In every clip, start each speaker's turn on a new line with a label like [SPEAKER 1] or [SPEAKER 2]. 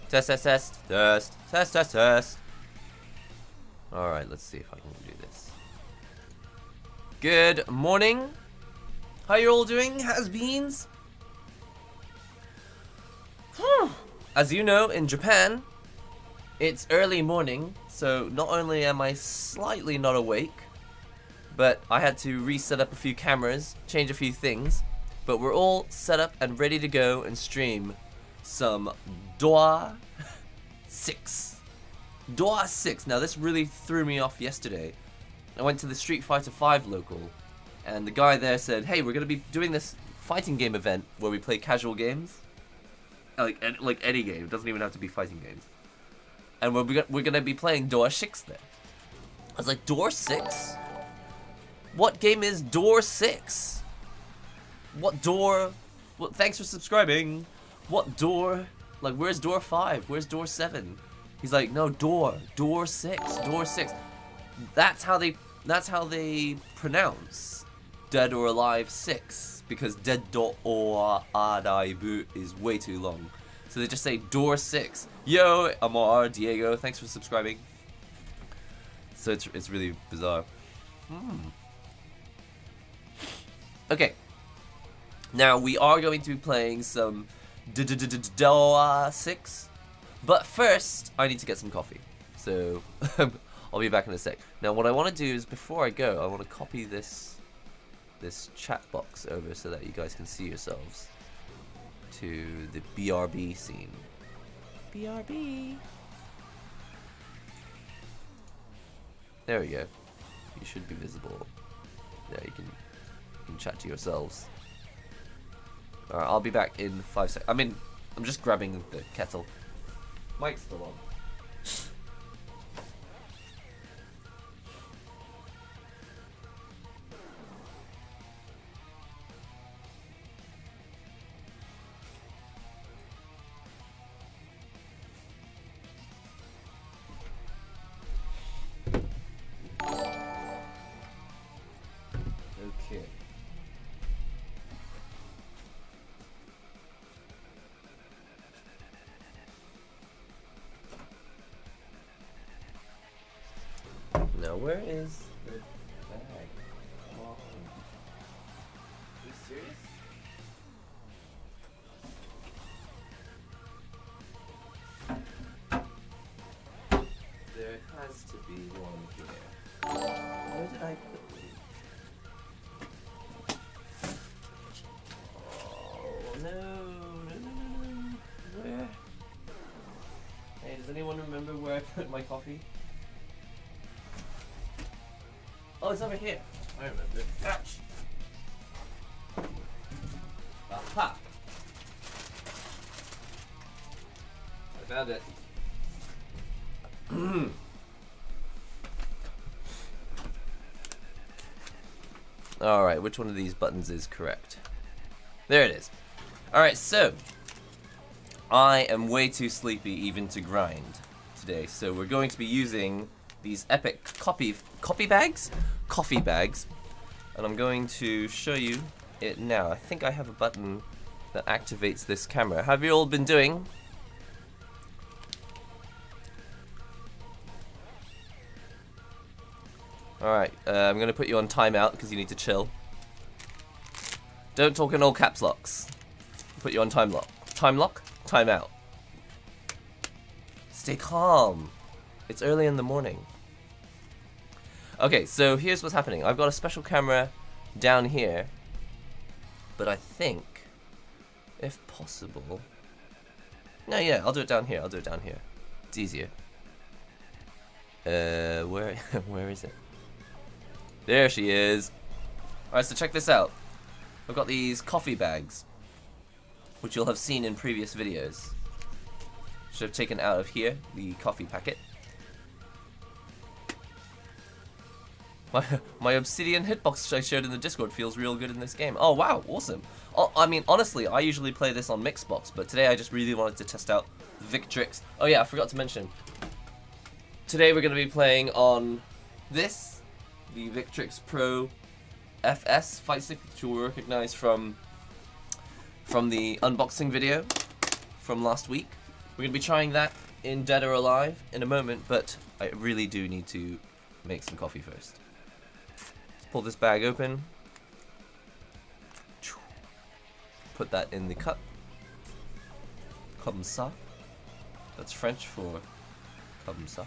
[SPEAKER 1] Test, test, test, test, test, test, test. Alright, let's see if I can do this. Good morning. How you all doing, has-beens? As you know, in Japan, it's early morning, so not only am I slightly not awake, but I had to reset up a few cameras, change a few things, but we're all set up and ready to go and stream some Doa 6. Doa 6. Now this really threw me off yesterday. I went to the Street Fighter V local, and the guy there said, hey, we're going to be doing this fighting game event where we play casual games. Like any game, it doesn't even have to be fighting games. And we're going to be playing Doa 6 there. I was like, Door 6? What game is Door 6? What door? Well, thanks for subscribing. What door? Like, where's door 5? Where's door 7? He's like, no, door 6, door 6. That's how they pronounce Dead or Alive 6, because Dead or Alive is way too long. So they just say door 6. Yo, Amar, Diego, thanks for subscribing. So it's really bizarre. Okay. Now we are going to be playing some Doa 6, but first I need to get some coffee. So I'll be back in a sec. Now what I want to do is, before I go, I want to copy this chat box over so that you guys can see yourselves to the BRB scene. BRB. There we go. You should be visible. There, you can chat to yourselves. Alright, I'll be back in 5 seconds. I'm just grabbing the kettle. Mic's still on. Okay. Now, where is the bag? Come on. Are you serious? There has to be one here. Where did I put them? Oh, no. Where? Hey, does anyone remember where I put my coffee? Oh, it's over here. I remember. Ouch! Aha! I found it. Alright, which one of these buttons is correct? There it is. Alright, so I am way too sleepy even to grind today, so we're going to be using these epic coffee bags, and I'm going to show you it now. I think I have a button that activates this camera. How have you all been doing? Alright, I'm going to put you on timeout because you need to chill. Don't talk in all caps locks. Put you on time lock. Time lock? Time out. Stay calm. It's early in the morning. Okay, so here's what's happening. I've got a special camera down here, but I think, if possible... No, yeah, I'll do it down here. I'll do it down here. It's easier. Where is it? There she is. Alright, so check this out. I've got these coffee bags, which you'll have seen in previous videos. Should have taken out of here the coffee packet. My obsidian hitbox I showed in the Discord feels real good in this game. Oh wow, awesome. Oh, I mean, honestly, I usually play this on Mixbox, but today I just really wanted to test out the Victrix. Oh yeah, I forgot to mention. Today we're going to be playing on this, the Victrix Pro FS fight stick, which you'll recognize from the unboxing video from last week. We're going to be trying that in Dead or Alive in a moment, but I really do need to make some coffee first. Let's pull this bag open. Put that in the cup. Comme ça. That's French for comme ça.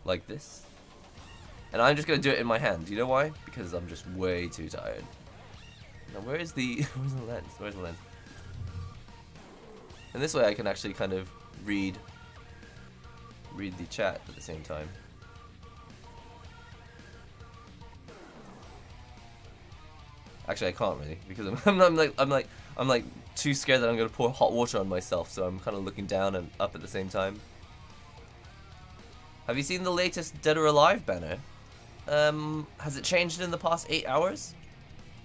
[SPEAKER 1] Like this. And I'm just going to do it in my hand. Do you know why? Because I'm just way too tired. Now where's the lens? Where's the lens? And this way I can actually kind of read the chat at the same time. Actually, I can't really because I'm like too scared that I'm gonna pour hot water on myself, so I'm kind of looking down and up at the same time. Have you seen the latest Dead or Alive banner? Has it changed in the past 8 hours?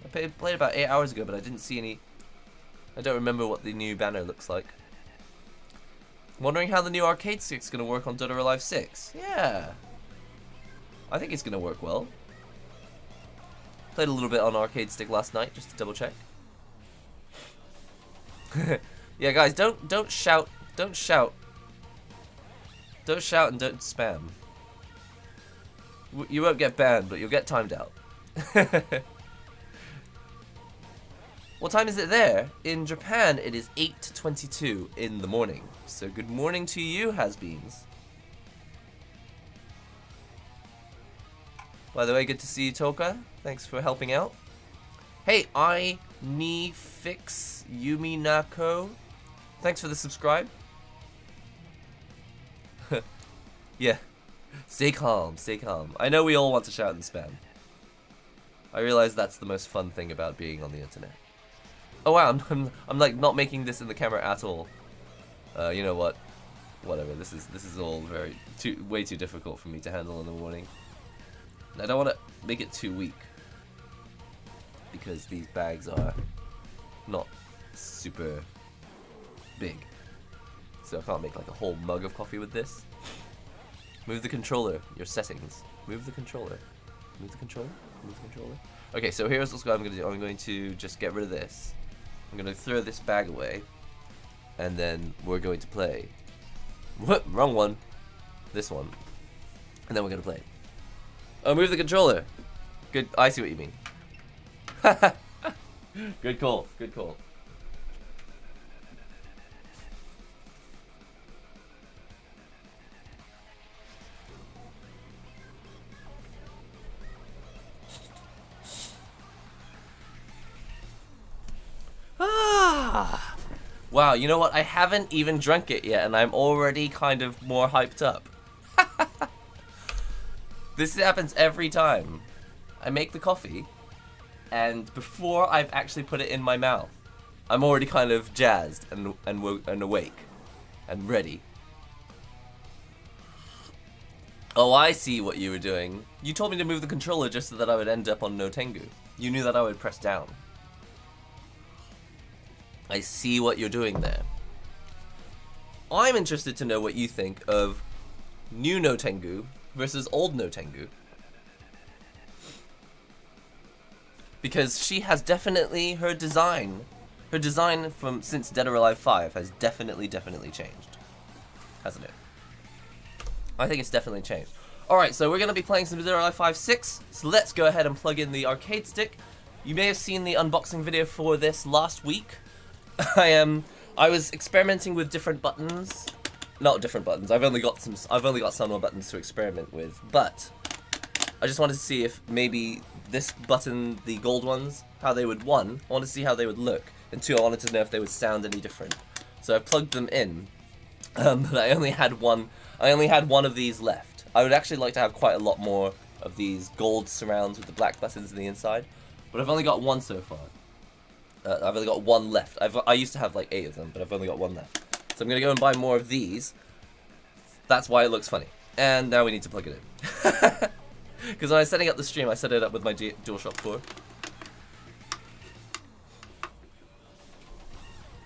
[SPEAKER 1] I played about 8 hours ago, but I didn't see any. I don't remember what the new banner looks like. Wondering how the new arcade stick's gonna work on Dead or Alive 6. Yeah, I think it's gonna work well. Played a little bit on arcade stick last night just to double check. Yeah, guys, don't shout, don't shout and don't spam. You won't get banned, but you'll get timed out. What time is it there? In Japan, it is 8:22 in the morning. So good morning to you, has-beens. By the way, good to see you, Toka. Thanks for helping out. Hey, Fix Yumi Nako. Thanks for the subscribe. Yeah. Stay calm, stay calm. I know we all want to shout and spam. I realize that's the most fun thing about being on the internet. Oh wow, I'm like not making this in the camera at all. You know what? Whatever. This is all way too difficult for me to handle in the morning. And I don't want to make it too weak because these bags are not super big, so I can't make like a whole mug of coffee with this. Move the controller. Your settings. Move the controller. Move the controller. Move the controller. Okay, so here's what I'm going to do. I'm going to just get rid of this. I'm going to throw this bag away, and then we're going to play. What? Wrong one. This one. And then we're going to play. Oh, move the controller. Good. I see what you mean. Good call. Good call. Wow, you know what? I haven't even drunk it yet, and I'm already kind of more hyped up. This happens every time. I make the coffee, and before I've actually put it in my mouth, I'm already kind of jazzed and awake and ready. Oh, I see what you were doing. You told me to move the controller just so that I would end up on no Tengu. You knew that I would press down. I see what you're doing there. I'm interested to know what you think of new no Tengu versus old no Tengu. Because she has definitely, her design from since Dead or Alive 5 has definitely changed. Hasn't it? I think it's definitely changed. Alright, so we're going to be playing some Dead or Alive 5 6, so let's go ahead and plug in the arcade stick. You may have seen the unboxing video for this last week. I was experimenting with different buttons. Not different buttons. I've only got some more buttons to experiment with, but I just wanted to see if maybe this button, the gold ones, how they would, one, I wanted to see how they would look, and two, I wanted to know if they would sound any different. So I plugged them in, but I only had one of these left. I would actually like to have quite a lot more of these gold surrounds with the black buttons on the inside, but I've only got one so far. I've only got one left. I used to have like 8 of them, but I've only got one left. So I'm gonna go and buy more of these. That's why it looks funny. And now we need to plug it in. Because when I was setting up the stream, I set it up with my DualShock 4.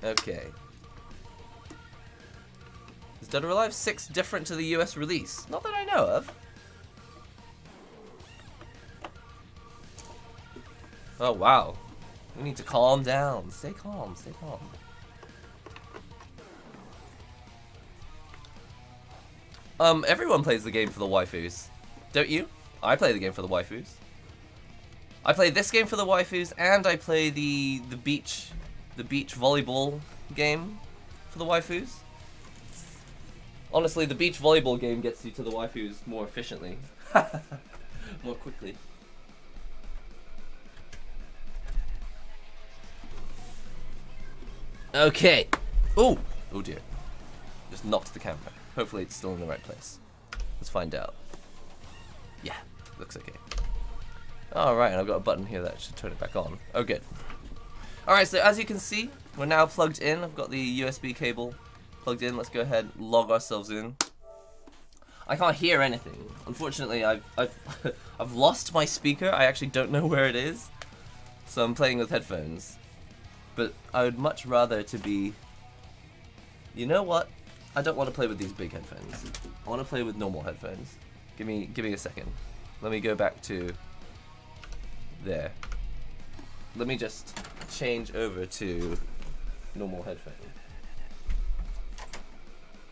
[SPEAKER 1] Okay. Is Dead or Alive 6 different to the US release? Not that I know of. Oh wow. We need to calm down. Stay calm, stay calm. Everyone plays the game for the waifus. Don't you? I play the game for the waifus. I play this game for the waifus, and I play the beach volleyball game for the waifus. Honestly, the beach volleyball game gets you to the waifus more efficiently. More quickly. Okay. Oh! Oh dear. Just knocked the camera. Hopefully it's still in the right place. Let's find out. Yeah, looks okay. Alright, and I've got a button here that should turn it back on. Oh, good. Alright, so as you can see, we're now plugged in. I've got the USB cable plugged in. Let's go ahead and log ourselves in. I can't hear anything. Unfortunately, I've I've lost my speaker. I actually don't know where it is. So I'm playing with headphones. But I would much rather to be... You know what? I don't want to play with these big headphones. I want to play with normal headphones. Give me a second. Let me go back to there. Let me just change over to normal headphones.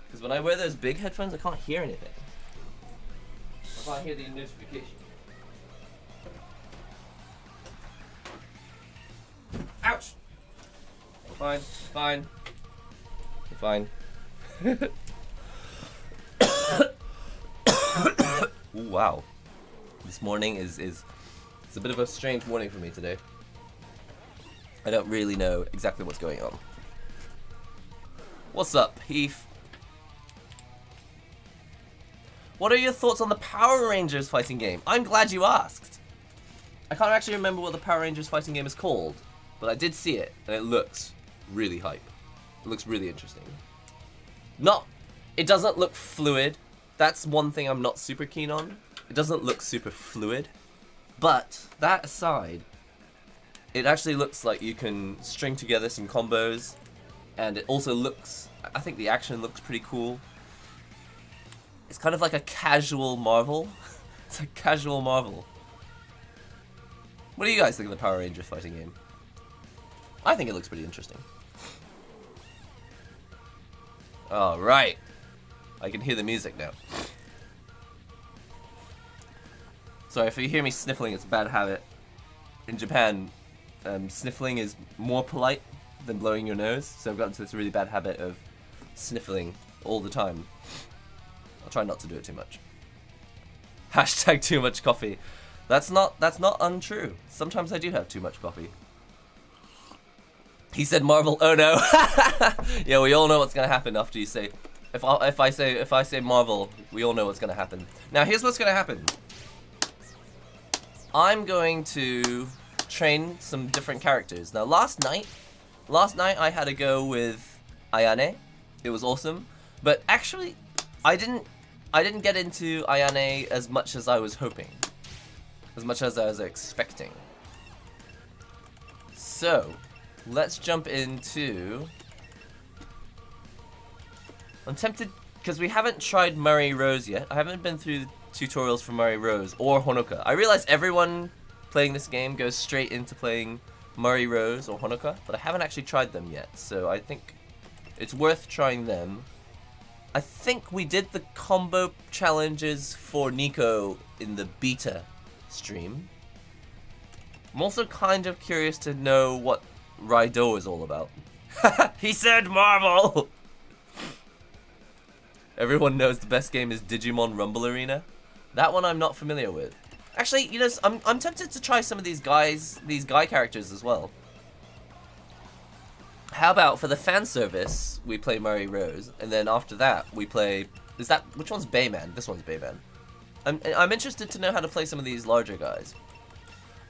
[SPEAKER 1] Because when I wear those big headphones, I can't hear anything. I can't hear the notification. Ouch! Fine, fine. Fine. Ooh, wow. This morning is it's a bit of a strange morning for me today. I don't really know exactly what's going on. What's up, Heath? What are your thoughts on the Power Rangers fighting game? I'm glad you asked. I can't actually remember what the Power Rangers fighting game is called, but I did see it, and it looks really hype. It looks really interesting. It doesn't look fluid. That's one thing I'm not super keen on. It doesn't look super fluid. But, that aside, it actually looks like you can string together some combos. And it also looks, I think the action looks pretty cool. It's kind of like a casual Marvel. It's a casual Marvel. What do you guys think of the Power Rangers fighting game? I think it looks pretty interesting. Alright. I can hear the music now. Sorry, if you hear me sniffling, it's a bad habit. In Japan, sniffling is more polite than blowing your nose, so I've gotten to this really bad habit of sniffling all the time. I'll try not to do it too much. Hashtag too much coffee. That's not untrue. Sometimes I do have too much coffee. He said Marvel. Oh no. Yeah, we all know what's gonna happen after you say. If I say Marvel, we all know what's gonna happen. Now here's what's gonna happen. I'm going to train some different characters. Now last night I had to go with Ayane. It was awesome, but actually I didn't get into Ayane as much as I was hoping, as much as I was expecting. So let's jump into... I'm tempted, because we haven't tried Murray Rose yet. I haven't been through the tutorials for Murray Rose or Honoka. I realize everyone playing this game goes straight into playing Murray Rose or Honoka, but I haven't actually tried them yet, so I think it's worth trying them. I think we did the combo challenges for Nico in the beta stream. I'm also kind of curious to know what Raido is all about. He said Marvel! Everyone knows the best game is Digimon Rumble Arena. That one I'm not familiar with. Actually, you know, I'm tempted to try some of these guy characters as well. How about for the fan service, we play Murray Rose, and then after that we play... which one's Bayman? This one's Bayman. I'm interested to know how to play some of these larger guys.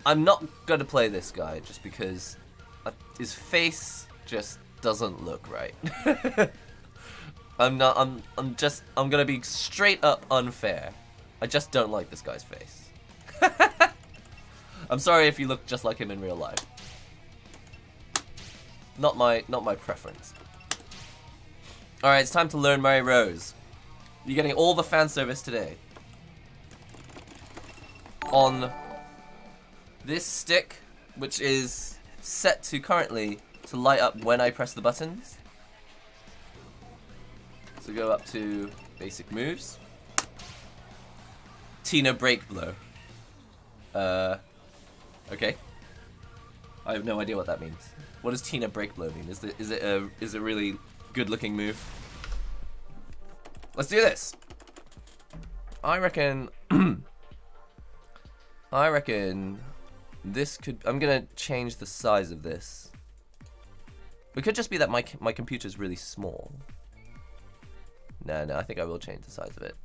[SPEAKER 1] I'm not gonna play this guy just because his face just doesn't look right. I'm gonna be straight up unfair. I just don't like this guy's face. I'm sorry if you look just like him in real life. Not my preference. Alright, it's time to learn Murray Rose. You're getting all the fan service today. On this stick, which is set to currently to light up when I press the buttons. So go up to basic moves. Tina break blow. Okay. I have no idea what that means. What does Tina break blow mean? Is it a really good looking move? Let's do this. I reckon I reckon this could, I'm gonna change the size of this. It could just be that my computer's really small. No, I think I will change the size of it.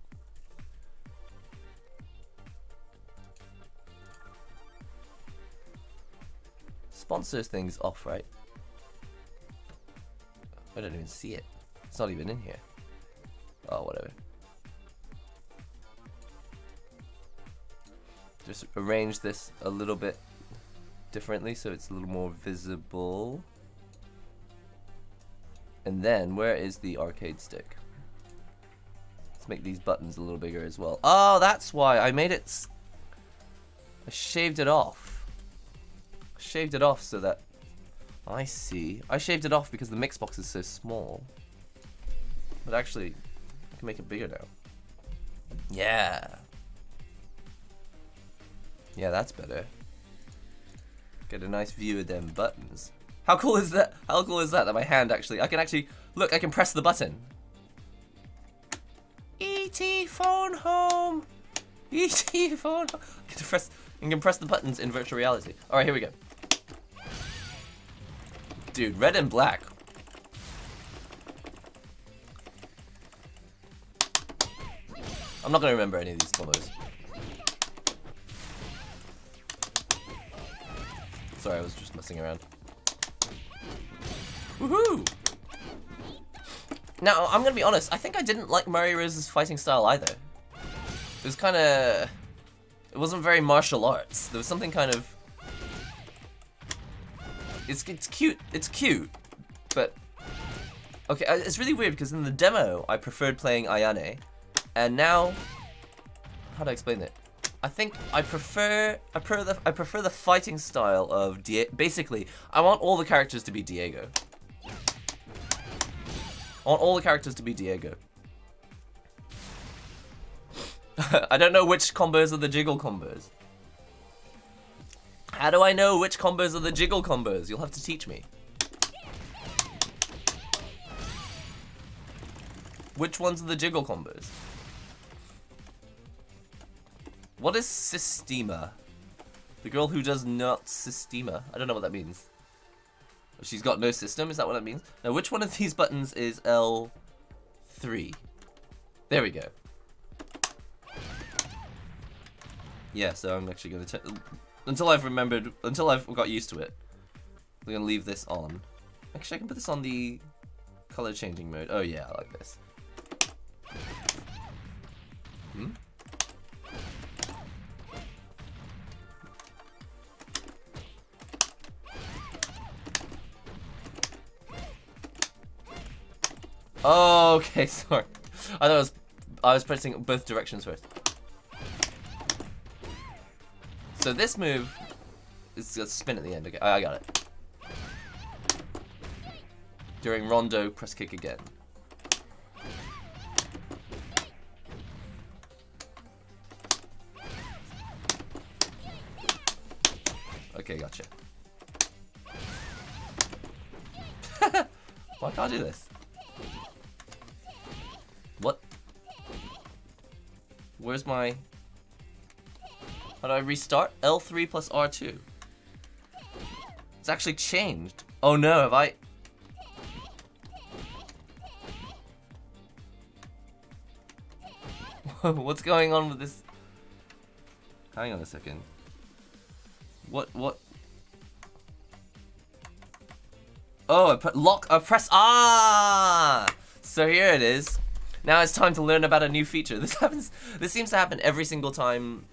[SPEAKER 1] Sponsor thing's off, right? I don't even see it. It's not even in here. Oh, whatever. Just arrange this a little bit differently so it's a little more visible. And then, where is the arcade stick? Let's make these buttons a little bigger as well. Oh, that's why I made it. I shaved it off. Shaved it off so that I see. I shaved it off because the mix box is so small. But actually, I can make it bigger now. Yeah. Yeah, that's better. Get a nice view of them buttons. How cool is that? How cool is that? That my hand actually, I can actually look. I can press the button. ET phone home. ET phone home. I can press the buttons in virtual reality. All right, here we go. Dude, red and black. I'm not gonna remember any of these combos. Sorry, I was just messing around. Woohoo! Now, I'm gonna be honest, I think I didn't like Mario Rose's fighting style either. It was kinda... It wasn't very martial arts. There was something kind of... It's cute, but... Okay, it's really weird because in the demo, I preferred playing Ayane, and now... How do I explain it? I think I prefer the fighting style of basically, I want all the characters to be Diego. I want all the characters to be Diego. I don't know which combos are the jiggle combos. How do I know which combos are the jiggle combos? You'll have to teach me. Which ones are the jiggle combos? What is Systema? The girl who does not Systema. I don't know what that means. She's got no system, is that what that means? Now, which one of these buttons is L3? There we go. Yeah, so I'm actually going to... Until I've remembered... Until I've got used to it. I'm going to leave this on. Actually, I can put this on the color changing mode. Oh yeah, I like this. Hmm? Oh, okay, sorry. I thought I was pressing both directions first. So this move is a spin at the end. Okay, I got it. During Rondo, press kick again. Okay, gotcha. Why can't I do this? What? Where's my... How do I restart? L3 plus R2. It's actually changed. Oh no, have I... What's going on with this? Hang on a second. What? Oh, I put lock, I press, so here it is. Now it's time to learn about a new feature. This seems to happen every single time,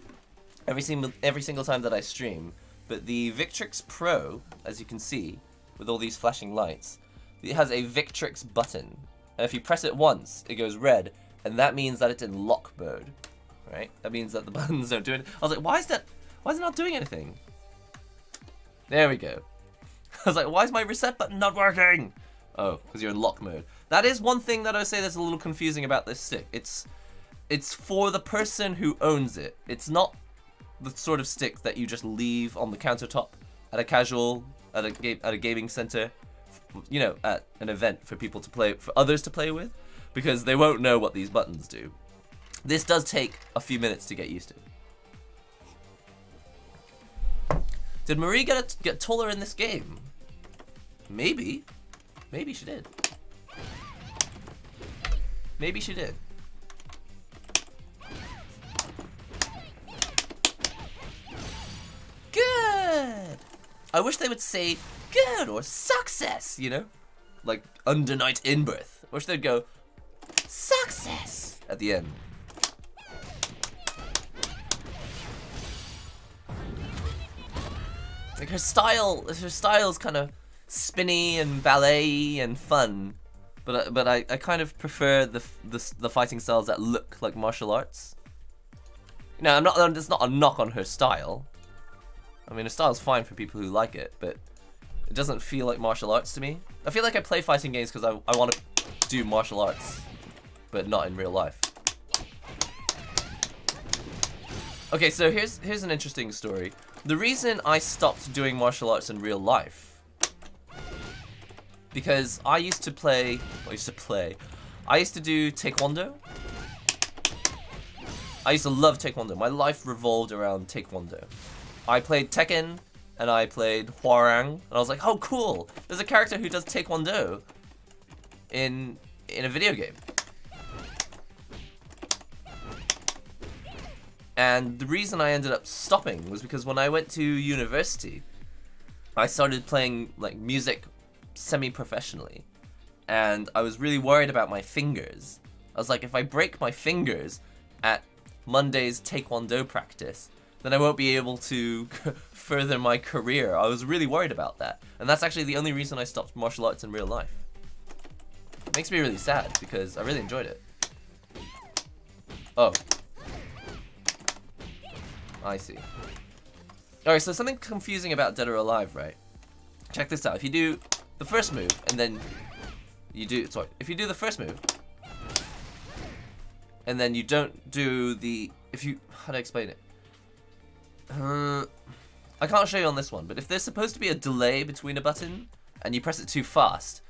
[SPEAKER 1] every single time that I stream. But the Victrix Pro, as you can see, with all these flashing lights, it has a Victrix button. And if you press it once, it goes red, and that means that it's in lock mode, right? That means that the buttons don't do it. I was like, why is it not doing anything? There we go. I was like, why is my reset button not working? Oh, because you're in lock mode. That is one thing that I say that's a little confusing about this stick. it's for the person who owns it. It's not the sort of stick that you just leave on the countertop at a casual, at a gaming center, you know, at an event for people to play, for others to play with, because they won't know what these buttons do. This does take a few minutes to get used to. Did Marie get taller in this game? Maybe. Maybe she did. Maybe she did. Good! I wish they would say good or success, you know? Like under night in birth. I wish they'd go success at the end. Like her style's kind of spinny and ballet and fun, but I kind of prefer the fighting styles that look like martial arts. Now it's not a knock on her style. I mean, her style's fine for people who like it, but it doesn't feel like martial arts to me. I feel like I play fighting games because I want to do martial arts, but not in real life. Okay, so here's an interesting story. The reason I stopped doing martial arts in real life, because I used to do Taekwondo. I used to love Taekwondo. My life revolved around Taekwondo. I played Tekken, and I played Hwarang, and I was like, oh cool, there's a character who does Taekwondo in a video game. And the reason I ended up stopping was because when I went to university, I started playing like music semi-professionally, and I was really worried about my fingers. I was like, if I break my fingers at Monday's Taekwondo practice, then I won't be able to further my career. I was really worried about that, and that's actually the only reason I stopped martial arts in real life. It makes me really sad because I really enjoyed it. Oh. I see. Alright, so something confusing about Dead or Alive, right? Check this out. If you do the first move, and then you do... Sorry. If you do the first move, and then you don't do the... How do I explain it? I can't show you on this one, but if there's supposed to be a delay between a button, and you press it too fast,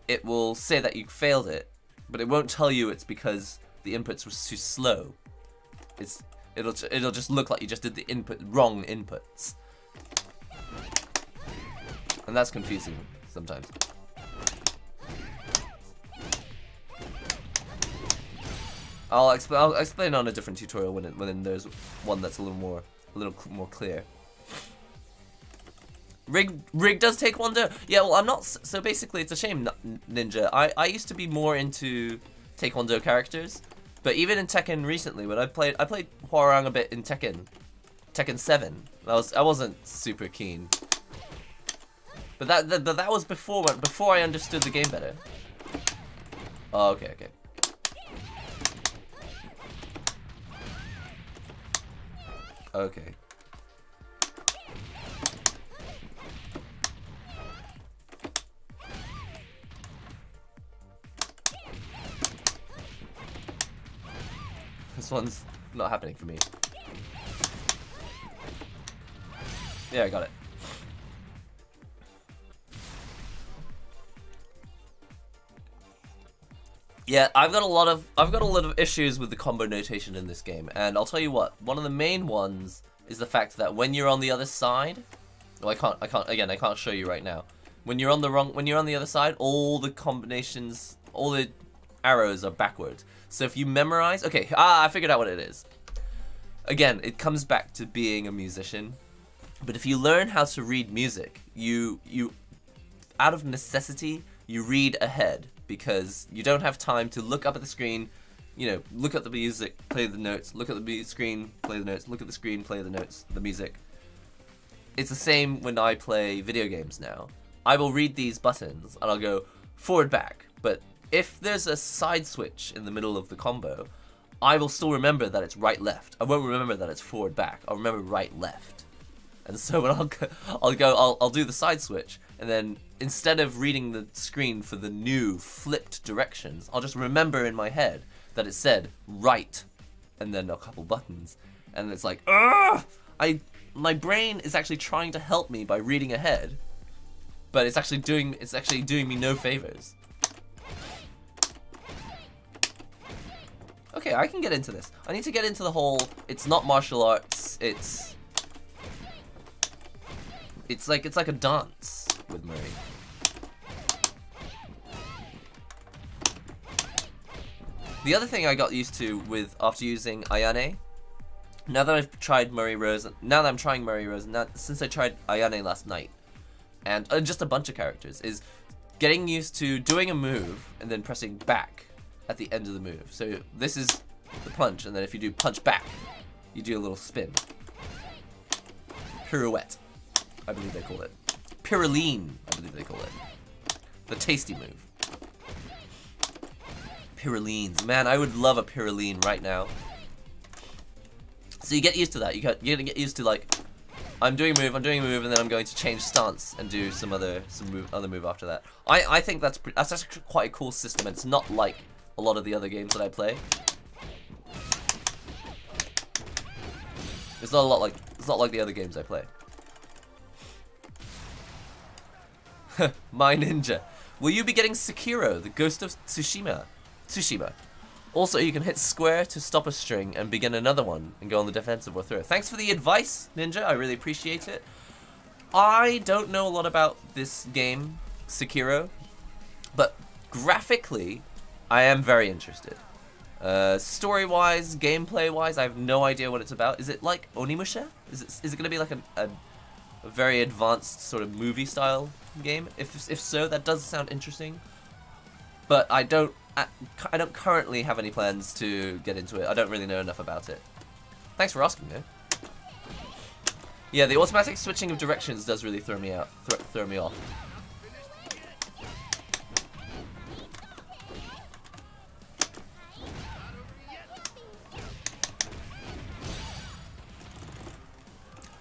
[SPEAKER 1] it will say that you failed it, but it won't tell you it's because the inputs were too slow. It'll just look like you just did the wrong inputs. And that's confusing sometimes. I'll explain on a different tutorial when there's one that's a little more clear. Rig does Taekwondo? Yeah, well I'm not, so basically it's a shame, Ninja. I used to be more into Taekwondo characters. But even in Tekken recently, when I played Hwarang a bit in Tekken 7. I wasn't super keen. But that was before I understood the game better. Oh, okay. Okay. This one's not happening for me. Yeah, I got it. Yeah, I've got a lot of issues with the combo notation in this game, and I'll tell you what. One of the main ones is the fact that when you're on the other side, well, I can't show you right now. When you're on the other side, all the combinations, all the arrows are backwards. So if you memorize, okay, I figured out what it is. Again, it comes back to being a musician. But if you learn how to read music, you out of necessity, you read ahead because you don't have time to look up at the screen, you know, look at the music, play the notes, look at the screen, play the notes, look at the screen, play the notes, the music. It's the same when I play video games now. I will read these buttons and I'll go forward, back, but if there's a side switch in the middle of the combo, I will still remember that it's right, left. I won't remember that it's forward, back. I'll remember right, left. And so when I'll do the side switch, and then instead of reading the screen for the new flipped directions, I'll just remember in my head that it said right, and then a couple buttons, and it's like, ugh! My brain is actually trying to help me by reading ahead, but it's actually doing me no favors. Okay, I can get into this. I need to get into the whole, it's not martial arts, it's like a dance with Murray. The other thing I got used to with after using Ayane, now that I've tried Murray Rose, now that I'm trying Murray Rose, since I tried Ayane last night, and just a bunch of characters, is getting used to doing a move and then pressing back at the end of the move. So this is the punch, and then if you do punch back, you do a little spin. Pirouette, I believe they call it. Pyroline, I believe they call it. The tasty move. Pyrolines. Man, I would love a pyroline right now. So you get used to that. You gotta get used to, like, I'm doing a move, and then I'm going to change stance and do some other move after that. I think that's actually quite a cool system. It's not like a lot of the other games that I play. It's not like the other games I play. My ninja. Will you be getting Sekiro, the Ghost of Tsushima? Also, you can hit square to stop a string and begin another one and go on the defensive or throw. Thanks for the advice, Ninja. I really appreciate it. I don't know a lot about this game, Sekiro, but graphically, I am very interested. Story-wise, gameplay-wise, I have no idea what it's about. Is it like Onimusha? Is it going to be like a very advanced sort of movie-style game? If so, that does sound interesting. But I don't currently have any plans to get into it. I don't really know enough about it. Thanks for asking, though. Yeah, the automatic switching of directions does really throw me off.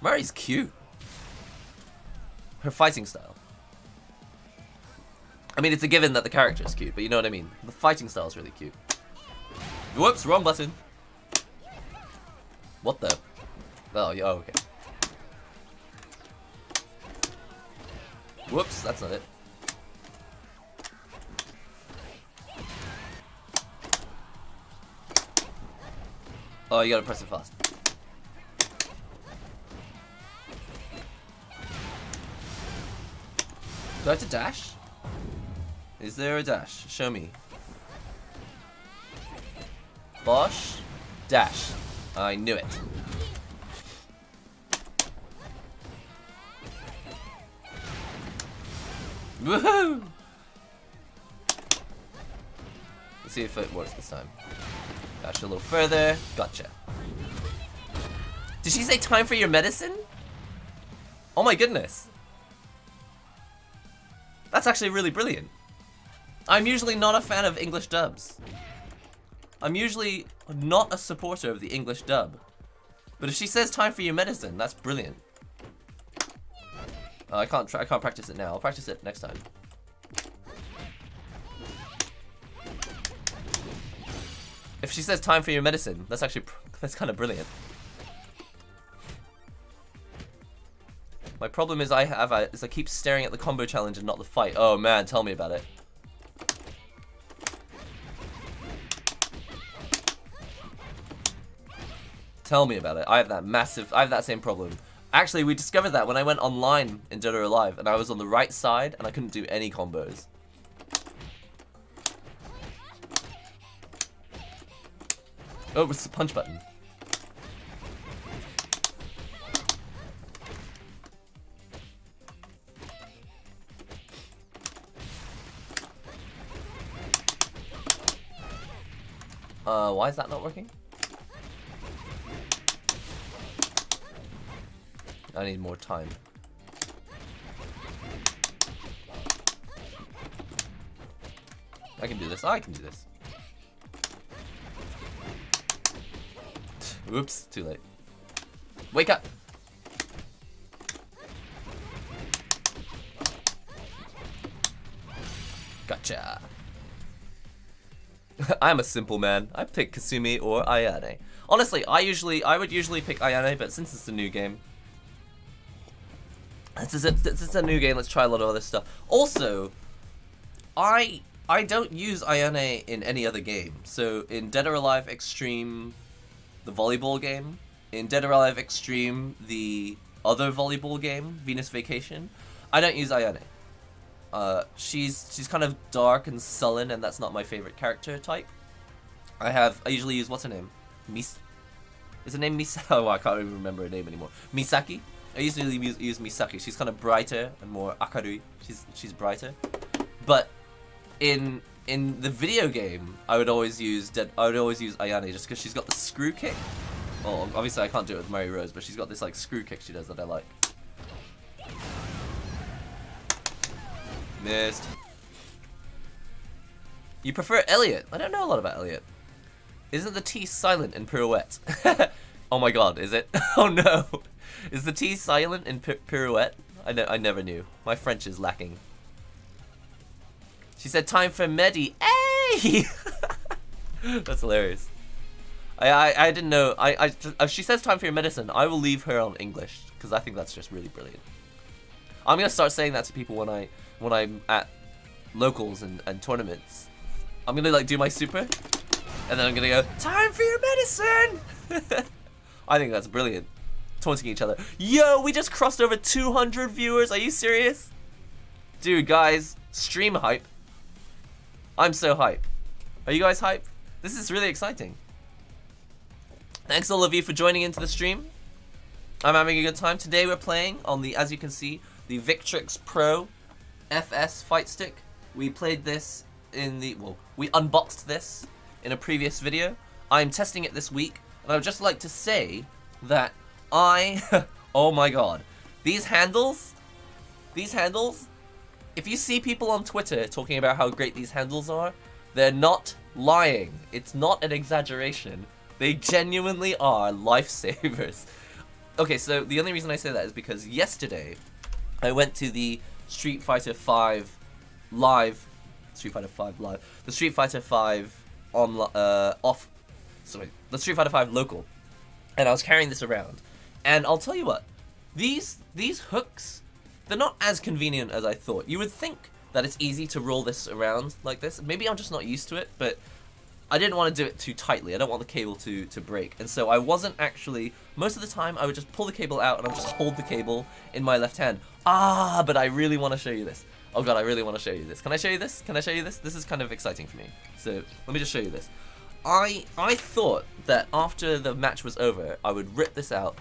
[SPEAKER 1] Mari's cute. Her fighting style. I mean, it's a given that the character is cute, but you know what I mean. The fighting style is really cute. Whoops, wrong button. What the? Oh, yeah, okay. Whoops, that's not it. Oh, you gotta press it fast. Do I have to dash? Is there a dash? Show me. Bosh. Dash. I knew it. Woohoo! Let's see if it works this time. Dash a little further. Gotcha. Did she say time for your medicine? Oh my goodness. That's actually really brilliant. I'm usually not a fan of English dubs. I'm usually not a supporter of the English dub. But if she says time for your medicine, that's brilliant. I can't practice it now. I'll practice it next time. If she says time for your medicine, that's kind of brilliant. My problem is I keep staring at the combo challenge and not the fight. Oh man, tell me about it. Tell me about it. I have that same problem. Actually, we discovered that when I went online in Dead or Alive, and I was on the right side, and I couldn't do any combos. Oh, it's the punch button. Why is that not working? I need more time. I can do this. I can do this. Oops, too late. Wake up! Gotcha. I'm a simple man. I pick Kasumi or Ayane. Honestly, I would usually pick Ayane, but since it's a new game, since it's a new game, let's try a lot of other stuff. Also, I don't use Ayane in any other game. So in Dead or Alive Xtreme, the volleyball game, in Dead or Alive Xtreme, the other volleyball game, Venus Vacation, I don't use Ayane. She's kind of dark and sullen, and that's not my favorite character type. I usually use, what's her name? Is her name Misaki? Oh, I can't even remember her name anymore. Misaki. I usually use Misaki. She's kind of brighter and more akarui. She's brighter. But in the video game, I would always use Ayane just because she's got the screw kick. Well, obviously I can't do it with Mary Rose, but she's got this like screw kick she does that I like. Missed. You prefer Elliot? I don't know a lot about Elliot. Isn't the T silent in pirouette? Oh my god, is it? Oh no. Is the T silent in pirouette? I never knew. My French is lacking. She said time for Medi. Hey! That's hilarious. I didn't know. If she says time for your medicine, I will leave her on English because I think that's just really brilliant. I'm gonna start saying that to people when I'm at locals and tournaments. I'm gonna like do my super, and then I'm gonna go time for your medicine. I think that's brilliant. Taunting each other. Yo, we just crossed over 200 viewers. Are you serious? Dude, guys, stream hype. I'm so hype. Are you guys hype? This is really exciting. Thanks all of you for joining into the stream. I'm having a good time. Today we're playing on the, as you can see, the Victrix Pro FS fight stick. We played this in the, well, we unboxed this in a previous video. I'm testing it this week, and I would just like to say that oh my god, these handles, if you see people on Twitter talking about how great these handles are, they're not lying. It's not an exaggeration. They genuinely are lifesavers. Okay, so the only reason I say that is because yesterday I went to the Street Fighter V live, the Street Fighter V the Street Fighter V local, and I was carrying this around, and I'll tell you what, these hooks, they're not as convenient as I thought. You would think that it's easy to roll this around like this. Maybe I'm just not used to it, but I didn't want to do it too tightly. I don't want the cable to break. And so I wasn't actually, most of the time I would just pull the cable out and I would just hold the cable in my left hand. But I really want to show you this. Oh god, I really want to show you this. Can I show you this? Can I show you this? This is kind of exciting for me. So let me just show you this. I thought that after the match was over, I would rip this out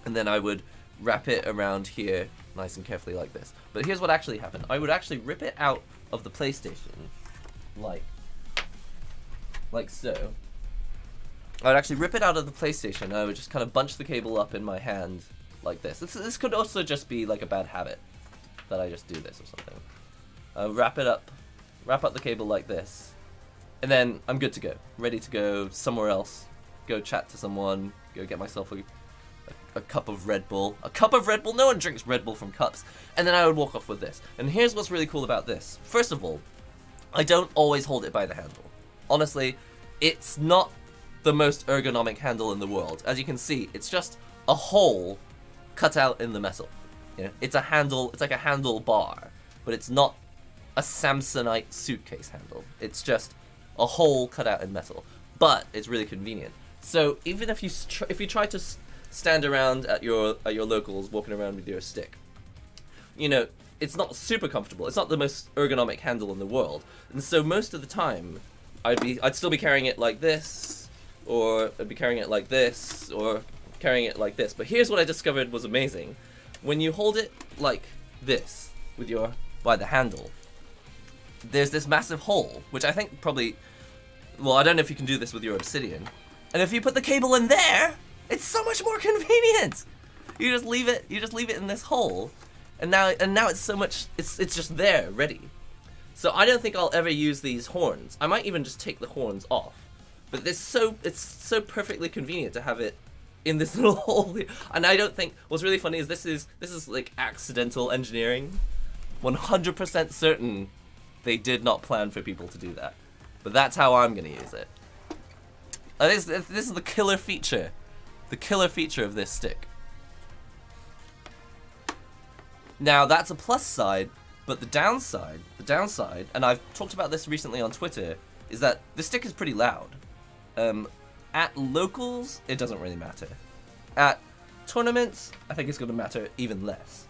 [SPEAKER 1] and then I would wrap it around here nice and carefully like this. But here's what actually happened. I would actually rip it out of the PlayStation like so. I would actually rip it out of the PlayStation and I would just kind of bunch the cable up in my hand like this. This could also just be like a bad habit that I just do this or something. Wrap up the cable like this, and then I'm good to go. Ready to go somewhere else, go chat to someone, go get myself a cup of Red Bull. A cup of Red Bull? No one drinks Red Bull from cups. And then I would walk off with this. And here's what's really cool about this. First of all, I don't always hold it by the handle. Honestly, it's not the most ergonomic handle in the world. As you can see, it's just a hole cut out in the metal. You know, it's a handle, it's like a handle bar, but it's not a Samsonite suitcase handle. It's just a hole cut out in metal, but it's really convenient. So even if you try to stand around at your locals, walking around with your stick, you know, it's not super comfortable. It's not the most ergonomic handle in the world, and so most of the time, I'd still be carrying it like this, or I'd be carrying it like this, or carrying it like this. But here's what I discovered was amazing. When you hold it like this with by the handle, there's this massive hole, which I think probably, well, I don't know if you can do this with your Obsidian. And if you put the cable in there, it's so much more convenient. You just leave it in this hole, and now it's so much, it's just there, ready. So I don't think I'll ever use these horns. I might even just take the horns off. But it's so perfectly convenient to have it in this little hole here. And I don't think, what's really funny is this is like accidental engineering. 100% certain they did not plan for people to do that. but that's how I'm gonna use it. This is the killer feature. The killer feature of this stick. Now, that's a plus side, but the downside, and I've talked about this recently on Twitter, is that the stick is pretty loud. At locals, it doesn't really matter. At tournaments, I think it's going to matter even less.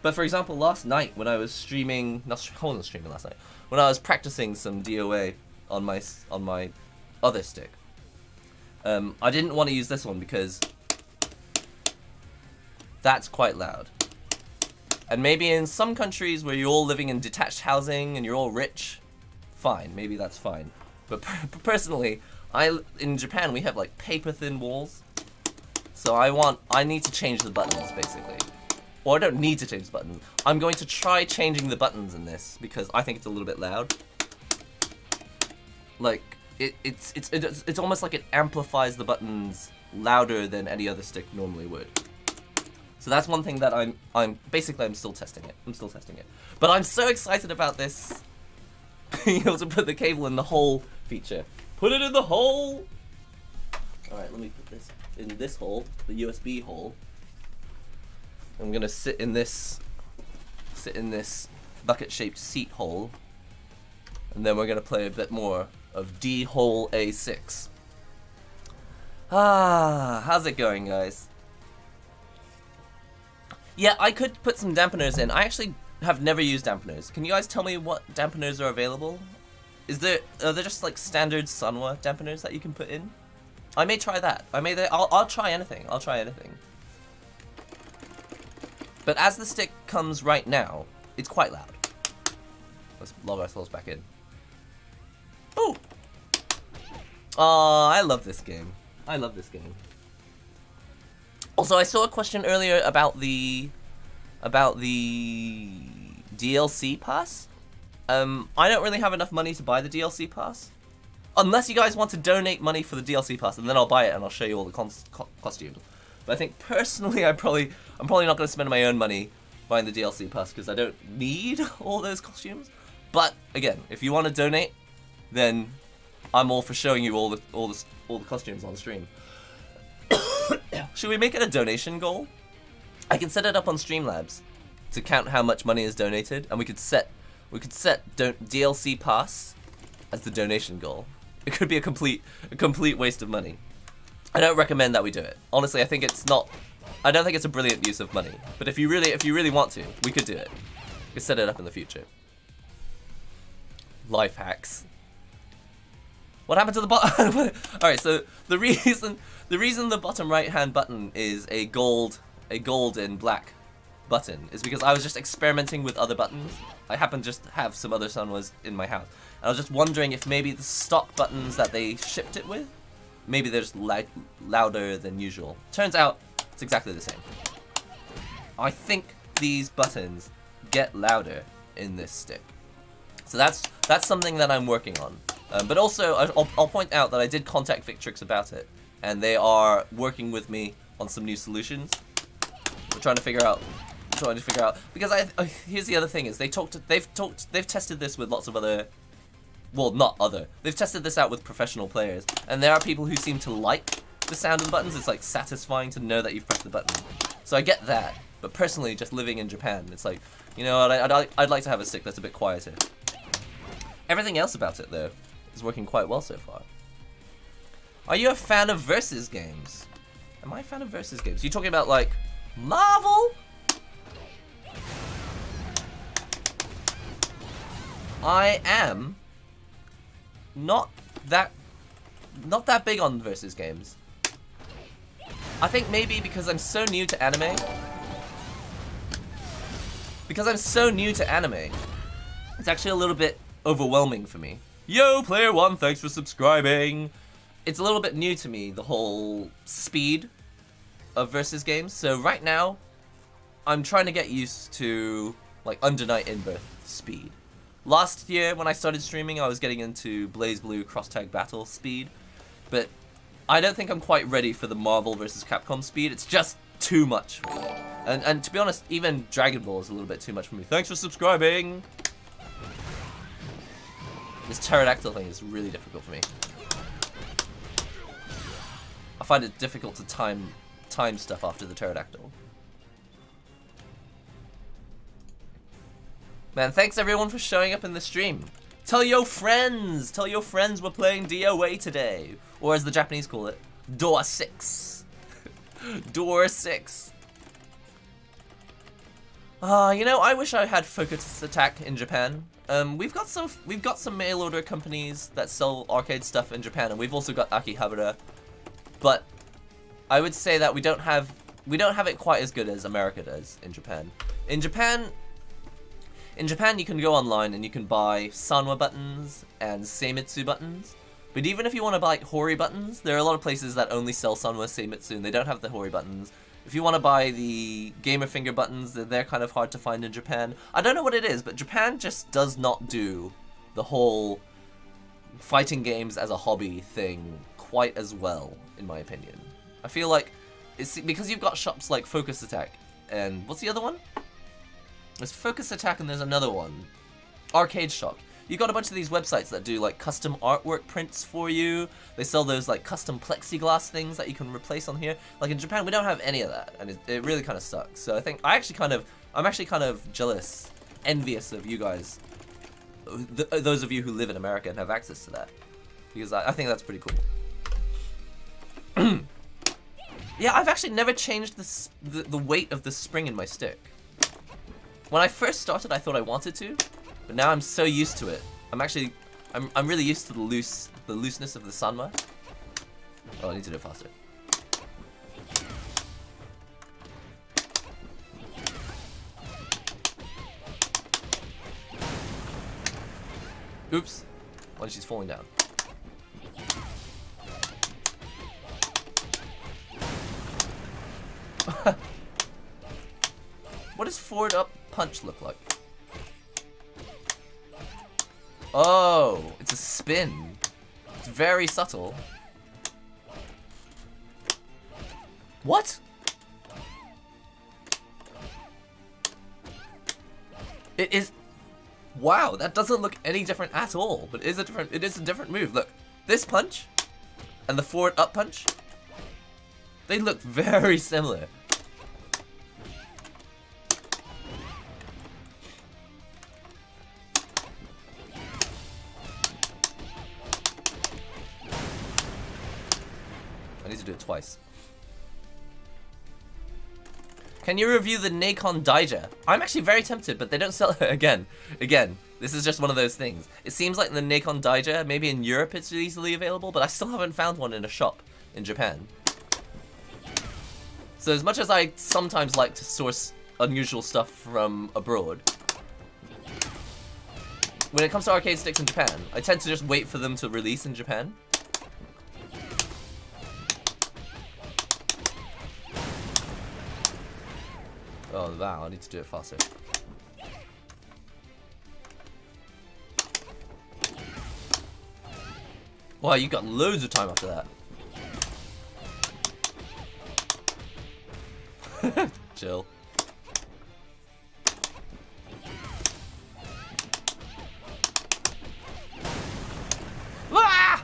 [SPEAKER 1] But for example, last night when I was streaming, I wasn't streaming last night, when I was practicing some DOA on my other stick, I didn't want to use this one because that's quite loud. And maybe in some countries where you're all living in detached housing and you're all rich, fine, maybe that's fine. But personally, in Japan we have like paper thin walls, so I need to change the buttons basically. Or I don't need to change the buttons. I'm going to try changing the buttons in this because I think it's a little bit loud. Like it's almost like it amplifies the buttons louder than any other stick normally would. So that's one thing that I'm still testing it. I'm still testing it. But I'm so excited about this being able to put the cable in the hole feature. Put it in the hole! Alright, let me put this in this hole, the USB hole. I'm gonna sit in this bucket-shaped seat hole. And then we're gonna play a bit more of D hole A6. How's it going, guys? Yeah, I could put some dampeners in. I actually have never used dampeners. Can you guys tell me what dampeners are available? Are there just like standard Sanwa dampeners that you can put in? I may try that. I'll try anything. I'll try anything. But as the stick comes right now, it's quite loud. Let's log ourselves back in. Oh! Aw, I love this game. I love this game. Also, I saw a question earlier about the DLC pass. I don't really have enough money to buy the DLC pass. Unless you guys want to donate money for the DLC pass, and then I'll buy it and I'll show you all the costumes. But I think personally, I'm probably not going to spend my own money buying the DLC pass because I don't need all those costumes. But again, if you want to donate, then I'm all for showing you all the costumes on stream. Should we make it a donation goal? I can set it up on Streamlabs to count how much money is donated, and we could set DLC pass as the donation goal. It could be a complete waste of money. I don't recommend that we do it. Honestly, I don't think it's a brilliant use of money. But if you really want to, we could do it. We could set it up in the future. Life hacks. What happened to the bottom? Alright, so the reason the bottom right hand button is a gold and black button is because I was just experimenting with other buttons. I happen to just have some other Sanwas in my house. And I was just wondering if maybe the stock buttons that they shipped it with, maybe they're just louder than usual. Turns out it's exactly the same. I think these buttons get louder in this stick. So that's something that I'm working on. But also, I'll point out that I did contact Victrix about it, and they are working with me on some new solutions. We're trying to figure out because here's the other thing is they've tested this with lots of other, well, not other. They've tested this out with professional players, and there are people who seem to like the sound of the buttons. It's like satisfying to know that you've pressed the button. So I get that, but personally, just living in Japan, it's like, you know, I'd like to have a stick that's a bit quieter. Everything else about it though is working quite well so far. Are you a fan of versus games? Am I a fan of versus games? Are you talking about like Marvel? I am not that big on versus games. I think maybe because I'm so new to anime. It's actually a little bit overwhelming for me. Yo, Player One, thanks for subscribing. It's a little bit new to me, the whole speed of versus games. So right now, I'm trying to get used to like Under Night In-Birth speed. Last year, when I started streaming, I was getting into BlazBlue cross-tag battle speed, but I don't think I'm quite ready for the Marvel vs. Capcom speed. It's just too much for me. And to be honest, even Dragon Ball is a little bit too much for me. Thanks for subscribing! This pterodactyl thing is really difficult for me. I find it difficult to time stuff after the pterodactyl. Man, thanks everyone for showing up in the stream. Tell your friends! Tell your friends we're playing DOA today. Or as the Japanese call it, Door 6. Door 6. You know, I wish I had Focus Attack in Japan. We've got some mail order companies that sell arcade stuff in Japan, and we've also got Akihabara. But I would say that we don't have it quite as good as America does in Japan. In Japan, you can go online and you can buy Sanwa buttons and Seimitsu buttons. But even if you want to buy like, Hori buttons, there are a lot of places that only sell Sanwa, Seimitsu, and they don't have the Hori buttons. If you want to buy the Gamer Finger buttons, they're kind of hard to find in Japan. I don't know what it is, but Japan just does not do the whole fighting games as a hobby thing quite as well, in my opinion. I feel like it's because you've got shops like Focus Attack and what's the other one? There's Focus Attack and there's another one. Arcade Shock. You've got a bunch of these websites that do like custom artwork prints for you. They sell those like custom plexiglass things that you can replace on here. Like in Japan, we don't have any of that, and it really kind of sucks. So I think I'm actually kind of jealous, envious of you guys, those of you who live in America and have access to that, because I think that's pretty cool. Yeah, I've actually never changed the weight of the spring in my stick. When I first started, I thought I wanted to. But now I'm so used to it. I'm really used to the looseness of the Sanwa. Oh, I need to do it faster. Oops. When she's falling down. What does forward up punch look like? Oh, it's a spin. It's very subtle. What? It is. Wow, that doesn't look any different at all. But it is a different move. Look, this punch and the forward up punch. They look very similar. I need to do it twice. Can you review the Nikon Daija? I'm actually very tempted, but they don't sell it again. Again, this is just one of those things. It seems like the Nikon Daija, maybe in Europe it's easily available, but I still haven't found one in a shop in Japan. So as much as I sometimes like to source unusual stuff from abroad, when it comes to arcade sticks in Japan, I tend to just wait for them to release in Japan. Oh wow, I need to do it faster. Wow, you got loads of time after that. Chill. Ah!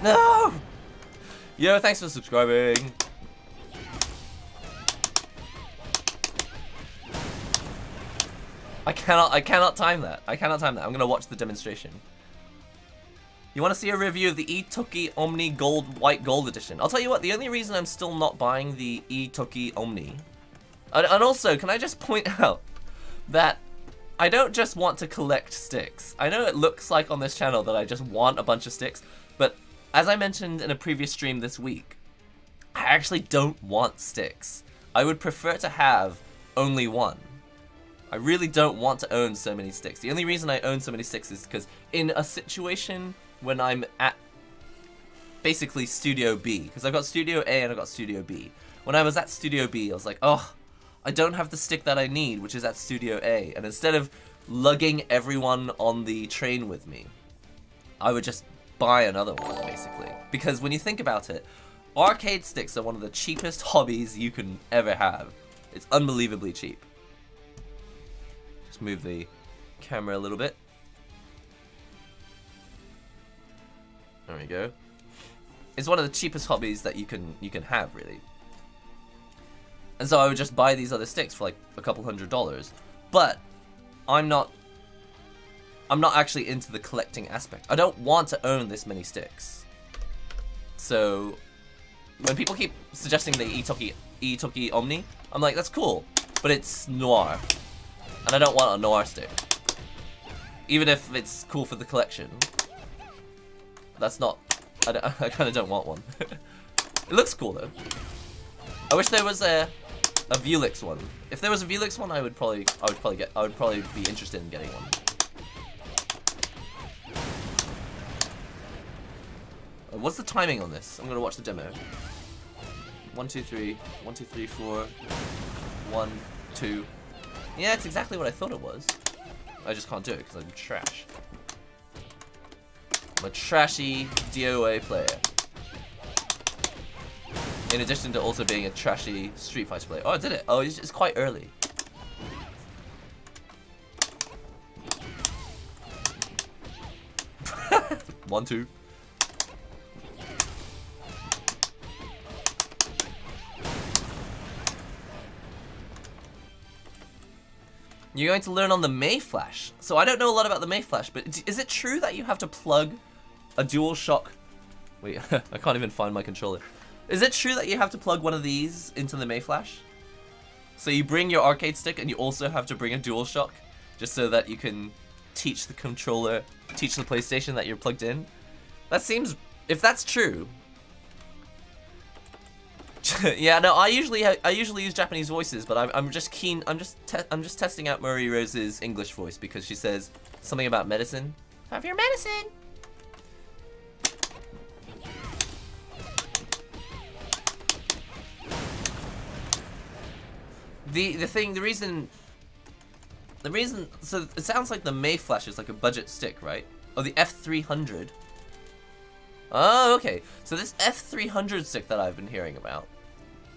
[SPEAKER 1] No! Yo, thanks for subscribing. I cannot time that. I cannot time that. I'm gonna watch the demonstration. You want to see a review of the E-Toki Omni Gold White Gold Edition? I'll tell you what, the only reason I'm still not buying the E-Toki Omni, and also, can I just point out that I don't just want to collect sticks. I know it looks like on this channel that I just want a bunch of sticks, but as I mentioned in a previous stream this week, I actually don't want sticks. I would prefer to have only one. I really don't want to own so many sticks. The only reason I own so many sticks is because in a situation when I'm at basically Studio B, because I've got Studio A and I've got Studio B. When I was at Studio B, I was like, oh, I don't have the stick that I need, which is at Studio A. And instead of lugging everyone on the train with me, I would just buy another one, basically. Because when you think about it, arcade sticks are one of the cheapest hobbies you can ever have. It's unbelievably cheap. Just move the camera a little bit. There we go. It's one of the cheapest hobbies that you can have, really. And so I would just buy these other sticks for like a couple $100. But I'm not actually into the collecting aspect. I don't want to own this many sticks. So when people keep suggesting the Itoki Omni, I'm like, that's cool, but it's noir, and I don't want a noir stick. Even if it's cool for the collection, that's not. I kind of don't want one. It looks cool though. I wish there was a Victrix one. If there was a Victrix one, I would probably be interested in getting one. What's the timing on this? I'm gonna watch the demo. 1, 2, 3. 1, 2, 3, 4. 1, 2. Yeah, it's exactly what I thought it was. I just can't do it because I'm trash. I'm a trashy DOA player. In addition to also being a trashy Street Fighter player. Oh, I did it. Oh, it's quite early. One, two. You're going to learn on the Mayflash. So I don't know a lot about the Mayflash, but is it true that you have to plug a DualShock? Wait, I can't even find my controller. Is it true that you have to plug one of these into the Mayflash? So you bring your arcade stick and you also have to bring a DualShock just so that you can teach the controller, teach the PlayStation that you're plugged in? That seems, if that's true. Yeah, no, I usually use Japanese voices, but I'm just keen. I'm just testing out Marie Rose's English voice because she says something about medicine. Have your medicine. The reason. So it sounds like the Mayflash is like a budget stick, right? Oh, the F300. Oh, okay. So this F300 stick that I've been hearing about,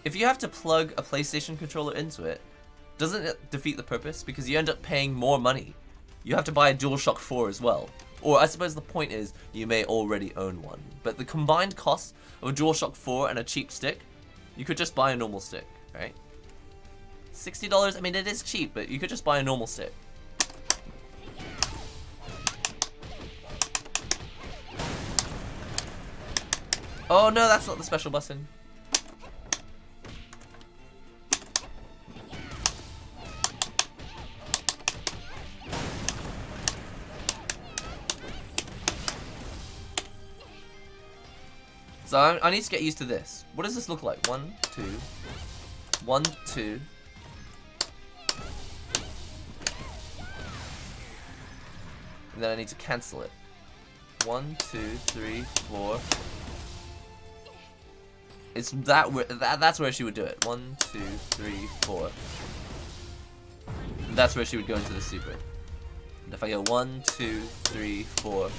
[SPEAKER 1] if you have to plug a PlayStation controller into it, doesn't it defeat the purpose? Because you end up paying more money. You have to buy a DualShock 4 as well. Or I suppose the point is, you may already own one. But the combined cost of a DualShock 4 and a cheap stick, you could just buy a normal stick, right? $60, I mean it is cheap, but you could just buy a normal stick. Oh no, that's not the special button. So I need to get used to this. What does this look like? 1, 2, 1, 2. And then I need to cancel it. 1, 2, 3, 4. It's that's where she would do it. 1, 2, 3, 4. And that's where she would go into the super. And if I go 1, 2, 3, 4,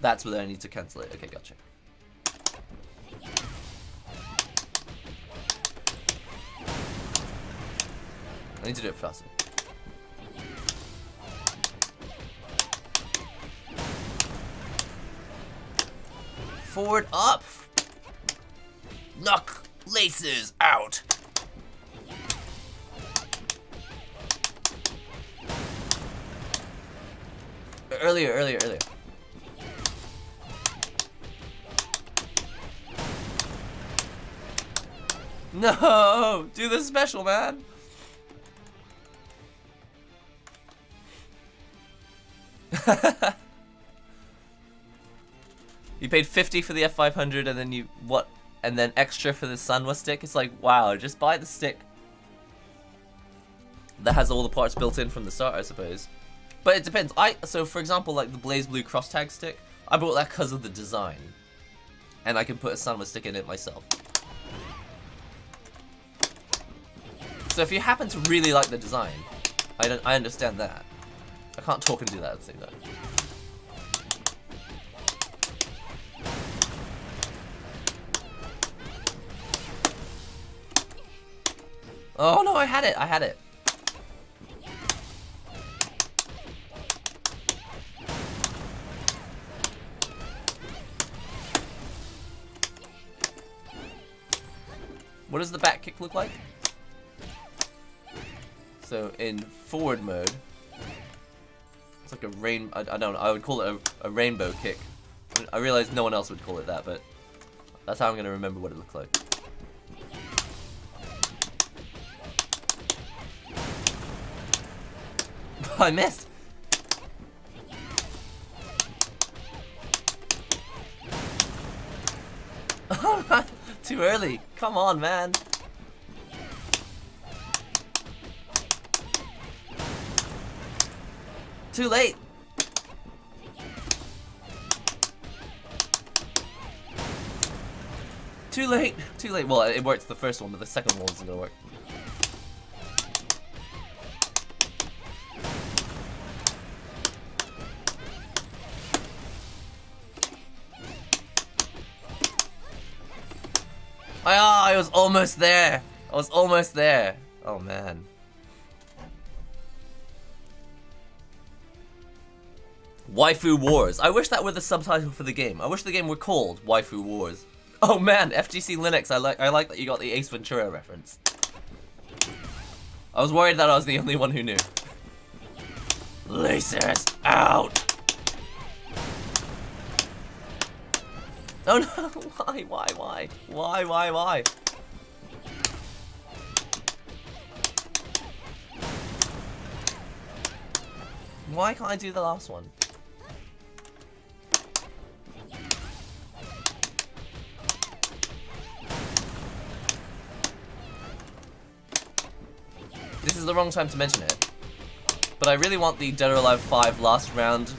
[SPEAKER 1] that's where I need to cancel it. Okay, gotcha. I need to do it faster. Forward up. Knock laces out. Earlier. No, do the special, man. You paid 50 for the F500 and then you, what? And then extra for the Sanwa stick? It's like, wow, just buy the stick that has all the parts built in from the start, I suppose. But it depends. So for example, like the Blaze Blue cross tag stick, I bought that because of the design. And I can put a Sanwa stick in it myself. So if you happen to really like the design, I understand that. I can't talk and do that at the same time. Oh no, I had it, I had it. What does the back kick look like? So in forward mode, it's like a I don't know, I would call it a rainbow kick. I realize no one else would call it that, but that's how I'm gonna remember what it looks like. I missed! Too early! Come on, man! Too late! Too late! Too late! Well, it worked the first one, but the second one isn't gonna work. I was almost there! I was almost there! Oh man. Waifu Wars. I wish that were the subtitle for the game. I wish the game were called Waifu Wars. Oh man, FGC Linux, I like that you got the Ace Ventura reference. I was worried that I was the only one who knew. Lasers out! Oh no, why? Why? Why can't I do the last one? This is the wrong time to mention it, but I really want the Dead or Alive 5 last round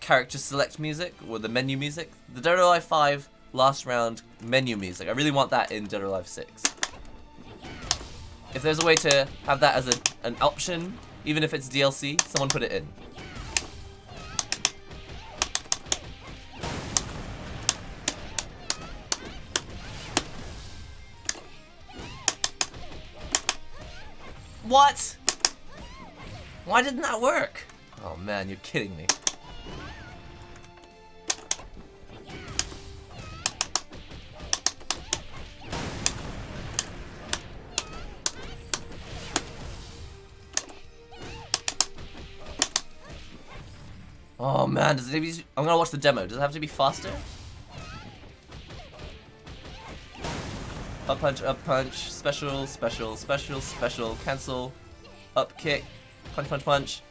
[SPEAKER 1] character select music, or the menu music. The Dead or Alive 5 last round menu music. I really want that in Dead or Alive 6. If there's a way to have that as an option, even if it's DLC, someone put it in. What? Why didn't that work? Oh man, you're kidding me. Oh man, does it be, I'm gonna watch the demo. Does it have to be faster? Up punch, special, special, special, special, cancel, up kick, punch, punch, punch.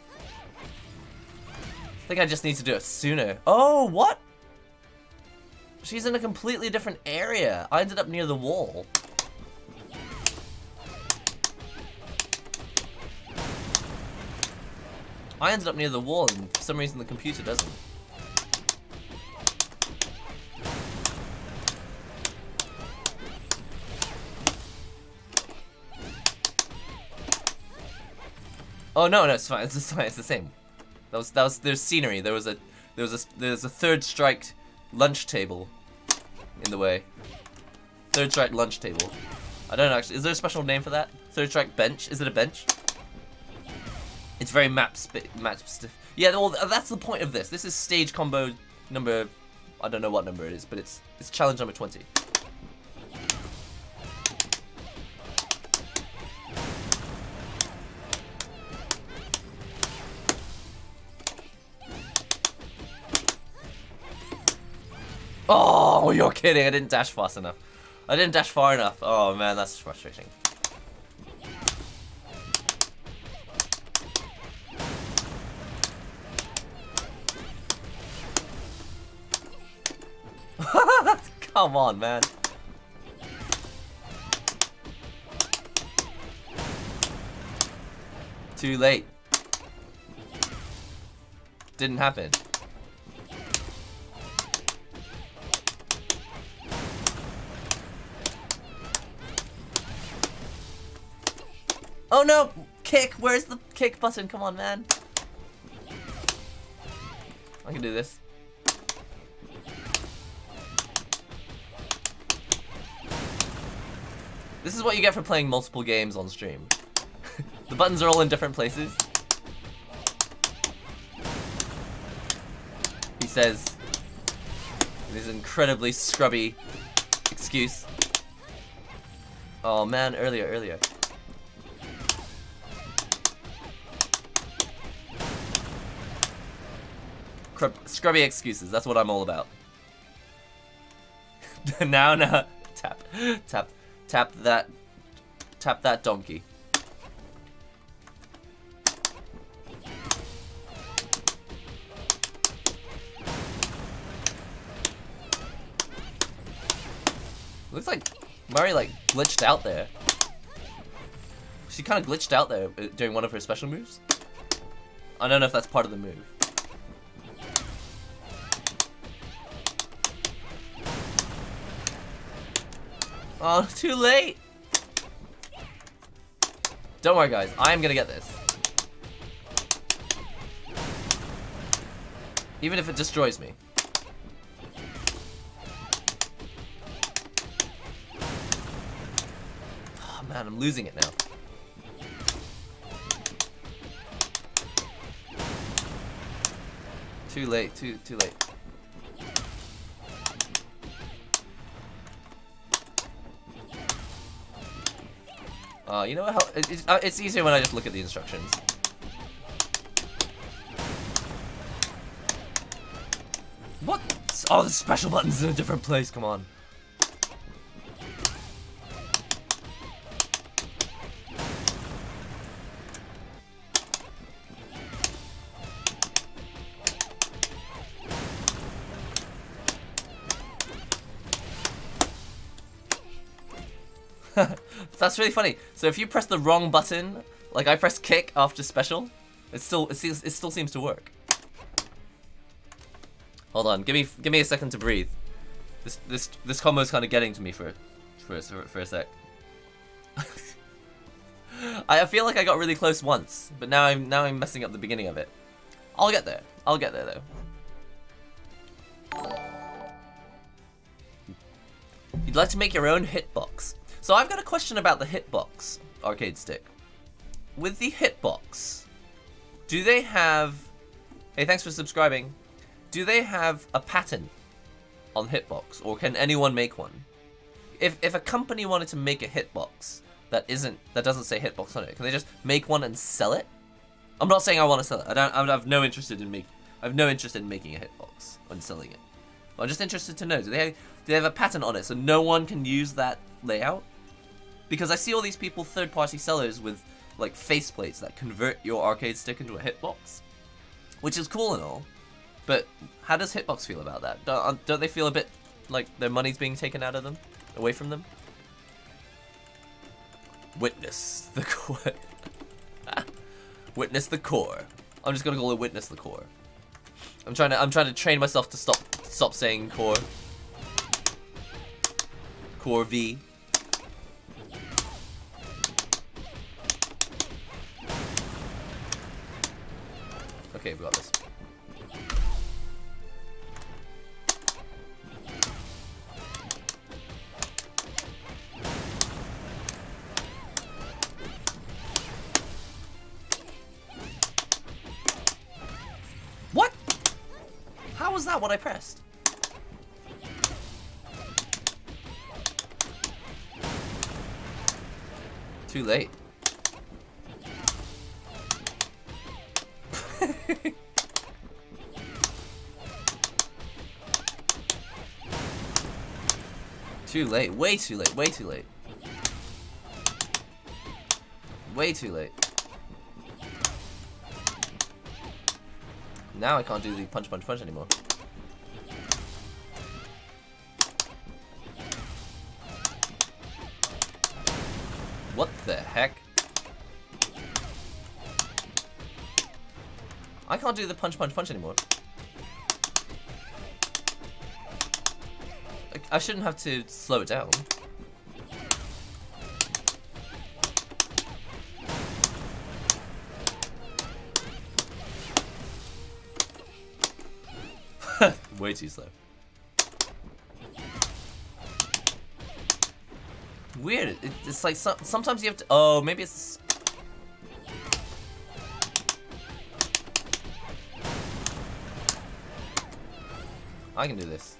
[SPEAKER 1] I think I just need to do it sooner. Oh, what? She's in a completely different area. I ended up near the wall. I ended up near the wall, and for some reason the computer doesn't. Oh no, it's fine. It's fine. It's the same. There's scenery. There's a third strike lunch table in the way. Third strike lunch table. I don't know actually. Is there a special name for that? Third strike bench? Is it a bench? It's very map stiff. Yeah, well, that's the point of this. This is stage combo number, I don't know what number it is, but it's challenge number 20. Oh, you're kidding. I didn't dash fast enough. I didn't dash far enough. Oh man, that's frustrating. Come on, man. Too late. Didn't happen. Oh no! Kick! Where's the kick button? Come on, man. I can do this. This is what you get for playing multiple games on stream. The buttons are all in different places. He says, this incredibly scrubby excuse. Oh man, earlier. Scrubby excuses, that's what I'm all about. now, tap that donkey. Looks like Murray like glitched out there. She kind of glitched out there during one of her special moves. I don't know if that's part of the move. Oh, too late! Don't worry guys, I am gonna get this. Even if it destroys me. Oh man, I'm losing it now. Too late, too late. You know what? It's easier when I just look at the instructions. What? Oh, the special button's in a different place. Come on. That's really funny. So if you press the wrong button, like I pressed kick after special, it still seems to work. Hold on, give me a second to breathe. This combo is kind of getting to me for a sec. I feel like I got really close once, but now I'm messing up the beginning of it. I'll get there. I'll get there though. You'd like to make your own hitbox. So I've got a question about the hitbox arcade stick. With the hitbox, do they have... Hey, thanks for subscribing. Do they have a patent on hitbox, or can anyone make one? If a company wanted to make a hitbox that doesn't say hitbox on it, can they just make one and sell it? I'm not saying I want to sell it. I have no interest in making a hitbox and selling it. I'm just interested to know, do they have a patent on it so no one can use that layout? Because I see all these people, third-party sellers with like faceplates that convert your arcade stick into a hitbox, which is cool and all, but how does Hitbox feel about that? Don't they feel a bit like their money's being taken out of them, away from them? Witness the core. Witness the core. I'm just gonna call it Witness the core. I'm trying to train myself to stop saying core. Core V. Okay, we got this. What? How was that what I pressed? Too late. Too late, way too late, way too late. Way too late. Now I can't do the punch anymore. What the heck? I can't do the punch anymore. I shouldn't have to slow it down. Way too slow. weird. It's like sometimes you have to. Oh, maybe it's. I can do this.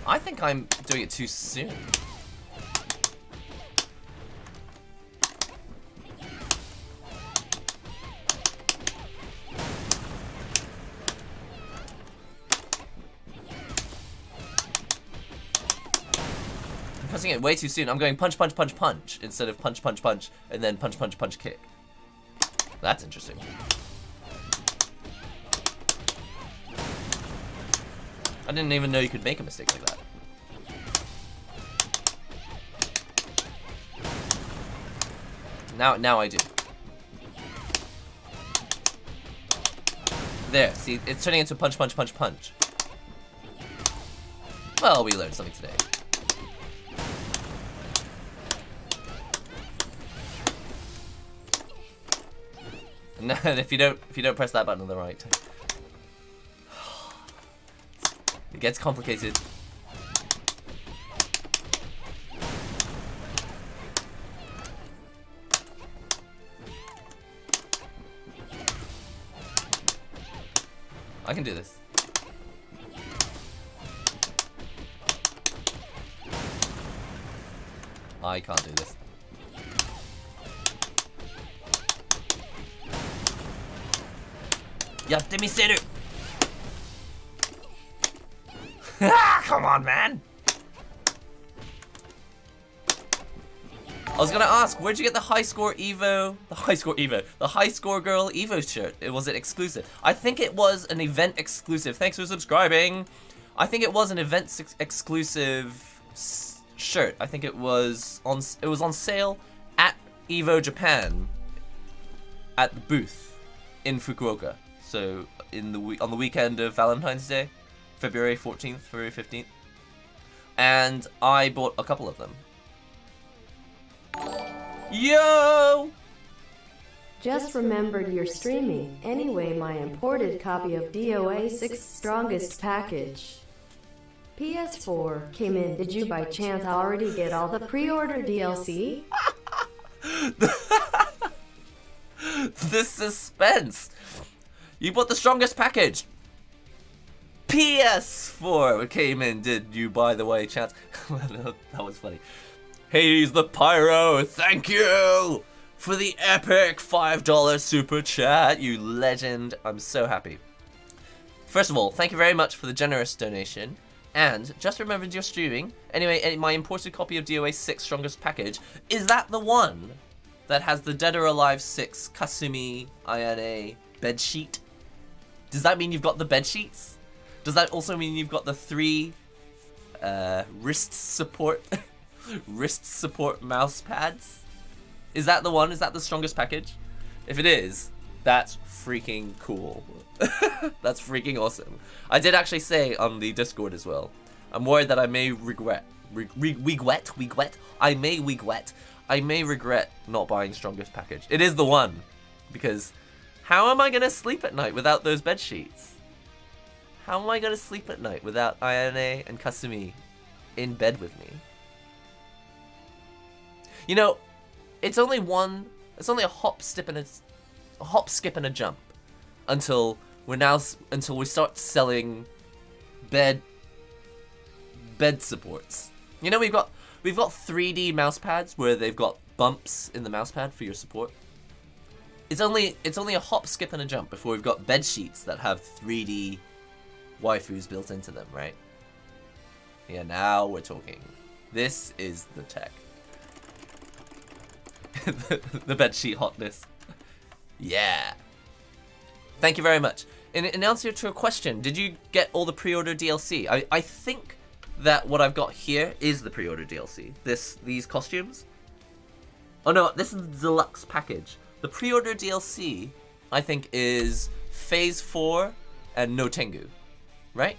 [SPEAKER 1] I think I'm doing it too soon. I'm pressing it way too soon. I'm going punch, punch, punch, punch instead of punch, punch, punch, and then punch, punch, punch, kick. That's interesting. I didn't even know you could make a mistake like that. Now I do. There, see, it's turning into punch, punch, punch, punch. Well, we learned something today. And if you don't press that button on the right, it gets complicated. I can do this. I can't do this. Yaptimiseru! Come on, man! I was gonna ask, where'd you get the high score Evo? The high score girl Evo shirt. Was it exclusive? I think it was an event exclusive. Thanks for subscribing. I think it was an event exclusive shirt. I think it was on sale at Evo Japan at the booth in Fukuoka. So on the weekend of Valentine's Day, February 14th, February 15th. And I bought a couple of them. Yo!
[SPEAKER 2] Just remembered you're streaming. Anyway, my imported copy of DOA 6 Strongest Package PS4 came in. Did you by chance already get all the pre-order DLC?
[SPEAKER 1] The suspense! You bought the strongest package! PS4 came in. Did you, by the way, chance? That was funny. Hades the Pyro, thank you for the epic $5 super chat, you legend. I'm so happy. First of all, thank you very much for the generous donation. And just remembered you're streaming. Anyway, my imported copy of DOA 6 Strongest Package, is that the one that has the Dead or Alive 6 Kasumi INA bedsheet? Does that mean you've got the bedsheets? Does that also mean you've got the 3 wrist support mouse pads? Is that the one? Is that the strongest package? If it is, that's freaking cool. That's freaking awesome. I did actually say on the Discord as well, I'm worried that I may regret not buying strongest package. It is the one, because how am I gonna sleep at night without those bed sheets? How am I gonna sleep at night without Ayane and Kasumi in bed with me? You know, it's only a hop, skip, and a jump until we start selling bed supports. You know, we've got 3D mouse pads where they've got bumps in the mouse pad for your support. It's only a hop, skip, and a jump before we've got bed sheets that have 3D waifus built into them, right? Yeah, now we're talking. This is the tech. The bedsheet hotness. Yeah. Thank you very much. In answer to a question, did you get all the pre-order DLC? I think that what I've got here is the pre-order DLC. These costumes. Oh no, this is the deluxe package. The pre-order DLC, I think, is Phase 4 and No Tengu, right?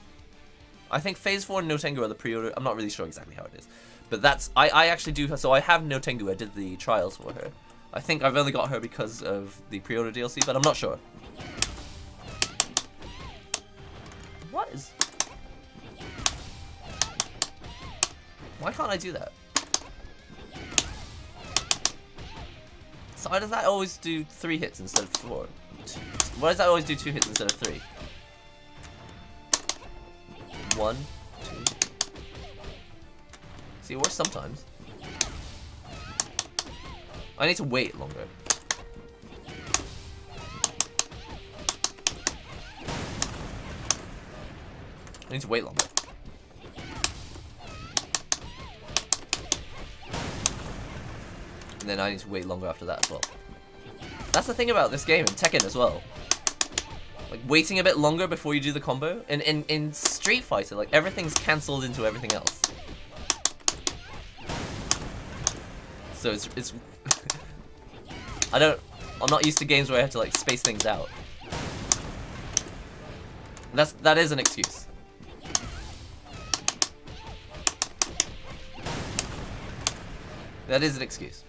[SPEAKER 1] I think Phase 4 and No Tengu are the pre-order. I'm not really sure exactly how it is. But that's, I actually do, so I have No Tengu, I did the trials for her. I think I've only got her because of the pre-order DLC, but I'm not sure. What is... Why can't I do that? So why does that always do 3 hits instead of 4? Why does that always do 2 hits instead of 3? 1, 2. See, it works sometimes. I need to wait longer. I need to wait longer. And then I need to wait longer after that as well. That's the thing about this game, and Tekken as well. Like, waiting a bit longer before you do the combo. In Street Fighter, like, everything's cancelled into everything else. So it's I'm not used to games where I have to, like, space things out. That is an excuse. That is an excuse.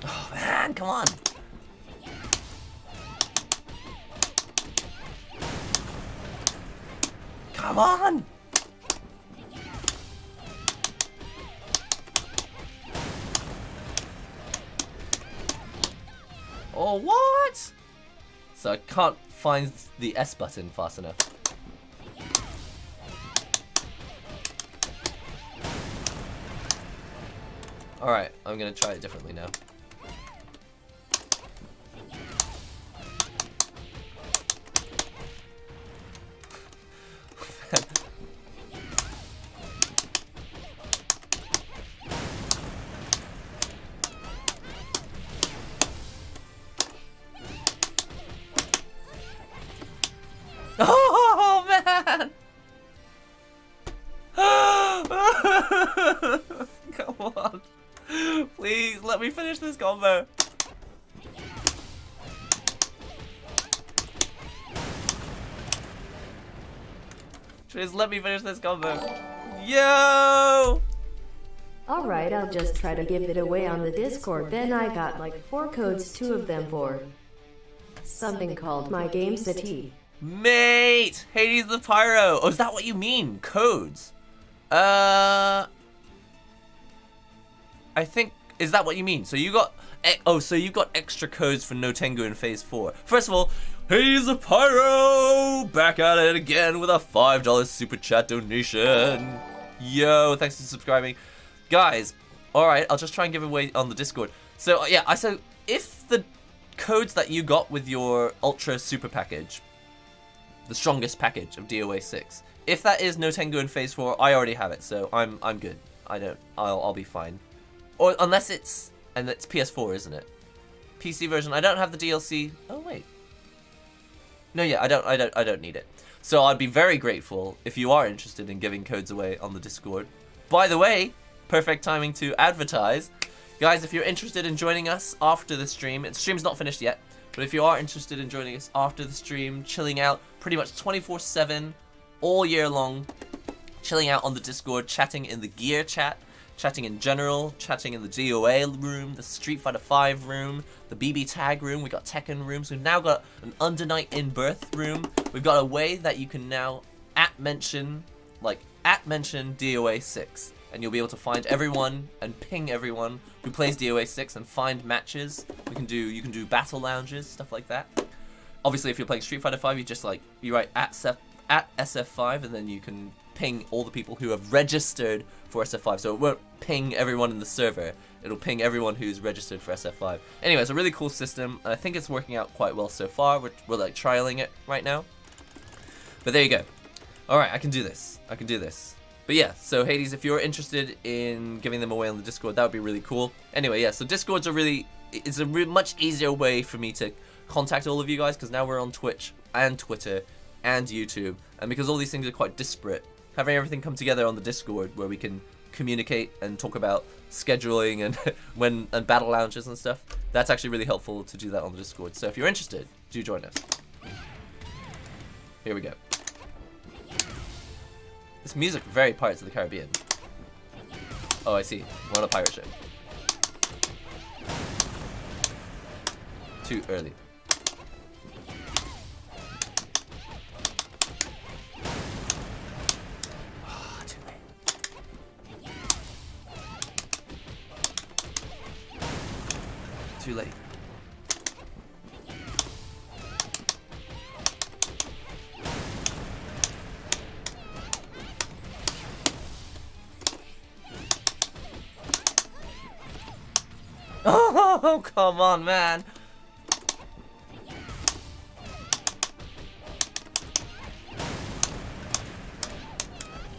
[SPEAKER 1] Oh man, come on. Come on. Oh, what? So I can't find the S button fast enough. Alright, I'm gonna try it differently now. Oh man! Come on. Please, let me finish this combo. Please, let me finish this combo. Yo!
[SPEAKER 2] Alright, I'll just try to give it away on the Discord. Then I got like 4 codes, 2 of them for something called My Game City.
[SPEAKER 1] Mate! Hades the Pyro! Oh, is that what you mean? Codes? I think... Is that what you mean? So you got... Oh, so you got extra codes for No Tengu in Phase 4. First of all, Hades the Pyro! Back at it again with a $5 Super Chat donation. Yo, thanks for subscribing. Guys, alright, I'll just try and give away on the Discord. So, yeah, so if the codes that you got with your Ultra Super Package, the strongest package of DOA 6. If that is No Tengu in Phase 4, I already have it, so I'm good. I'll be fine. Or unless it's PS4, isn't it? PC version. I don't have the DLC. Oh wait. No, yeah, I don't need it. So I'd be very grateful if you are interested in giving codes away on the Discord. By the way, perfect timing to advertise. Guys, if you're interested in joining us after the stream, the stream's not finished yet. But if you are interested in joining us after the stream, chilling out pretty much 24/7, all year long, chilling out on the Discord, chatting in the gear chat, chatting in general, chatting in the DOA room, the Street Fighter 5 room, the BB Tag room, we got Tekken rooms, we've now got an Under Night in Birth room, we've got a way that you can now mention DOA 6. And you'll be able to find everyone and ping everyone who plays DOA 6 and find matches. You can do battle lounges, stuff like that. Obviously, if you're playing Street Fighter 5, you write at SF5, and then you can ping all the people who have registered for SF5. So it won't ping everyone in the server. It'll ping everyone who's registered for SF5. Anyway, it's a really cool system, and I think it's working out quite well so far. We're like trialing it right now. But there you go. All right, I can do this. I can do this. But yeah, so Hades, if you're interested in giving them away on the Discord, that would be really cool. Anyway, yeah, so Discord's it's a much easier way for me to contact all of you guys, because now we're on Twitch and Twitter and YouTube, and because all these things are quite disparate, having everything come together on the Discord where we can communicate and talk about scheduling and and battle lounges and stuff, that's actually really helpful to do that on the Discord. So if you're interested, do join us. Here we go. This music very Pirates of the Caribbean. Oh, I see. We're on a pirate ship. Too early. Oh, too late. Too late. Oh, come on, man.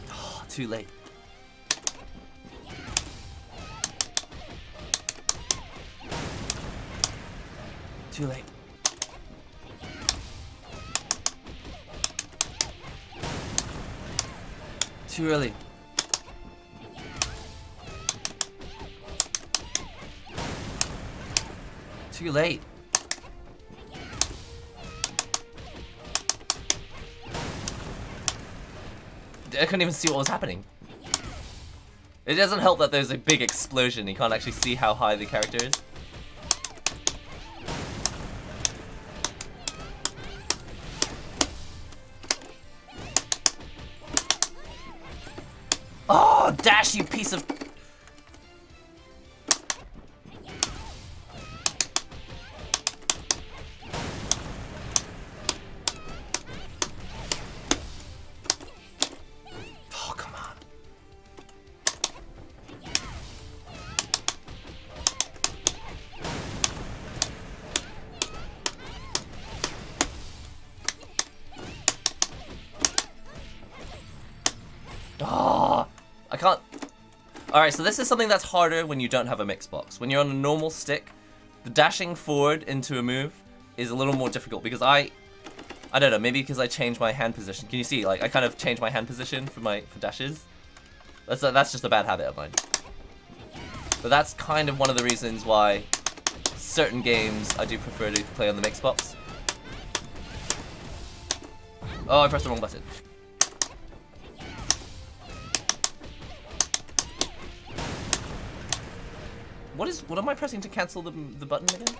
[SPEAKER 1] Oh, too late. Too late. Too early. Too late. I couldn't even see what was happening. It doesn't help that there's a big explosion. You can't actually see how high the character is. Oh, dash, you piece of... Oh, come on. Oh, I can't... Alright, so this is something that's harder when you don't have a mix box. When you're on a normal stick, the dashing forward into a move is a little more difficult because I don't know, maybe because I changed my hand position. Can you see, like, I kind of changed my hand position for dashes? That's just a bad habit of mine. But that's kind of one of the reasons why certain games I do prefer to play on the mix box. Oh, I pressed the wrong button. What am I pressing to cancel the button again?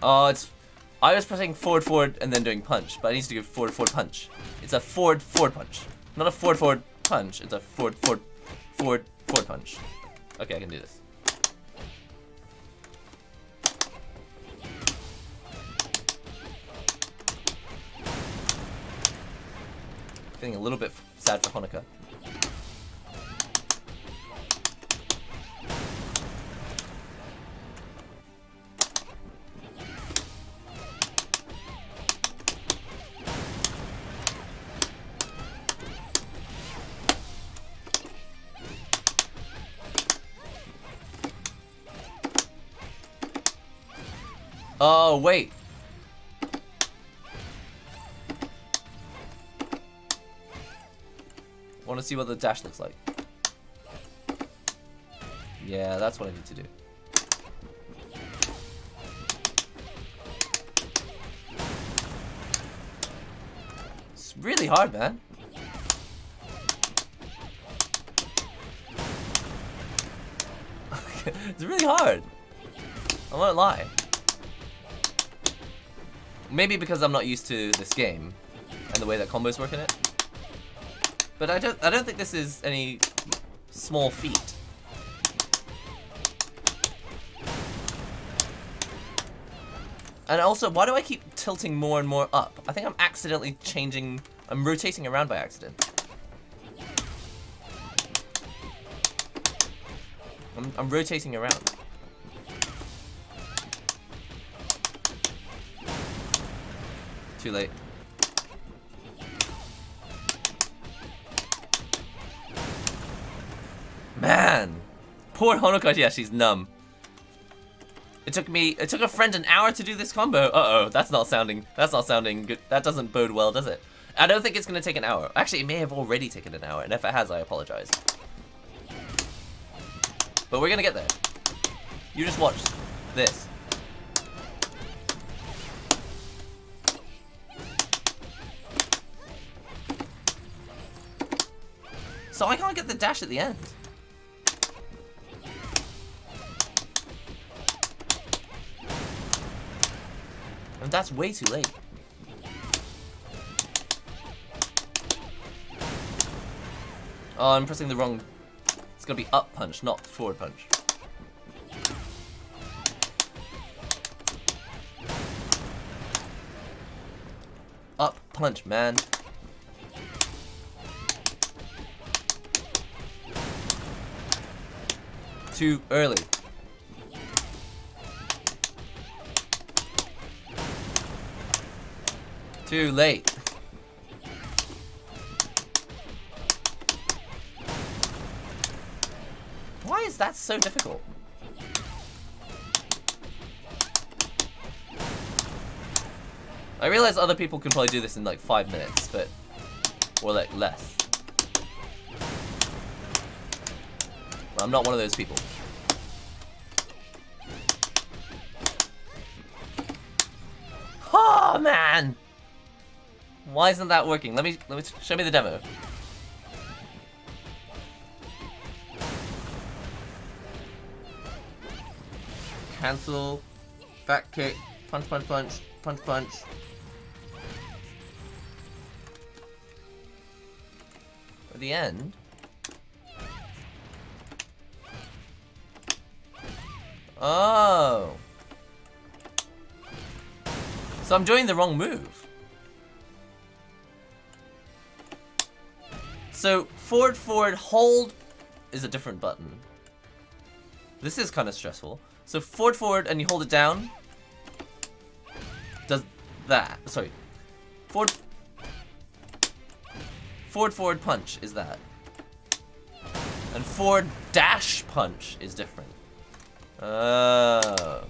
[SPEAKER 1] Oh, I was pressing forward, and then doing punch, but I need to do forward, punch. It's a forward, punch. Not a forward, punch. It's a forward, punch. Okay, I can do this. Feeling a little bit sad for Honoka. Oh, wait. Want to see what the dash looks like. Yeah, that's what I need to do. It's really hard, man. It's really hard. I won't lie. Maybe because I'm not used to this game and the way that combos work in it. But I don't think this is any small feat. And also, why do I keep tilting more and more up? I think I'm accidentally changing... I'm rotating around by accident. I'm rotating around. Too late. Man! Poor Honoka, yeah, she's numb. It took a friend an hour to do this combo. Uh-oh, that's not sounding good. That doesn't bode well, does it? I don't think it's gonna take an hour. Actually, it may have already taken an hour, and if it has, I apologize. But we're gonna get there. You just watch this. So I can't get the dash at the end. And that's way too late. Oh, I'm pressing the wrong... It's gonna be up punch, not forward punch. Up punch, man. Too early. Too late. Why is that so difficult? I realize other people can probably do this in like 5 minutes, but... or like less. I'm not one of those people. Oh man! Why isn't that working? Let me show me the demo. Cancel, back kick, punch, punch, punch, punch, punch. At the end. Oh. So I'm doing the wrong move. So forward, forward, hold is a different button. This is kind of stressful. So forward, forward, and you hold it down. Does that? Sorry. Forward, forward, forward punch is that. And forward dash punch is different. Oh.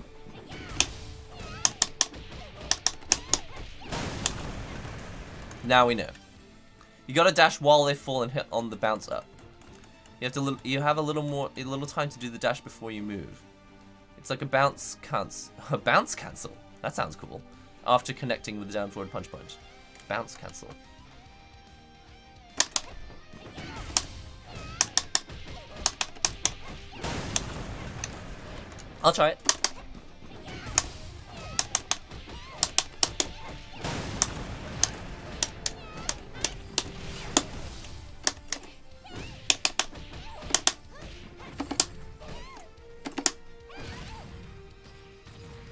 [SPEAKER 1] Now we know. You gotta dash while they fall and hit on the bounce up. You have a little time to do the dash before you move. It's like a bounce cancel. A bounce cancel. That sounds cool. After connecting with the down forward punch punch. Bounce cancel. I'll try it.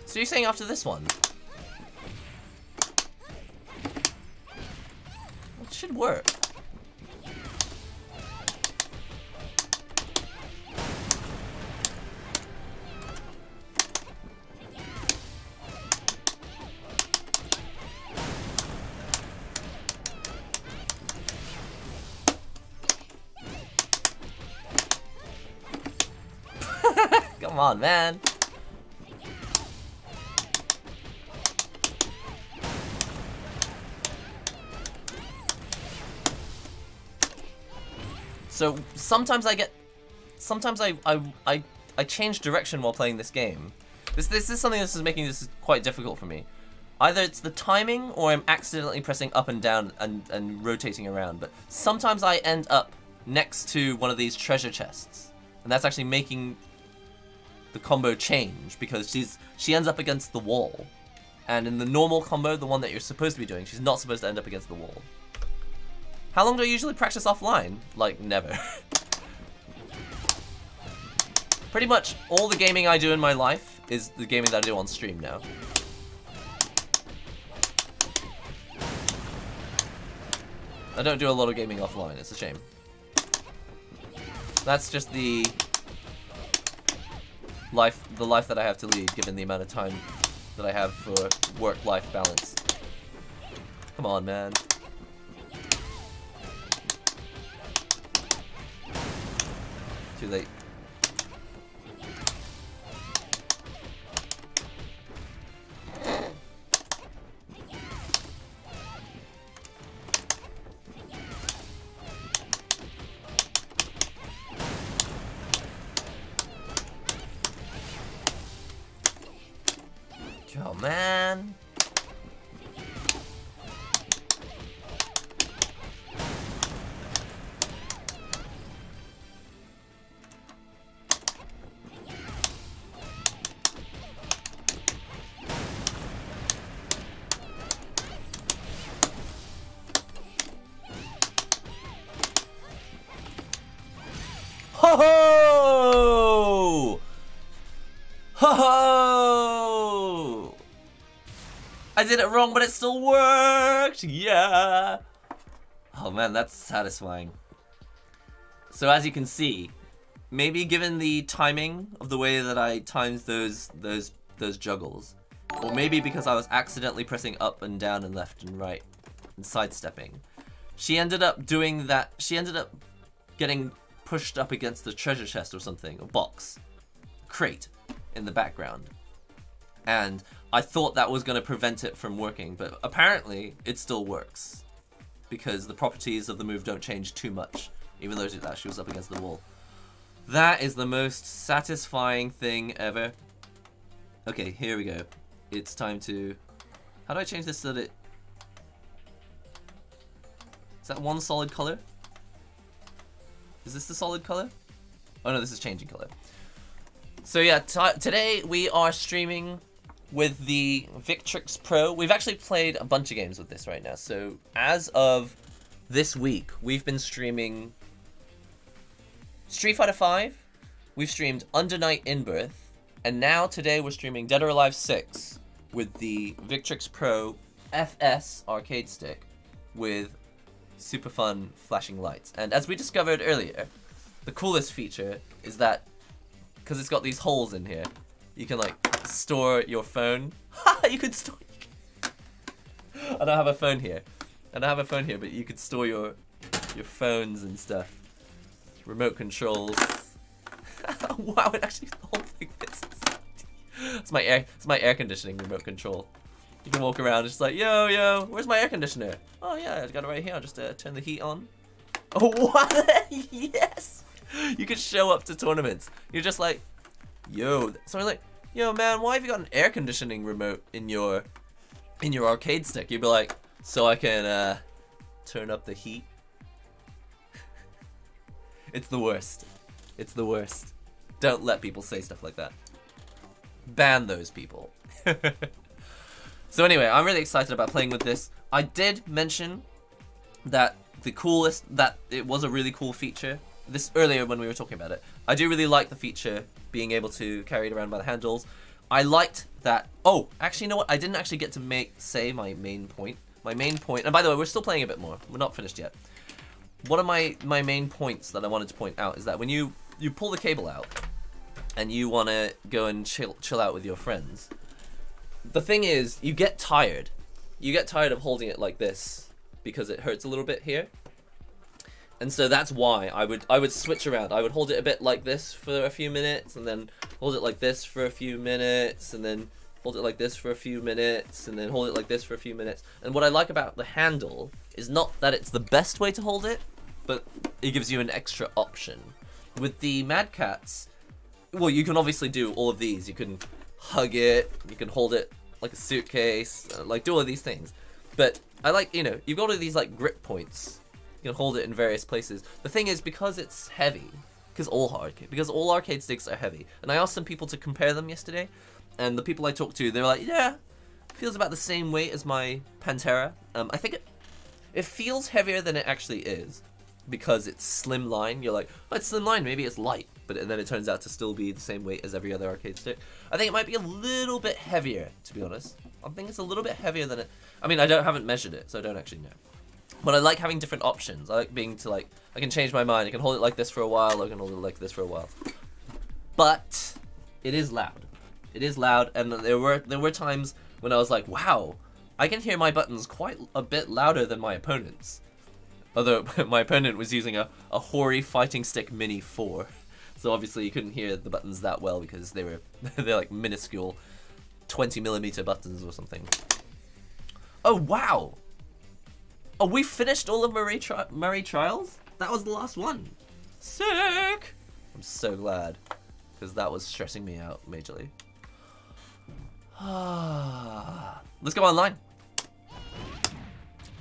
[SPEAKER 1] So you're saying after this one? It should work. Come on, man. So sometimes I change direction while playing this game. This is something that's making this quite difficult for me. Either it's the timing or I'm accidentally pressing up and down and rotating around, but sometimes I end up next to one of these treasure chests. And that's actually making the combo change because she ends up against the wall. And in the normal combo, the one that you're supposed to be doing, she's not supposed to end up against the wall. How long do I usually practice offline? Like, never. Pretty much all the gaming I do in my life is the gaming that I do on stream now. I don't do a lot of gaming offline, it's a shame. That's just the life that I have to lead, given the amount of time that I have for work-life balance. Come on, man. Too late. No! I did it wrong, but it still worked! Yeah! Oh man, that's satisfying. So as you can see, maybe given the timing of the way that I timed those juggles, or maybe because I was accidentally pressing up and down and left and right and sidestepping, she ended up doing that. She ended up getting pushed up against the treasure chest or something, a box, crate in the background. And I thought that was going to prevent it from working, but apparently it still works because the properties of the move don't change too much, even though she was up against the wall. That is the most satisfying thing ever. Okay, here we go. It's time to... How do I change this so that it... Is that one solid color? Is this the solid color? Oh no, this is changing color. So yeah, today we are streaming with the Victrix Pro. We've actually played a bunch of games with this right now. So as of this week, we've been streaming Street Fighter V, we've streamed Under Night In-Birth, and now today we're streaming Dead or Alive 6 with the Victrix Pro FS arcade stick with super fun flashing lights. And as we discovered earlier, the coolest feature is that because it's got these holes in here, you can like store your phone. You could store... I don't have a phone here. But you could store your phones and stuff. Remote controls. Wow, it actually, the whole thing fits inside. It's my air conditioning remote control. You can walk around just like, yo, where's my air conditioner? Oh yeah, I got it right here. I'll just turn the heat on. Oh, what? Yes! You could show up to tournaments. You're just like, yo. Someone's like, yo man, why have you got an air conditioning remote in your arcade stick? You'd be like, so I can turn up the heat. It's the worst. It's the worst. Don't let people say stuff like that. Ban those people. So anyway, I'm really excited about playing with this. I did mention that that it was a really cool feature. This earlier when we were talking about it. I do really like the feature being able to carry it around by the handles. I liked that. Oh, actually, you know what? I didn't actually get to say my main point. My main point, and by the way, we're still playing a bit more. We're not finished yet. One of my main points that I wanted to point out is that when you pull the cable out and you want to go and chill out with your friends, the thing is, you get tired. You get tired of holding it like this because it hurts a little bit here. And so that's why I would switch around. I would hold it a bit like this for a few minutes, and then hold it like this for a few minutes, and then hold it like this for a few minutes, and then hold it like this for a few minutes. And what I like about the handle is not that it's the best way to hold it, but it gives you an extra option. With the Mad Catz, well, you can obviously do all of these. You can hug it, you can hold it like a suitcase, like do all of these things. But I like, you've got all of these like grip points. You can hold it in various places. The thing is, because it's heavy, because all arcade sticks are heavy, and I asked some people to compare them yesterday, and the people I talked to, they were like, yeah, it feels about the same weight as my Pantera. I think it feels heavier than it actually is, because it's slimline. You're like, oh, it's slimline, maybe it's light, but then it turns out to still be the same weight as every other arcade stick. I think it might be a little bit heavier, to be honest. I think it's a little bit heavier than it. I mean, I haven't measured it, so I don't actually know. But I like having different options. I like being I can change my mind. I can hold it like this for a while, or I can hold it like this for a while. But it is loud. It is loud, and there were times when I was like, wow, I can hear my buttons quite a bit louder than my opponent's. Although my opponent was using a Hori Fighting Stick Mini 4. So obviously you couldn't hear the buttons that well because they're like minuscule 20mm buttons or something. Oh wow! Oh, we finished all of Marie Trials? That was the last one. Sick! I'm so glad, because that was stressing me out majorly. Let's go online.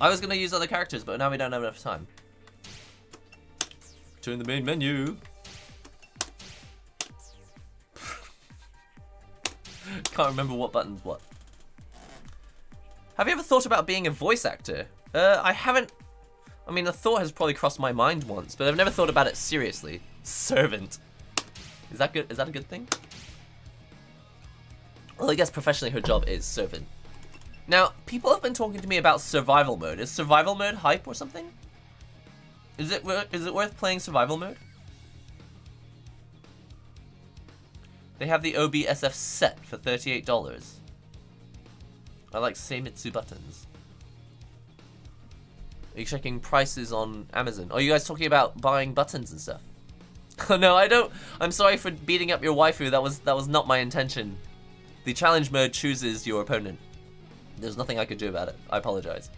[SPEAKER 1] I was going to use other characters, but now we don't have enough time. Turn the main menu. Can't remember what button's what. Have you ever thought about being a voice actor? I haven't. I mean, the thought has probably crossed my mind once, but I've never thought about it seriously. Servant. Is that good? Is that a good thing? Well, I guess professionally her job is servant. Now, people have been talking to me about survival mode. Is survival mode hype or something? Is it worth playing survival mode? They have the OBSF set for $38. I like Seimitsu buttons. Are you checking prices on Amazon? Are you guys talking about buying buttons and stuff? Oh no, I don't. I'm sorry for beating up your waifu. That was not my intention. The challenge mode chooses your opponent. There's nothing I could do about it. I apologize.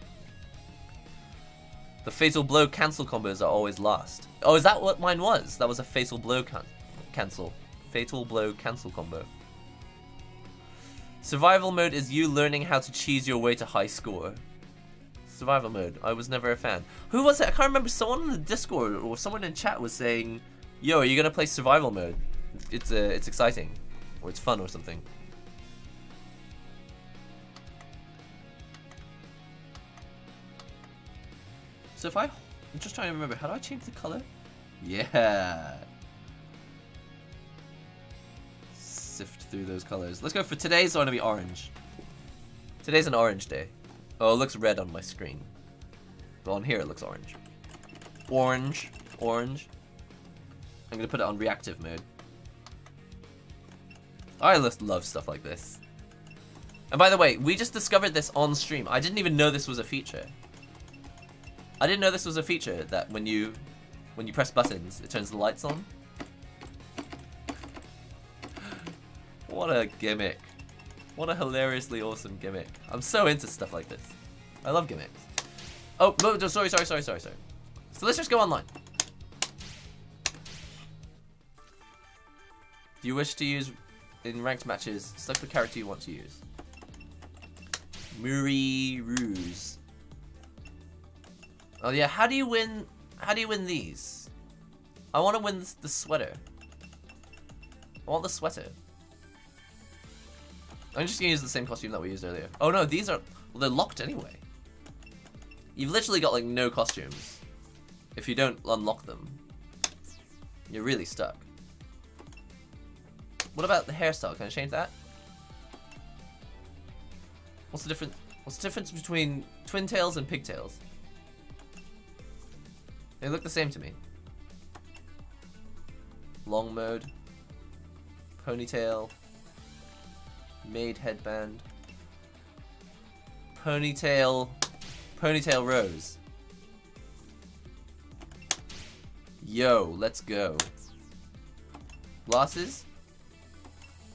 [SPEAKER 1] The fatal blow cancel combos are always last. Oh, is that what mine was? That was a fatal blow cancel. Fatal blow cancel combo. Survival mode is you learning how to cheese your way to high score. Survival mode. I was never a fan. Who was it? I can't remember. Someone in the Discord or someone in chat was saying, "Yo, are you gonna play survival mode? It's exciting, or it's fun, or something." So if I'm just trying to remember, how do I change the color? Yeah. Sift through those colors. Let's go for today's going to be orange. Today's an orange day. Oh, it looks red on my screen. But on here it looks orange. Orange. Orange. I'm going to put it on reactive mode. I love stuff like this. And by the way, we just discovered this on stream. I didn't even know this was a feature. I didn't know this was a feature that when you press buttons, it turns the lights on. What a gimmick. What a hilariously awesome gimmick. I'm so into stuff like this. I love gimmicks. Oh, no, sorry. So let's just go online. Do you wish to use in ranked matches, select the character you want to use. Muri Ruse. Oh yeah, how do you win these? I want to win the sweater. I want the sweater. I'm just gonna use the same costume that we used earlier. Oh no, these are, well, they're locked anyway. You've literally got like no costumes. If you don't unlock them, you're really stuck. What about the hairstyle? Can I change that? What's the difference between twin tails and pigtails? They look the same to me. Long mode. Ponytail. Maid headband. Ponytail. Ponytail rose. Yo, let's go. Glasses?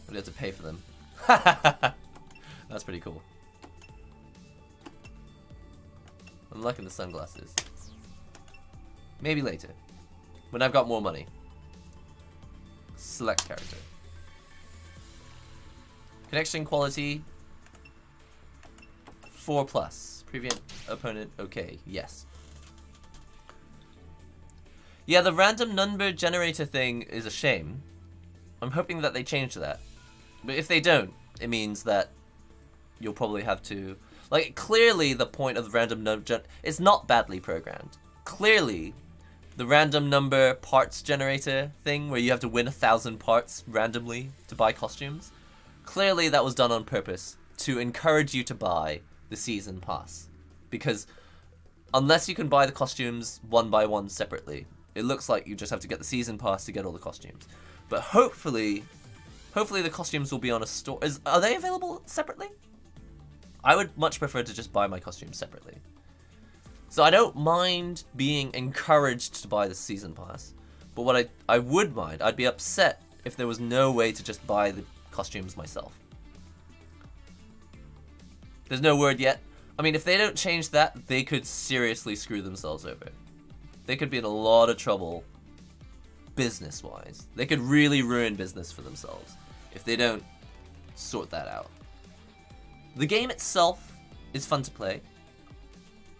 [SPEAKER 1] We'd have to pay for them. That's pretty cool. I'm liking the sunglasses. Maybe later. When I've got more money. Select character. Connection quality 4+. Previous opponent, okay, yes. Yeah, the random number generator thing is a shame. I'm hoping that they change that. But if they don't, it means that you'll probably have to... Like, clearly the point of the random number... It's not badly programmed. Clearly, the random number parts generator thing, where you have to win 1,000 parts randomly to buy costumes, clearly that was done on purpose to encourage you to buy the season pass. Because unless you can buy the costumes one by one separately, it looks like you just have to get the season pass to get all the costumes. But hopefully the costumes will be on a store. Are they available separately? I would much prefer to just buy my costumes separately. So I don't mind being encouraged to buy the season pass. But what I would mind, I'd be upset if there was no way to just buy the costumes myself. There's no word yet. I mean, if they don't change that, they could seriously screw themselves over. They could be in a lot of trouble business-wise. They could really ruin business for themselves if they don't sort that out. The game itself is fun to play.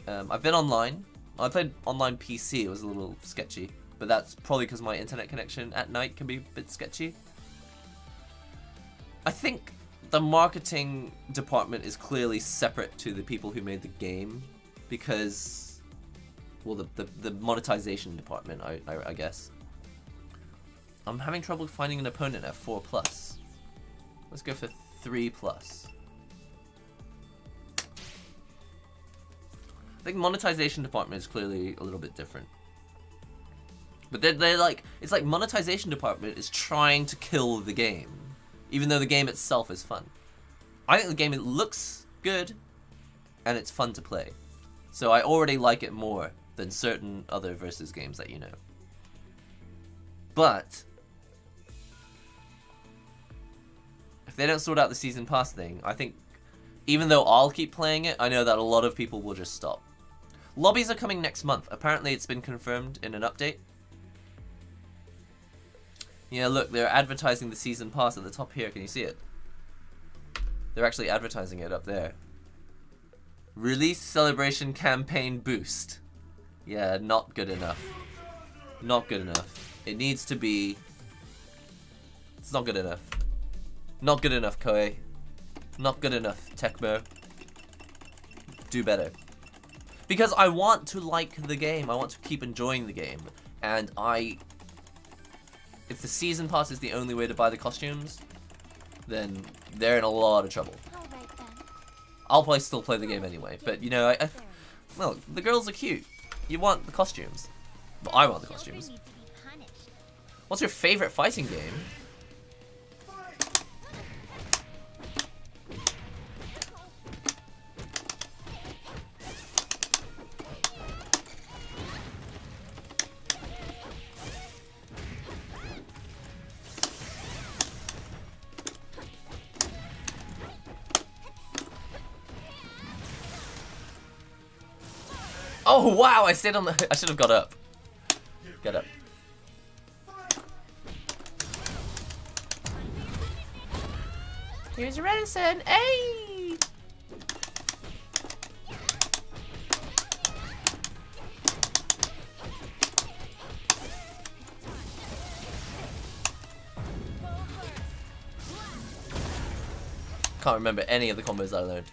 [SPEAKER 1] I've been online. I played online PC. It was a little sketchy, but that's probably because my internet connection at night can be a bit sketchy. I think the marketing department is clearly separate to the people who made the game, because, well, the monetization department, I guess. I'm having trouble finding an opponent at 4+. Let's go for 3+. I think monetization department is clearly a little bit different. But they're like, it's like monetization department is trying to kill the game, even though the game itself is fun. I think the game, it looks good, and it's fun to play. So I already like it more than certain other versus games that you know. But if they don't sort out the season pass thing, I think even though I'll keep playing it, I know that a lot of people will just stop. Lobbies are coming next month. Apparently it's been confirmed in an update. Yeah, look, they're advertising the season pass at the top here. Can you see it? They're actually advertising it up there. Release celebration campaign boost. Yeah, not good enough. Not good enough. It needs to be... It's not good enough. Not good enough, Koei. Not good enough, Tecmo. Do better. Because I want to like the game. I want to keep enjoying the game. And if the season pass is the only way to buy the costumes, then they're in a lot of trouble. I'll probably still play the game anyway, but you know, well, the girls are cute. You want the costumes. Well, I want the costumes. What's your favorite fighting game? Oh wow, I stayed on the... I should have got up. Get up. Here's Redison. Hey! Can't remember any of the combos I learned.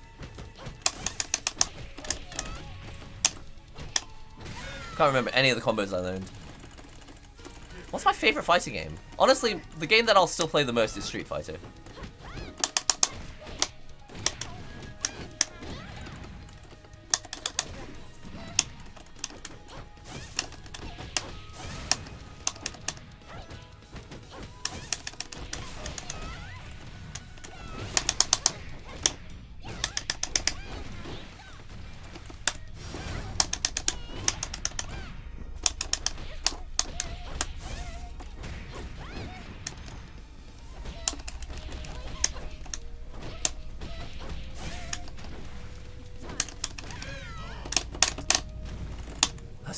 [SPEAKER 1] Can't remember any of the combos I learned. What's my favorite fighting game? Honestly, the game that I'll still play the most is Street Fighter.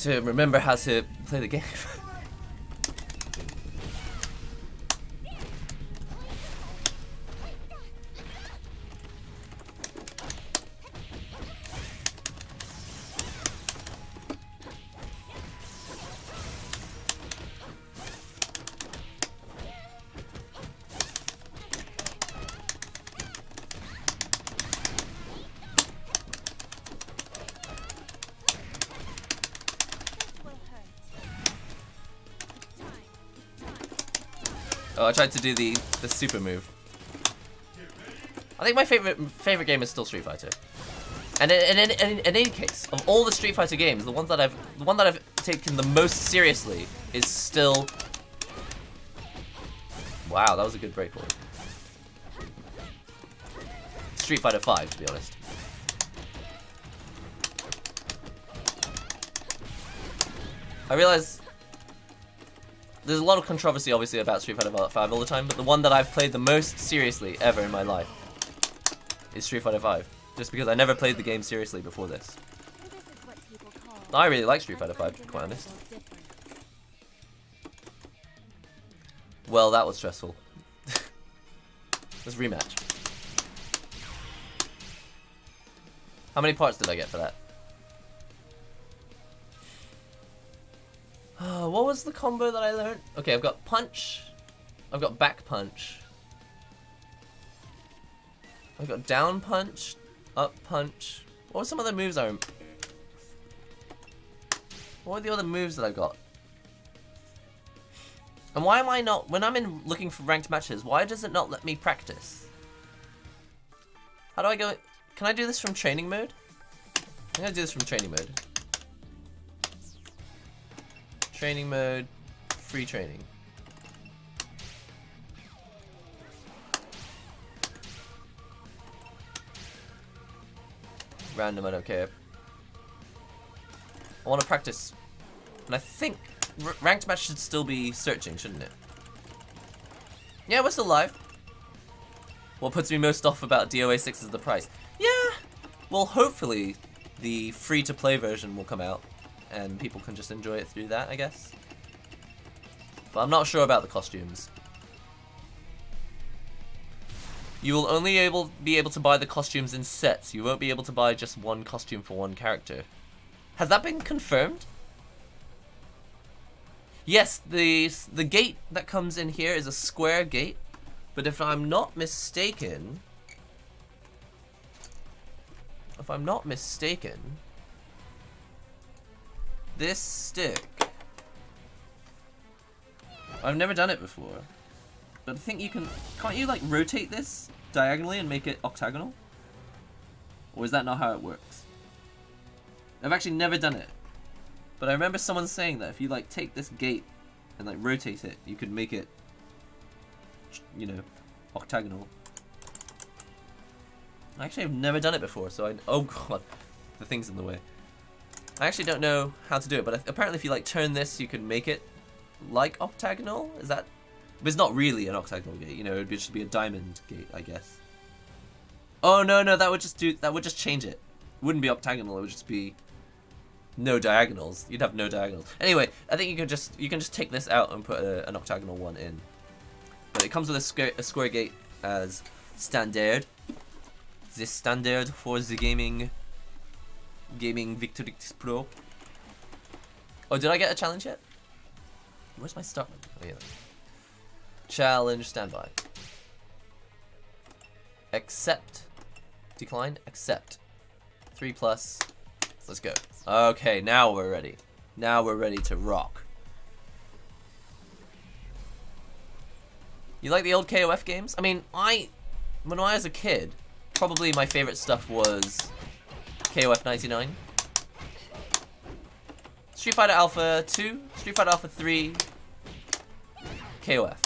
[SPEAKER 1] To remember how to play the game. Oh, I tried to do the super move. I think my favorite game is still Street Fighter. And in any case, of all the Street Fighter games, the one that I've taken the most seriously is still... Wow, that was a good breakforward. Street Fighter 5, to be honest. I realize there's a lot of controversy, obviously, about Street Fighter 5 all the time, but the one that I've played the most seriously ever in my life is Street Fighter 5. Just because I never played the game seriously before this. I really like Street Fighter 5, to be quite honest. Well, that was stressful. Let's rematch. How many parts did I get for that? What was the combo that I learned? Okay, I've got punch. I've got back punch. I've got down punch, up punch. What were some other moves What were the other moves that I got? And why am I not, when I'm looking for ranked matches, why does it not let me practice? How do I go? Can I do this from training mode? I'm gonna do this from training mode. Training mode, free training. Random, I don't care. I want to practice, and I think ranked match should still be searching, shouldn't it? Yeah, we're still live. What puts me most off about DOA 6 is the price. Yeah, well, hopefully the free-to-play version will come out, and people can just enjoy it through that, I guess. But I'm not sure about the costumes. You will only be able to buy the costumes in sets. You won't be able to buy just one costume for one character. Has that been confirmed? Yes, the gate that comes in here is a square gate, but if I'm not mistaken, this stick, I've never done it before, but I think you can't you like rotate this diagonally and make it octagonal? Or is that not how it works? I've actually never done it, but I remember someone saying that if you like take this gate and like rotate it, you could make it, you know, octagonal. Actually, I've never done it before, so oh god, the thing's in the way. I actually don't know how to do it, but apparently if you like turn this, you can make it like octagonal. Is that? But it's not really an octagonal gate, you know. It'd just be a diamond gate, I guess. Oh no, that would just change it. It wouldn't be octagonal. It would just be no diagonals. You'd have no diagonals. Anyway, I think you can just take this out and put an octagonal one in. But it comes with a square gate as standard. The standard for the gaming Victrix Pro. Oh, did I get a challenge yet? Where's my start menu? Oh, yeah. Challenge standby. Accept. Decline. Accept. 3+. Let's go. Okay, now we're ready. Now we're ready to rock. You like the old KOF games? I mean, when I was a kid, probably my favorite stuff was KOF 99. Street Fighter Alpha 2, Street Fighter Alpha 3, KOF.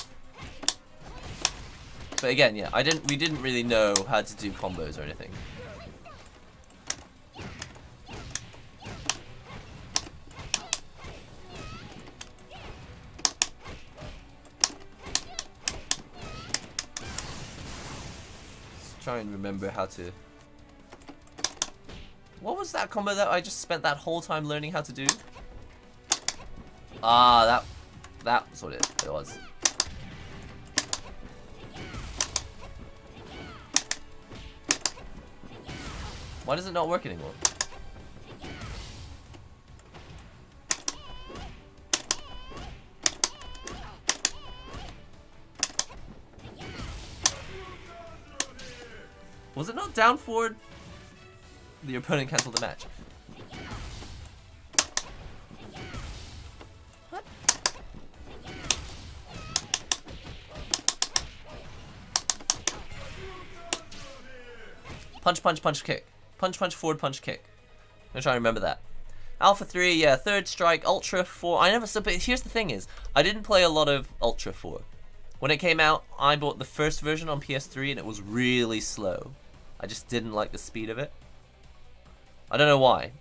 [SPEAKER 1] But again, yeah, we didn't really know how to do combos or anything. Let's try and remember how to. What was that combo that I just spent that whole time learning how to do? Ah, that's what it was. Why does it not work anymore? Was it not down forward? The opponent cancelled the match. What? Punch, punch, punch, kick. Punch, punch, forward, punch, kick. I'm gonna try and remember that. Alpha 3, yeah, Third Strike, Ultra 4. I never, but here's the thing is, I didn't play a lot of Ultra 4. When it came out, I bought the first version on PS3 and it was really slow. I just didn't like the speed of it. I don't know why.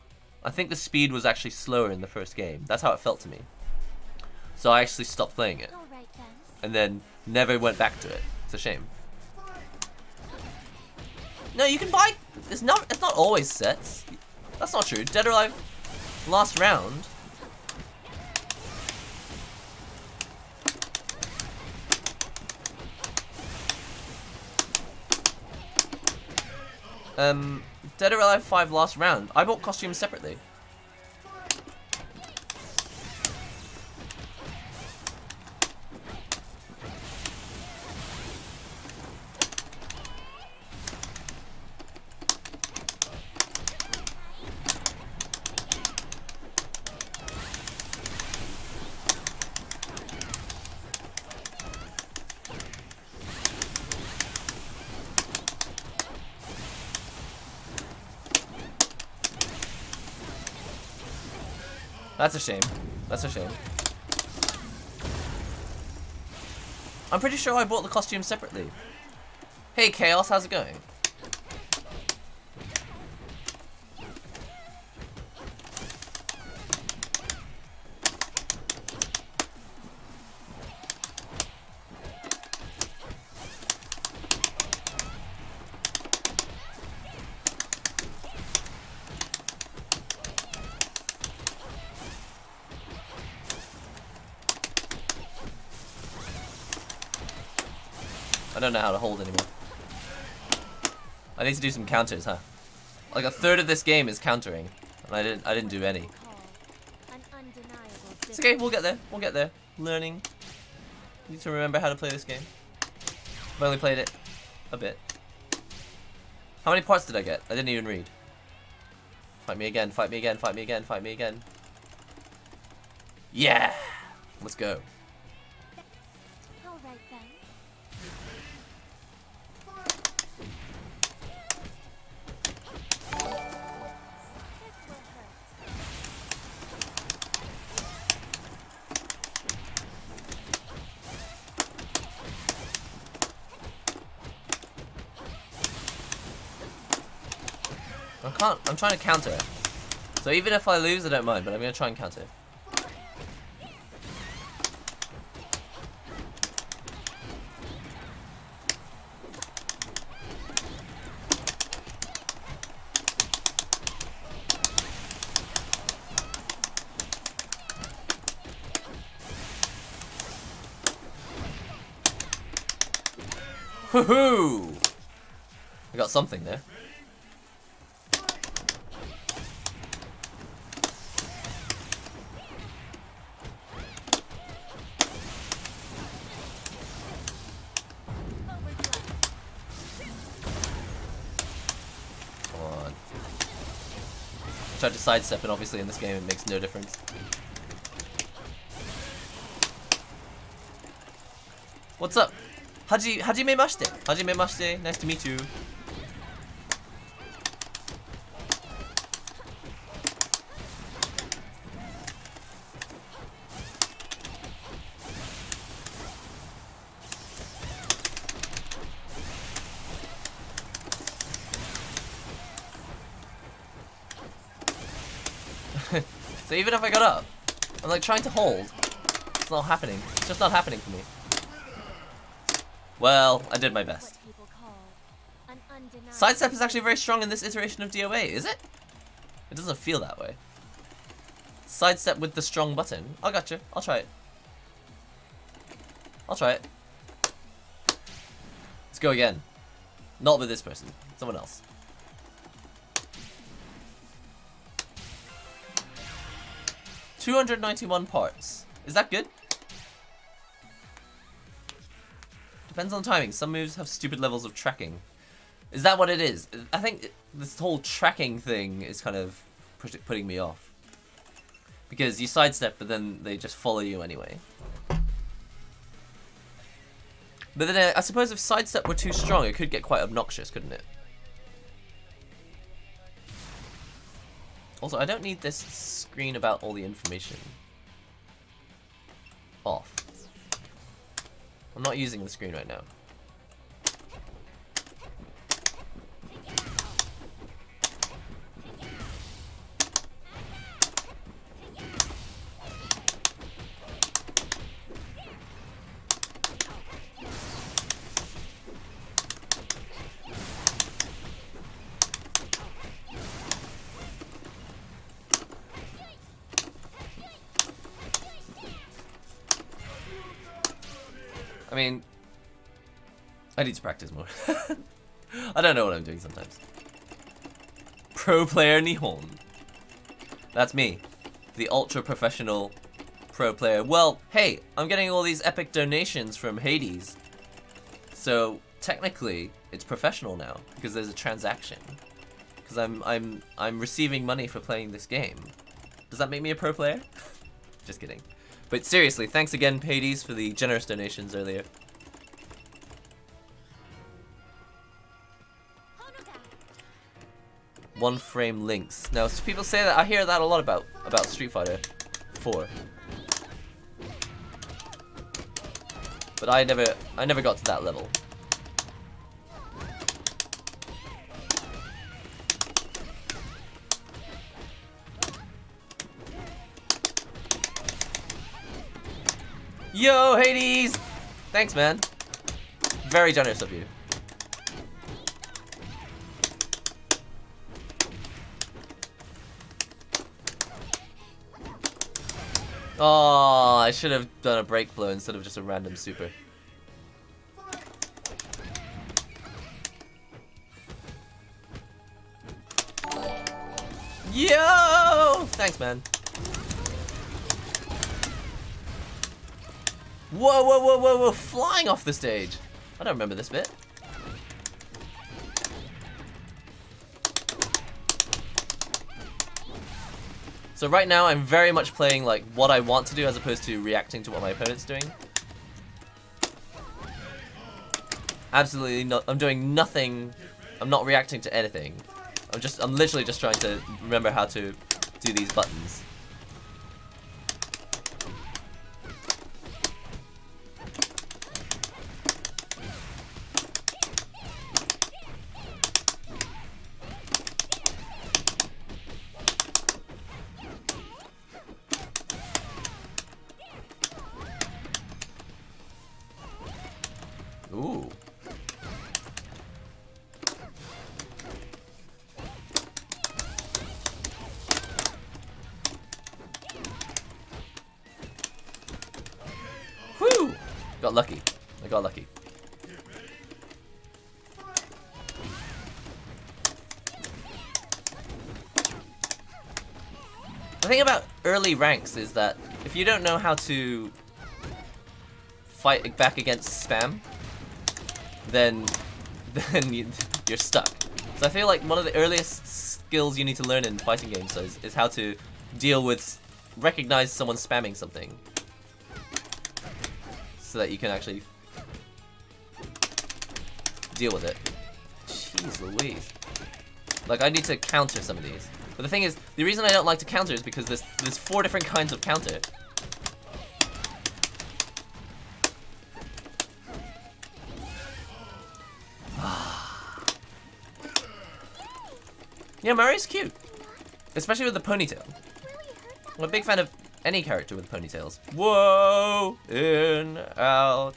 [SPEAKER 1] I think the speed was actually slower in the first game. That's how it felt to me. So I actually stopped playing it. And then never went back to it. It's a shame. No, you can buy... It's not always sets. That's not true. Dead or Alive last round. Dead or Alive 5 last round. I bought costumes separately. That's a shame. That's a shame. I'm pretty sure I bought the costume separately. Hey Chaos, how's it going? I don't know how to hold anymore. I need to do some counters, huh? Like a third of this game is countering, and I didn't do any. It's okay, we'll get there. We'll get there. Learning. Need to remember how to play this game. I've only played it a bit. How many parts did I get? I didn't even read. Fight me again, fight me again, fight me again, fight me again. Yeah! Let's go.
[SPEAKER 3] Alright then.
[SPEAKER 1] I'm trying to counter it. So even if I lose, I don't mind, but I'm gonna try and counter. Woohoo! I got something there. Tried to sidestep, and obviously in this game it makes no difference. What's up? Hajime mashite. Hajime mashite. Nice to meet you. So even if I got up, I'm like trying to hold. It's not happening. It's just not happening for me. Well, I did my best. Sidestep is actually very strong in this iteration of DOA, is it? It doesn't feel that way. Sidestep with the strong button. I gotcha. I'll try it. I'll try it. Let's go again. Not with this person. Someone else. $291 parts. Is that good? Depends on the timing. Some moves have stupid levels of tracking. Is that what it is? I think this whole tracking thing is kind of putting me off. Because you sidestep, but then they just follow you anyway. But then I suppose if sidestep were too strong, it could get quite obnoxious, couldn't it? Also, I don't need this screen about all the information off. I'm not using the screen right now. I mean, I need to practice more. I don't know what I'm doing sometimes. Pro player Nihon. That's me. The ultra professional pro player. Well, hey, I'm getting all these epic donations from Hades. So technically, it's professional now because there's a transaction. Because I'm receiving money for playing this game. Does that make me a pro player? Just kidding. But seriously, thanks again, Hades, for the generous donations earlier. One frame links. Now, people say that, I hear that a lot about Street Fighter. before. But I never got to that level. Yo, Hades! Thanks, man. Very generous of you. Oh, I should have done a break blow instead of just a random super. Yo! Thanks, man. Whoa, whoa, whoa, whoa, whoa, flying off the stage. I don't remember this bit. So right now I'm very much playing like what I want to do as opposed to reacting to what my opponent's doing. Absolutely not. I'm doing nothing. I'm not reacting to anything. I'm literally just trying to remember how to do these buttons. Ooh. Whew! Got lucky. I got lucky. The thing about early ranks is that if you don't know how to fight back against spam, then you're stuck. So I feel like one of the earliest skills you need to learn in fighting games is how to deal with, recognize someone spamming something, so that you can actually deal with it. Jeez Louise. Like, I need to counter some of these. But the thing is, the reason I don't like to counter is because there's 4 different kinds of counter. Yeah, Mario's cute. Especially with the ponytail. I'm a big fan of any character with ponytails. Whoa! In, out,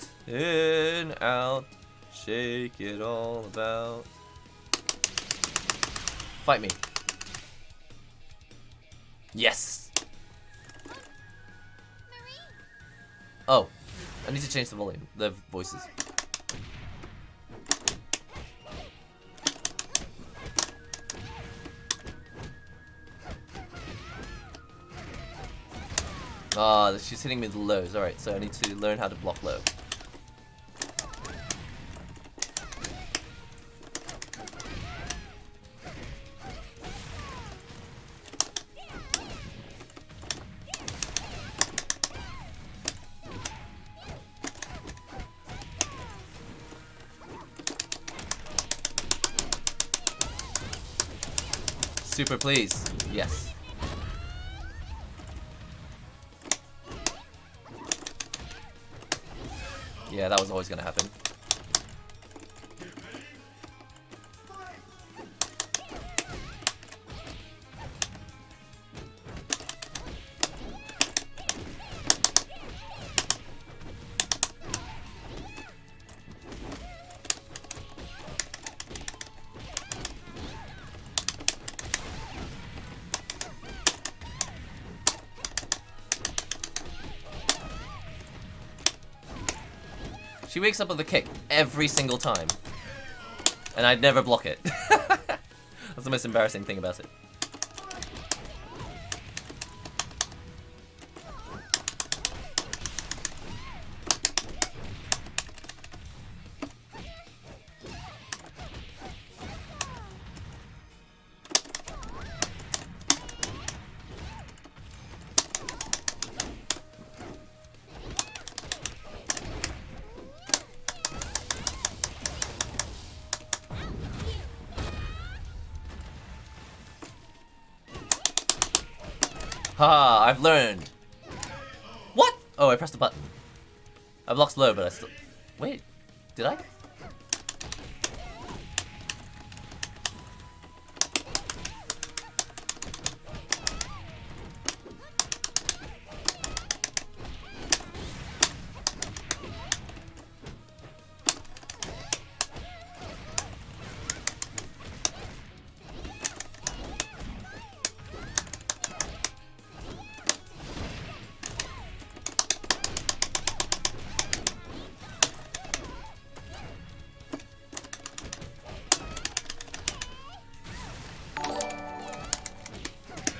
[SPEAKER 1] shake it all about. Fight me. Yes! Oh, I need to change the volume, the voices. Ah, she's hitting me with lows. Alright, so I need to learn how to block low. Super, please. Yes. Yeah, that was always gonna happen. She wakes up with a kick every single time, and I'd never block it. That's the most embarrassing thing about it. Haha, I've learned. Oh, I pressed the button. I blocked low, but I still... Wait, did I?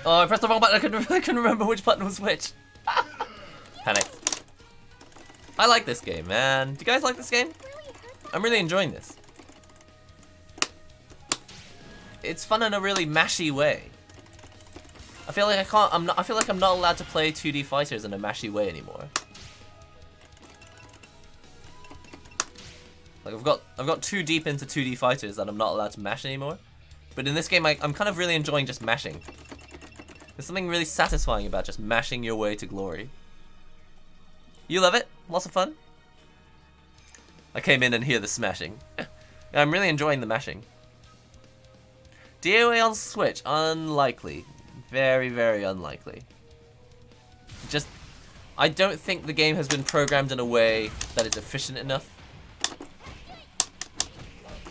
[SPEAKER 1] Oh, I pressed the wrong button. I couldn't remember which button was which. Panic. I like this game, man. Do you guys like this game? I'm really enjoying this. It's fun in a really mashy way. I feel like I feel like I'm not allowed to play 2D fighters in a mashy way anymore. Like I've got too deep into 2D fighters that I'm not allowed to mash anymore. But in this game, I'm kind of really enjoying just mashing. There's something really satisfying about just mashing your way to glory. You love it? Lots of fun? I came in and hear the smashing. I'm really enjoying the mashing. DOA on Switch? Unlikely. Very, very unlikely. Just, I don't think the game has been programmed in a way that it's efficient enough.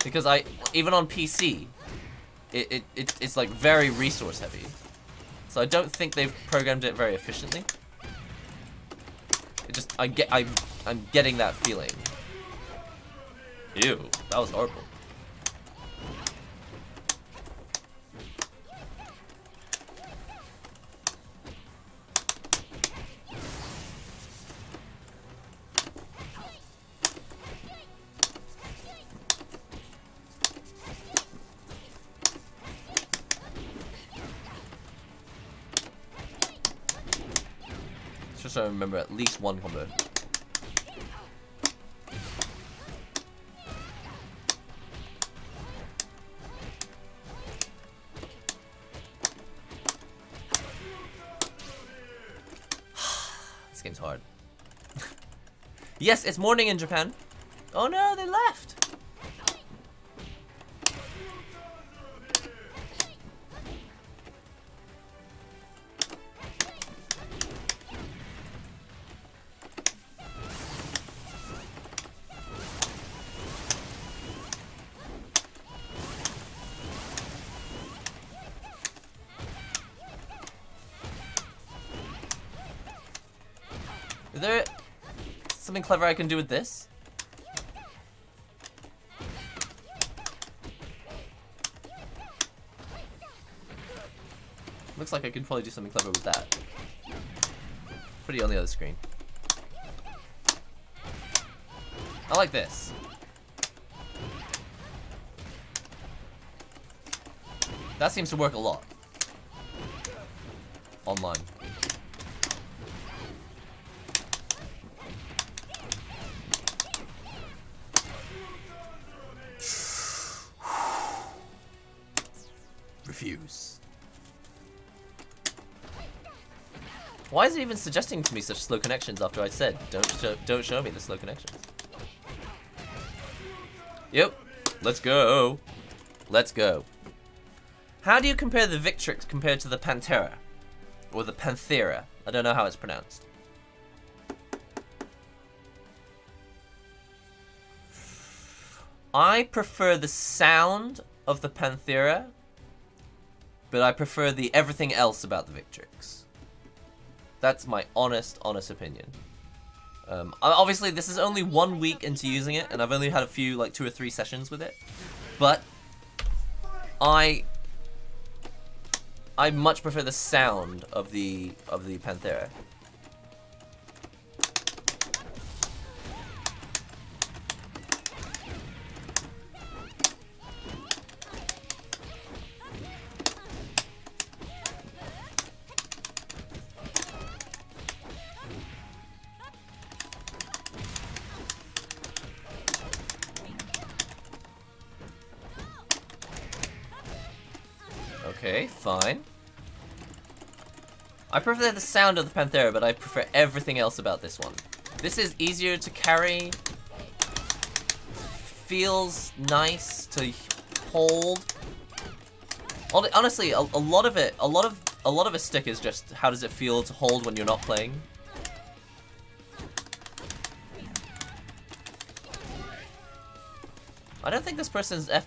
[SPEAKER 1] Because even on PC, it's like very resource heavy. So I don't think they've programmed it very efficiently. It just, I'm getting that feeling. Ew, that was horrible. Just so I remember at least one combo. This game's hard. Yes, it's morning in Japan. Oh no, they left. Is there something clever I can do with this? Looks like I could probably do something clever with that. Put it on the other screen. I like this. That seems to work a lot. Online. Refuse. Why is it even suggesting to me such slow connections after I said don't show me the slow connections? Yep, let's go. Let's go. How do you compare the Victrix compared to the Pantera? Or the Panthera? I don't know how it's pronounced. I prefer the sound of the Panthera, but I prefer the everything else about the Victrix. That's my honest opinion. Obviously, this is only 1 week into using it, and I've only had a few, like 2 or 3 sessions with it. But I much prefer the sound of the Panthera. Okay, fine. I prefer the sound of the Panthera, but I prefer everything else about this one. This is easier to carry. Feels nice to hold. Honestly, a lot of a stick is just how does it feel to hold when you're not playing. I don't think this person's F-.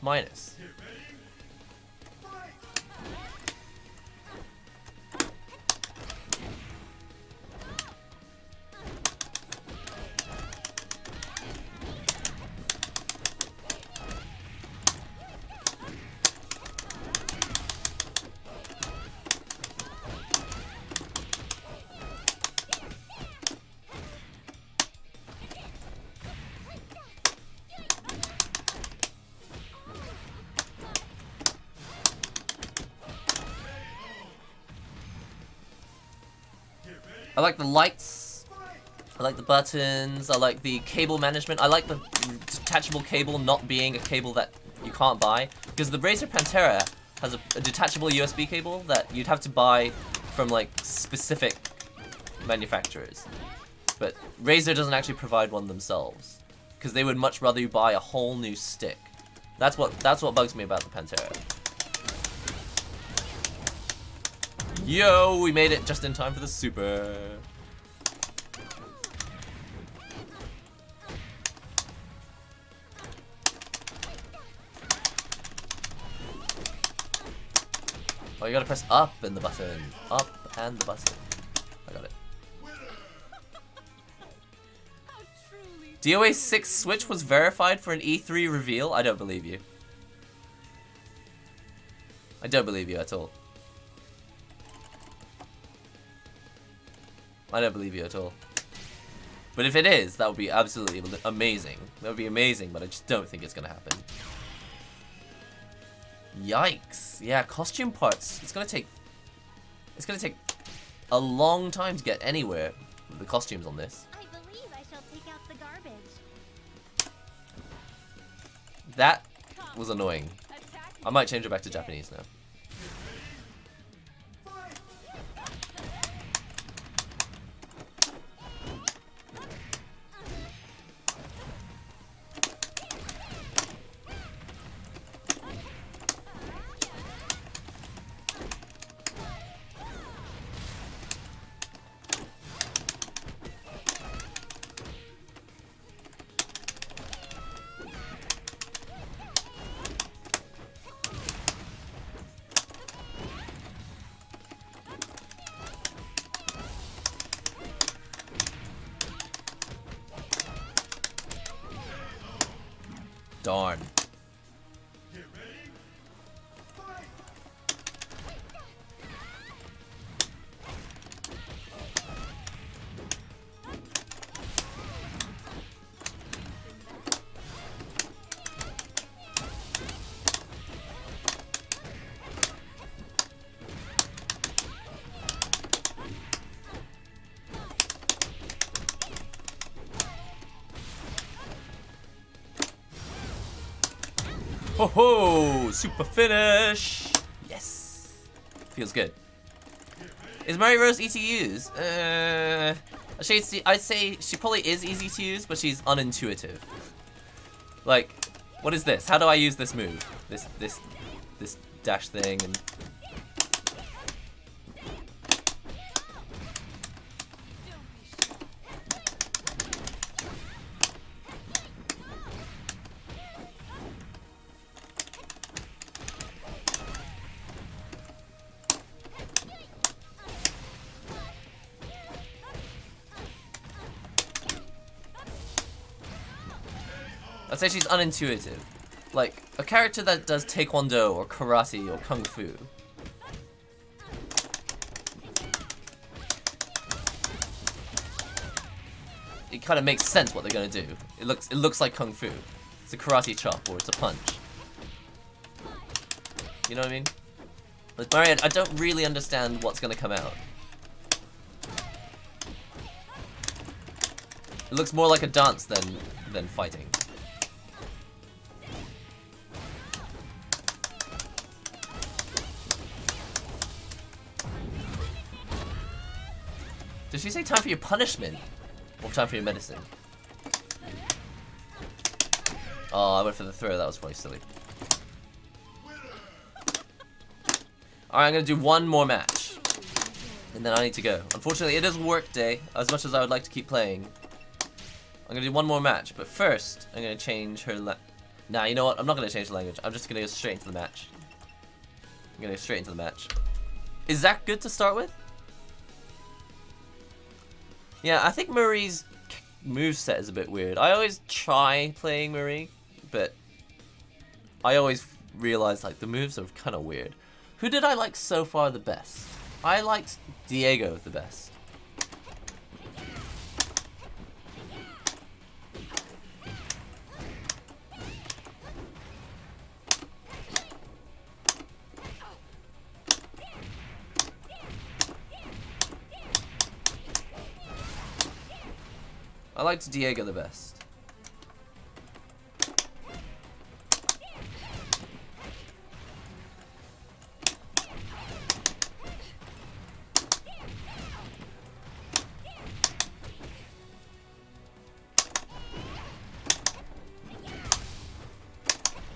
[SPEAKER 1] I like the lights, I like the buttons, I like the cable management, I like the detachable cable not being a cable that you can't buy, because the Razer Pantera has a detachable USB cable that you'd have to buy from like specific manufacturers, but Razer doesn't actually provide one themselves, because they would much rather you buy a whole new stick. That's what bugs me about the Pantera. Yo, we made it just in time for the super. Oh, you gotta press up in the button. Up and the button. I got it. DOA 6 Switch was verified for an E3 reveal? I don't believe you. I don't believe you at all. I don't believe you at all. But if it is, that would be absolutely amazing. That would be amazing, but I just don't think it's gonna happen. Yikes. Yeah, costume parts. It's gonna take a long time to get anywhere with the costumes on this.
[SPEAKER 3] I believe I shall take out the garbage.
[SPEAKER 1] That was annoying. I might change it back to Japanese now. Darn. Ho ho! Super finish! Yes! Feels good. Is Mary Rose easy to use? I'd say she probably is easy to use, but she's unintuitive. Like, what is this? How do I use this move? This dash thing and... I'd say she's unintuitive. Like, a character that does taekwondo or karate or kung fu. It kind of makes sense what they're gonna do. It looks like kung fu. It's a karate chop or it's a punch. You know what I mean? Like, Mario, I don't really understand what's gonna come out. It looks more like a dance than fighting. Did she say time for your punishment? Or time for your medicine? Oh, I went for the throw. That was probably silly. Alright, I'm going to do one more match. And then I need to go. Unfortunately, it is work day. As much as I would like to keep playing. I'm going to do one more match. But first, I'm going to change her Nah, you know what? I'm not going to change the language. I'm just going to go straight into the match. I'm going to go straight into the match. Is that good to start with? Yeah, I think Marie's moveset is a bit weird. I always try playing Marie, but I always realize like the moves are kind of weird. Who did I like so far the best? I liked Diego the best. I liked Diego the best.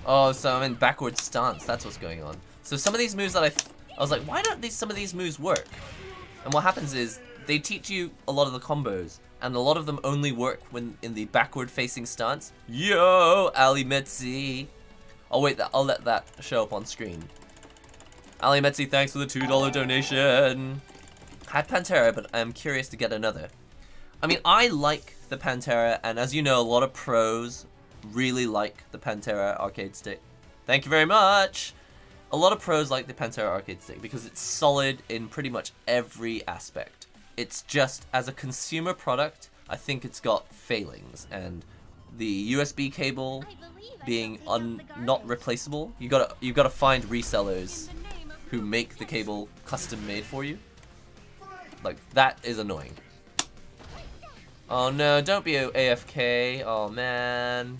[SPEAKER 1] Oh, so I'm in backward stance. That's what's going on. So some of these moves that I was like, why don't some of these moves work? And what happens is they teach you a lot of the combos, and a lot of them only work when in the backward facing stance. Yo, Ali Metzi. Oh wait, I'll let that show up on screen. Ali Metzi, thanks for the $2 donation. Had Pantera, but I'm curious to get another. I mean, I like the Pantera, and as you know, a lot of pros really like the Pantera arcade stick. Thank you very much. A lot of pros like the Pantera arcade stick because it's solid in pretty much every aspect. It's just, as a consumer product, I think it's got failings, and the USB cable being not replaceable, you gotta find resellers who make the cable custom made for you. Like, that is annoying. Oh no, don't be AFK. Oh man.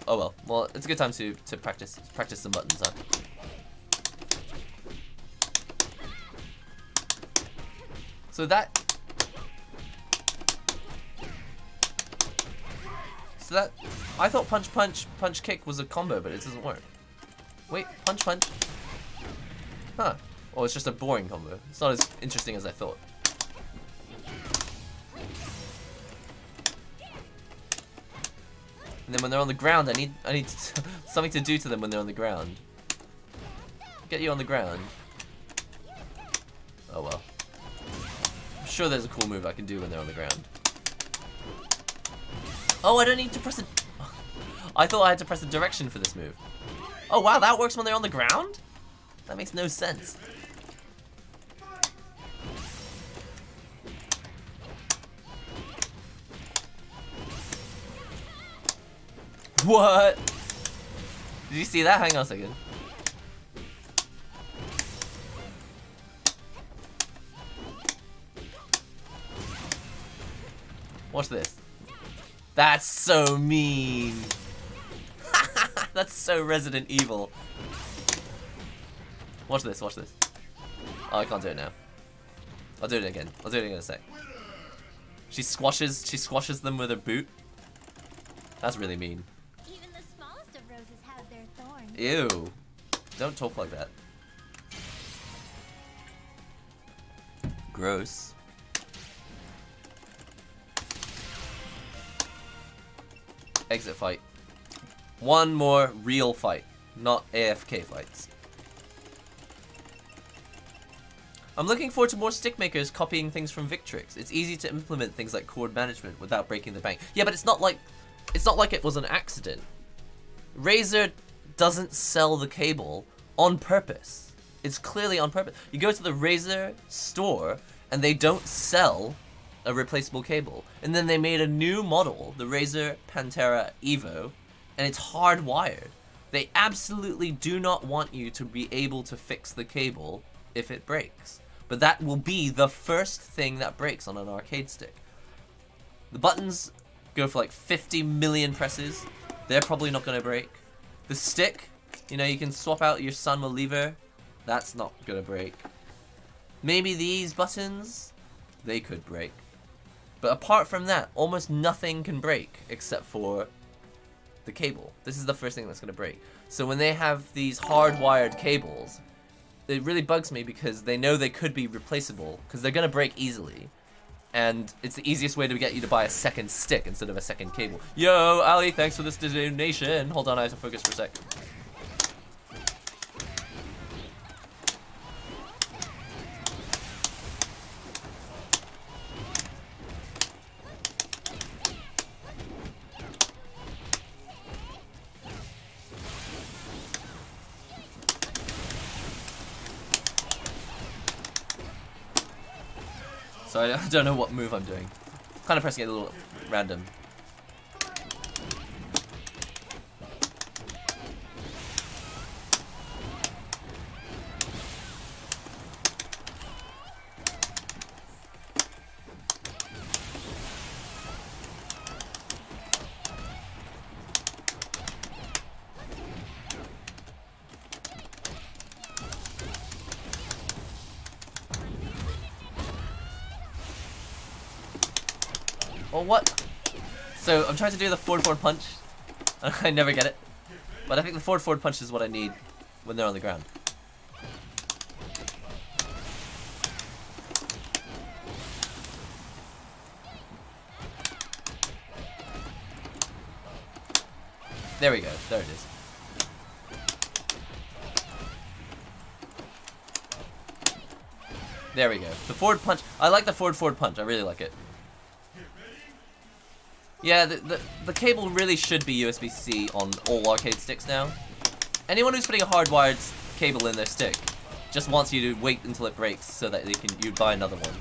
[SPEAKER 1] Oh well. Well, it's a good time to practice some buttons, huh? So I thought punch punch punch kick was a combo, but it doesn't work. Wait, punch punch. Huh. Oh, it's just a boring combo. It's not as interesting as I thought. And then when they're on the ground, I need something to do to them when they're on the ground. Get you on the ground. Oh well. I'm sure there's a cool move I can do when they're on the ground. Oh, I don't need to press it. I thought I had to press a direction for this move. Oh wow, that works when they're on the ground? That makes no sense. What? Did you see that? Hang on a second. Watch this. That's so mean. That's so Resident Evil. Watch this, watch this. Oh, I can't do it now. I'll do it again. I'll do it again in a sec. She squashes them with her boot. That's really mean.
[SPEAKER 3] Even the smallest of roses have their thorns.
[SPEAKER 1] Ew. Don't talk like that. Gross. Exit fight. One more real fight, not AFK fights. I'm looking forward to more stick makers copying things from Victrix. It's easy to implement things like cord management without breaking the bank. Yeah, but it's not like it was an accident. Razer doesn't sell the cable on purpose. It's clearly on purpose. You go to the Razer store and they don't sell a replaceable cable. And then they made a new model, the Razer Pantera Evo, and it's hardwired. They absolutely do not want you to be able to fix the cable if it breaks. But that will be the first thing that breaks on an arcade stick. The buttons go for like 50 million presses. They're probably not going to break. The stick, you know, you can swap out your Sunma lever. That's not going to break. Maybe these buttons, they could break. But apart from that, almost nothing can break except for the cable. This is the first thing that's going to break. So when they have these hardwired cables, it really bugs me because they know they could be replaceable because they're going to break easily. And it's the easiest way to get you to buy a second stick instead of a second cable. Yo, Ali, thanks for this donation. Hold on, I have to focus for a sec. So I don't know what move I'm doing. Kind of pressing it a little random. Well, what? So I'm trying to do the forward punch. I never get it. But I think the forward punch is what I need when they're on the ground. There we go. There it is. There we go. The forward punch. I like the forward punch. I really like it. Yeah, the cable really should be USB-C on all arcade sticks now. Anyone who's putting a hardwired cable in their stick just wants you to wait until it breaks so that you buy another one.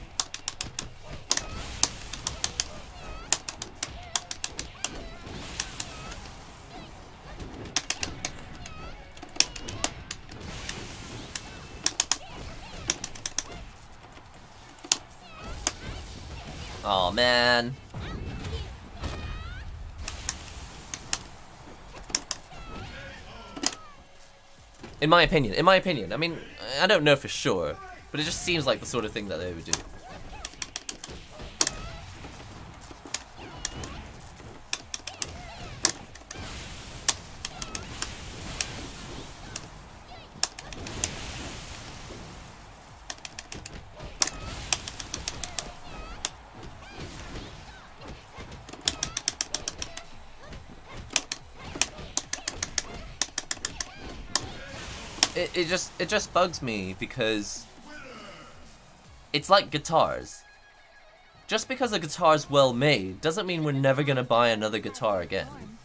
[SPEAKER 1] Aw, man. In my opinion, I mean, I don't know for sure, but it just seems like the sort of thing that they would do. It just bugs me because it's like guitars. Just because a guitar's well made doesn't mean we're never gonna buy another guitar again.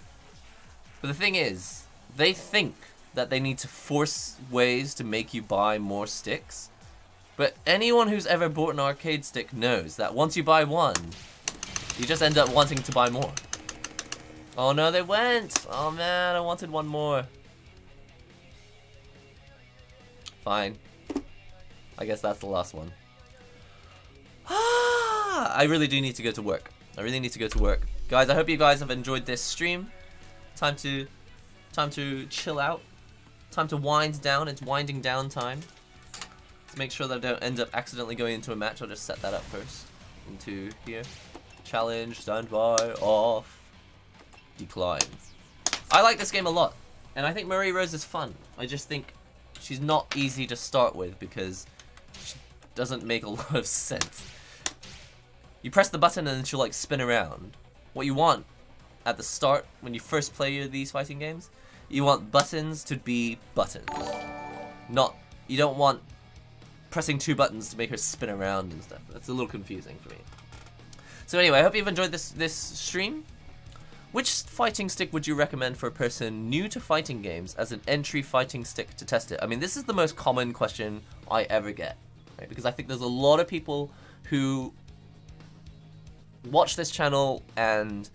[SPEAKER 1] But the thing is, they think that they need to force ways to make you buy more sticks. But anyone who's ever bought an arcade stick knows that once you buy one, you just end up wanting to buy more. Oh no, they went! Oh man, I wanted one more. Fine. I guess that's the last one. I really do need to go to work. I really need to go to work. Guys, I hope you guys have enjoyed this stream. Time to chill out. Time to wind down. It's winding down time. To make sure that I don't end up accidentally going into a match, I'll just set that up first. Into here. Challenge, standby, off, decline. I like this game a lot. And I think Marie Rose is fun. I just think she's not easy to start with because she doesn't make a lot of sense. You press the button and then she'll like spin around. What you want at the start, when you first play these fighting games, you want buttons to be buttons. You don't want pressing two buttons to make her spin around and stuff. That's a little confusing for me. So anyway, I hope you've enjoyed this stream. Which fighting stick would you recommend for a person new to fighting games as an entry fighting stick to test it? I mean, this is the most common question I ever get, right? Because I think there's a lot of people who watch this channel and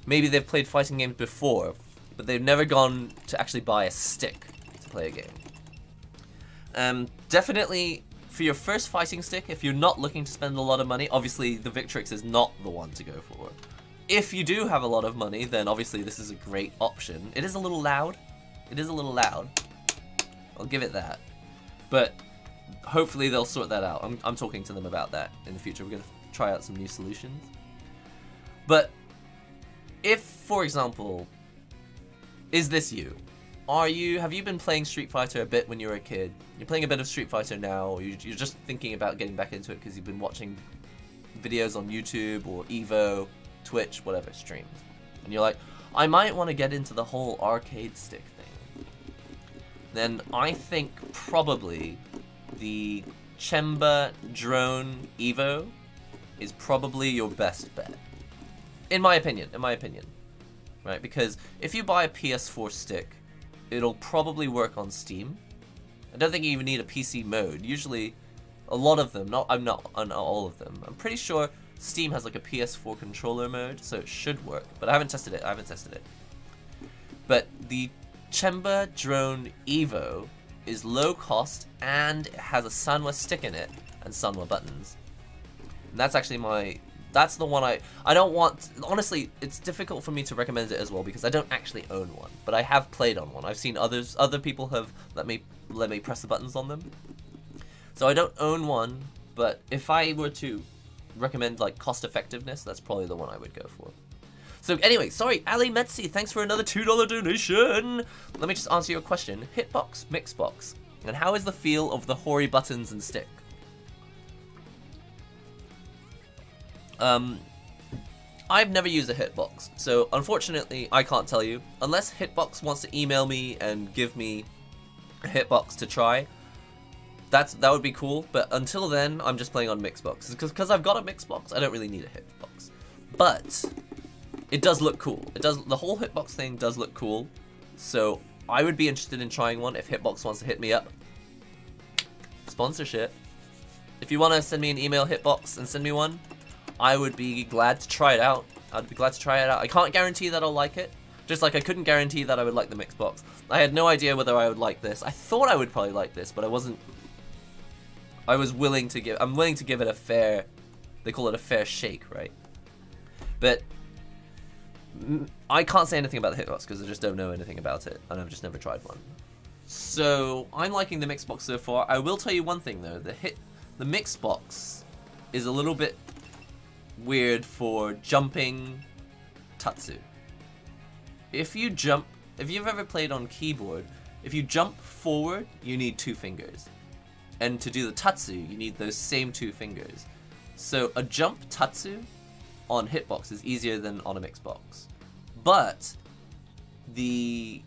[SPEAKER 1] maybe they've played fighting games before, but they've never gone to actually buy a stick to play a game. Definitely for your first fighting stick, if you're not looking to spend a lot of money, obviously the Victrix is not the one to go for. If you do have a lot of money, then obviously this is a great option. It is a little loud. It is a little loud. I'll give it that. But hopefully they'll sort that out. I'm talking to them about that in the future. We're going to try out some new solutions. But if, for example, is this you? Have you been playing Street Fighter a bit when you were a kid? You're playing a bit of Street Fighter now, or you're just thinking about getting back into it because you've been watching videos on YouTube or Evo, Twitch, whatever, streams. And you're like, I might want to get into the whole arcade stick thing. Then I think probably the Chemba Drone Evo is probably your best bet. In my opinion. Right, because if you buy a PS4 stick, it'll probably work on Steam. I don't think you even need a PC mode. Usually, a lot of them, not all of them. I'm pretty sure Steam has like a PS4 controller mode, so it should work. But I haven't tested it. But the Chemba Drone Evo is low cost and it has a Sanwa stick in it and Sanwa buttons. And that's actually that's the one I don't want. Honestly, it's difficult for me to recommend it as well because I don't actually own one, but I have played on one. I've seen other people have let me press the buttons on them. So I don't own one, but if I were to recommend like cost effectiveness, that's probably the one I would go for. So anyway, sorry, Ali Metzi, thanks for another $2 donation. Let me just answer your question. Hitbox, Mixbox, and how is the feel of the Hori buttons and stick? I've never used a Hitbox, so unfortunately I can't tell you. Unless Hitbox wants to email me and give me a Hitbox to try, that would be cool, but until then, I'm just playing on Mixbox. Because I've got a Mixbox, I don't really need a Hitbox. But it does look cool. The whole Hitbox thing does look cool, so I would be interested in trying one if Hitbox wants to hit me up. Sponsorship. If you want to send me an email, Hitbox, and send me one, I would be glad to try it out. I can't guarantee that I'll like it, just like I couldn't guarantee that I would like the Mixbox. I had no idea whether I would like this. I thought I would probably like this, but I wasn't. I'm willing to give it a fair, they call it a fair shake, right? But I can't say anything about the Hitbox because I just don't know anything about it, and I've just never tried one. So I'm liking the Mixbox so far. I will tell you one thing though, the Mixbox is a little bit weird for jumping Tatsu. If you've ever played on keyboard, if you jump forward, you need 2 fingers. And to do the Tatsu, you need those same 2 fingers. So a jump Tatsu on Hitbox is easier than on a Mixbox. But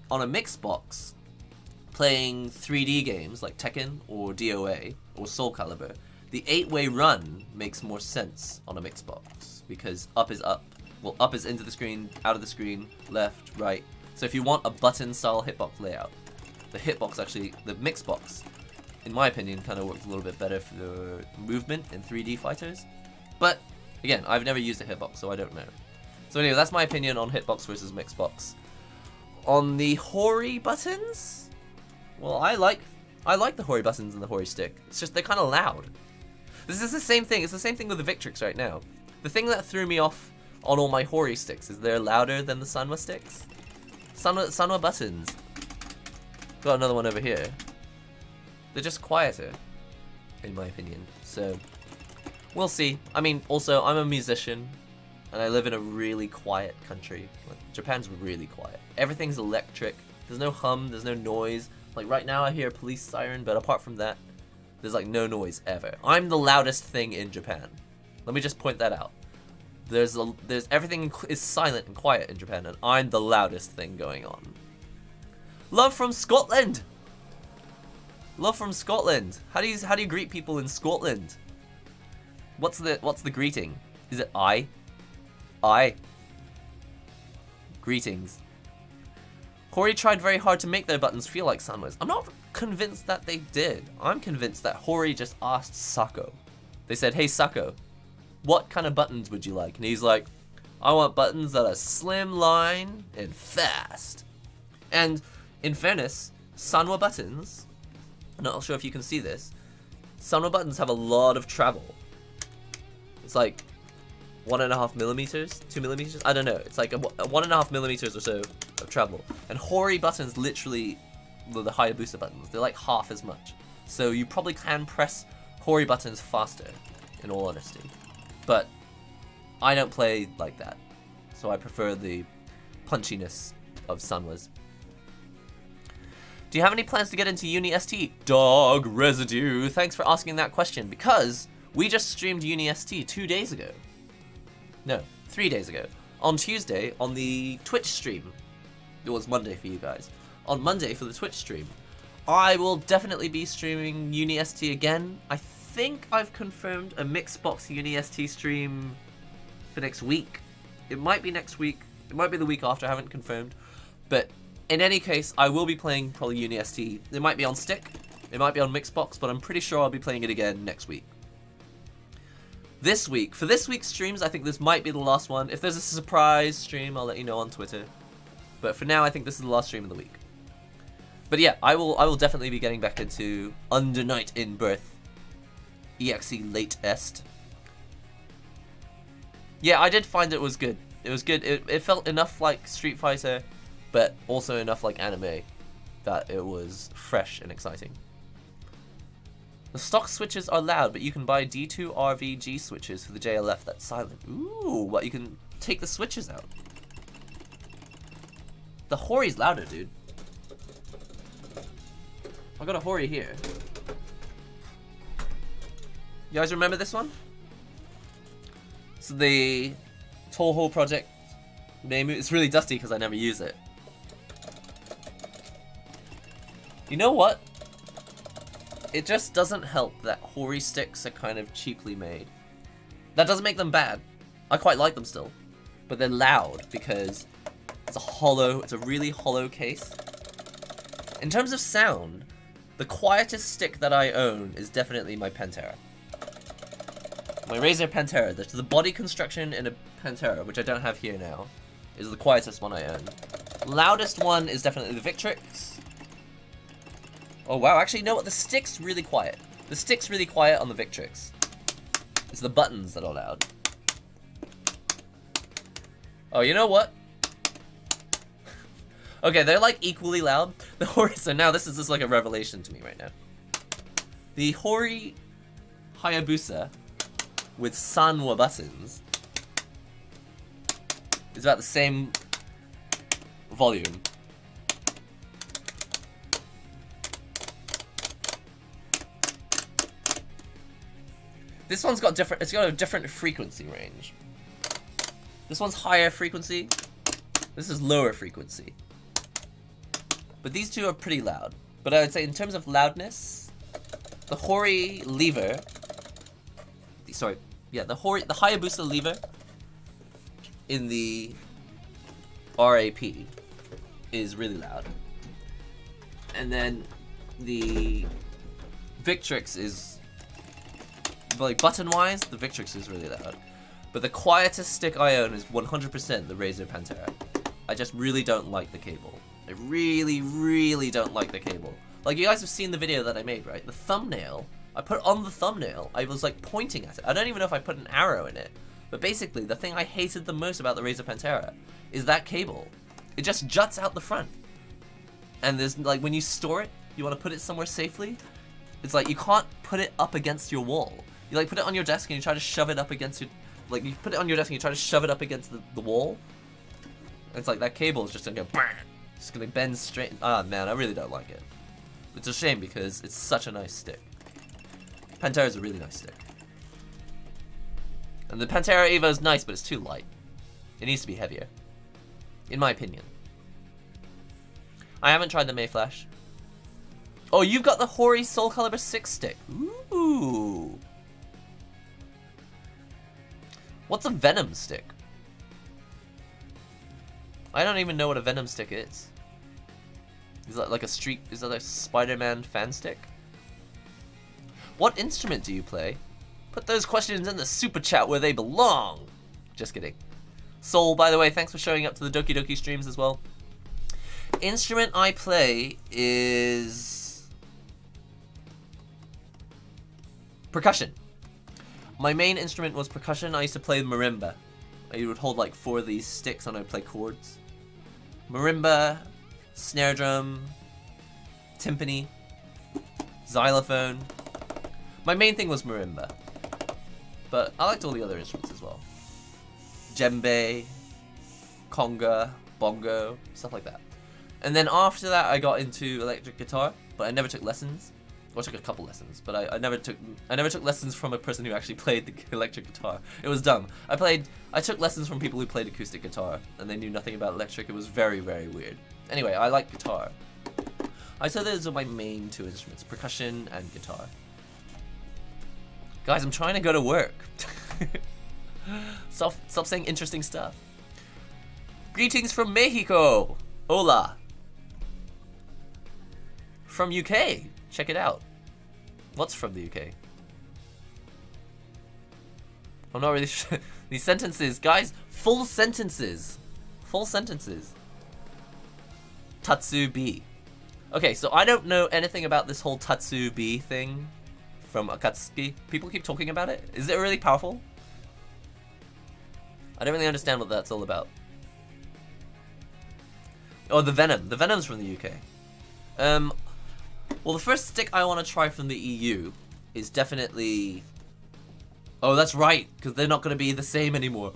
[SPEAKER 1] on a Mixbox, playing 3D games like Tekken or DOA or Soul Calibur, the 8-way run makes more sense on a Mixbox because up is up. Well, up is into the screen, out of the screen, left, right. So if you want a button-style hitbox layout, the Mixbox, in my opinion, kind of works a little bit better for movement in 3D fighters. But again, I've never used a hitbox, so I don't know. So anyway, that's my opinion on hitbox versus Mixbox. On the Hori buttons, well, I like the Hori buttons and the Hori stick. It's just they're kind of loud. This is the same thing. It's the same thing with the Victrix right now. The thing that threw me off on all my Hori sticks is they're louder than the Sanwa sticks. Sanwa buttons. Got another one over here. They're just quieter, in my opinion. So, we'll see. I mean, also, I'm a musician, and I live in a really quiet country. Like, Japan's really quiet. Everything's electric. There's no hum, there's no noise. Like, right now I hear a police siren, but apart from that, there's like no noise ever. I'm the loudest thing in Japan. Let me just point that out. Everything is silent and quiet in Japan, and I'm the loudest thing going on. Love from Scotland. Love from Scotland. How do you greet people in Scotland? What's the greeting? Is it I? I. Greetings. Hori tried very hard to make their buttons feel like Sanwa's. I'm not convinced that they did. I'm convinced that Hori just asked Sako. They said, hey Sako, what kind of buttons would you like? And he's like, I want buttons that are slimline and fast. And in fairness, Sanwa buttons, I'm not sure if you can see this, Sanwa buttons have a lot of travel. It's like 1.5 millimeters, 2 millimeters, I don't know. It's like a 1.5 millimeters or so of travel. And Hori buttons literally, the Hayabusa buttons, they're like half as much. So you probably can press Hori buttons faster, in all honesty. But I don't play like that, so I prefer the punchiness of Sunwas. Do you have any plans to get into Uni ST? Dog Residue, thanks for asking that question, because we just streamed Uni ST 2 days ago. No, 3 days ago. On Tuesday, on the Twitch stream. It was Monday for you guys. On Monday for the Twitch stream. I will definitely be streaming Uni ST again. I think I've confirmed a Mixbox Uni ST stream for next week. It might be next week. It might be the week after, I haven't confirmed. But in any case, I will be playing probably Uni ST. It might be on Stick. It might be on Mixbox, but I'm pretty sure I'll be playing it again next week. This week, for this week's streams, I think this might be the last one. If there's a surprise stream, I'll let you know on Twitter. But for now, I think this is the last stream of the week. But yeah, I will definitely be getting back into Under Night in Birth. EXE Late Est. Yeah, I did find it was good. It was good. It felt enough like Street Fighter, but also enough like anime that it was fresh and exciting. The stock switches are loud, but you can buy D2 RVG switches for the JLF that's silent. Ooh, but you can take the switches out. The Hori's louder, dude. I got a Hori here. You guys remember this one? So the Toho project name, it's really dusty because I never use it. You know what? It just doesn't help that Hori sticks are kind of cheaply made. That doesn't make them bad. I quite like them still. But they're loud because it's a really hollow case. In terms of sound, the quietest stick that I own is definitely my Pantera. My Razer Pantera, the body construction in a Pantera, which I don't have here now, is the quietest one I own. Loudest one is definitely the Victrix. Oh wow, actually, you know what? The stick's really quiet. The stick's really quiet on the Victrix. It's the buttons that are loud. Oh, you know what? Okay, they're like equally loud. The Hori, so now this is just like a revelation to me right now. The Hori Hayabusa with Sanwa buttons is about the same volume. This one's got it's got a different frequency range. This one's higher frequency. This is lower frequency. But these two are pretty loud. But I would say in terms of loudness, the Hori lever, the Hayabusa lever in the RAP is really loud. And then the Victrix is, like button-wise, the Victrix is really loud. But the quietest stick I own is 100% the Razer Pantera. I just really don't like the cable. I really, really don't like the cable. Like, you guys have seen the video that I made, right? The thumbnail, I put on the thumbnail, I was like pointing at it. I don't even know if I put an arrow in it. But basically, the thing I hated the most about the Razer Pantera is that cable. It just juts out the front. And there's, like, when you store it, you want to put it somewhere safely, it's like, you can't put it up against your wall. You, like, put it on your desk and you try to shove it up against your, like, you put it on your desk and you try to shove it up against the wall. It's like, that cable is just gonna go, just gonna bend straight. Ah, man, I really don't like it. It's a shame because it's such a nice stick. Pantera is a really nice stick. And the Pantera Evo is nice, but it's too light. It needs to be heavier. In my opinion. I haven't tried the Mayflash. Oh, you've got the Hori Soul Calibur 6 stick. Ooh. What's a Venom stick? I don't even know what a Venom stick is. Is that like a is that a Spider-Man fan stick? What instrument do you play? Put those questions in the super chat where they belong. Just kidding. Soul, by the way, thanks for showing up to the Doki Doki streams as well. Instrument I play is percussion. My main instrument was percussion. I used to play marimba. I would hold like 4 of these sticks and I'd play chords. Marimba, snare drum, timpani, xylophone. My main thing was marimba, but I liked all the other instruments as well. Djembe, conga, bongo, stuff like that. And then after that, I got into electric guitar, but I never took lessons. Well, I took a couple lessons, but I never took lessons from a person who actually played the electric guitar. It was dumb. I took lessons from people who played acoustic guitar, and they knew nothing about electric. It was very, very weird. Anyway, I like guitar. I say those are my main two instruments, percussion and guitar. Guys, I'm trying to go to work. Stop saying interesting stuff. Greetings from Mexico. Hola. From UK. Check it out. What's from the UK? I'm not really sure. These sentences, guys, full sentences. Full sentences. Tatsubi. Okay, so I don't know anything about this whole Tatsubi thing from Akatsuki. People keep talking about it. Is it really powerful? I don't really understand what that's all about. Oh, the Venom. The Venom's from the UK. Well, the first stick I want to try from the EU is definitely... Oh, that's right, because they're not going to be the same anymore.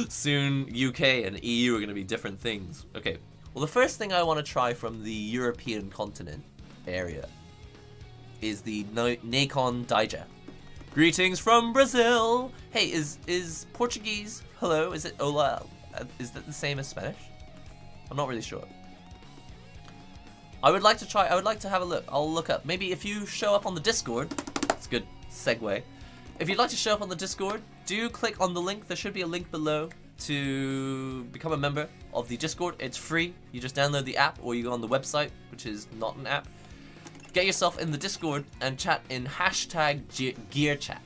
[SPEAKER 1] Soon, UK and EU are going to be different things. Okay, well, the first thing I want to try from the European continent area is the Nacon Daija. Greetings from Brazil! Hey, is Portuguese hello? Is it hola? Is that the same as Spanish? I'm not really sure. I would like to have a look. I'll look up. Maybe if you show up on the Discord, it's a good segue. If you'd like to show up on the Discord, do click on the link. There should be a link below to become a member of the Discord. It's free. You just download the app or you go on the website, which is not an app. Get yourself in the Discord and chat in #GearChat.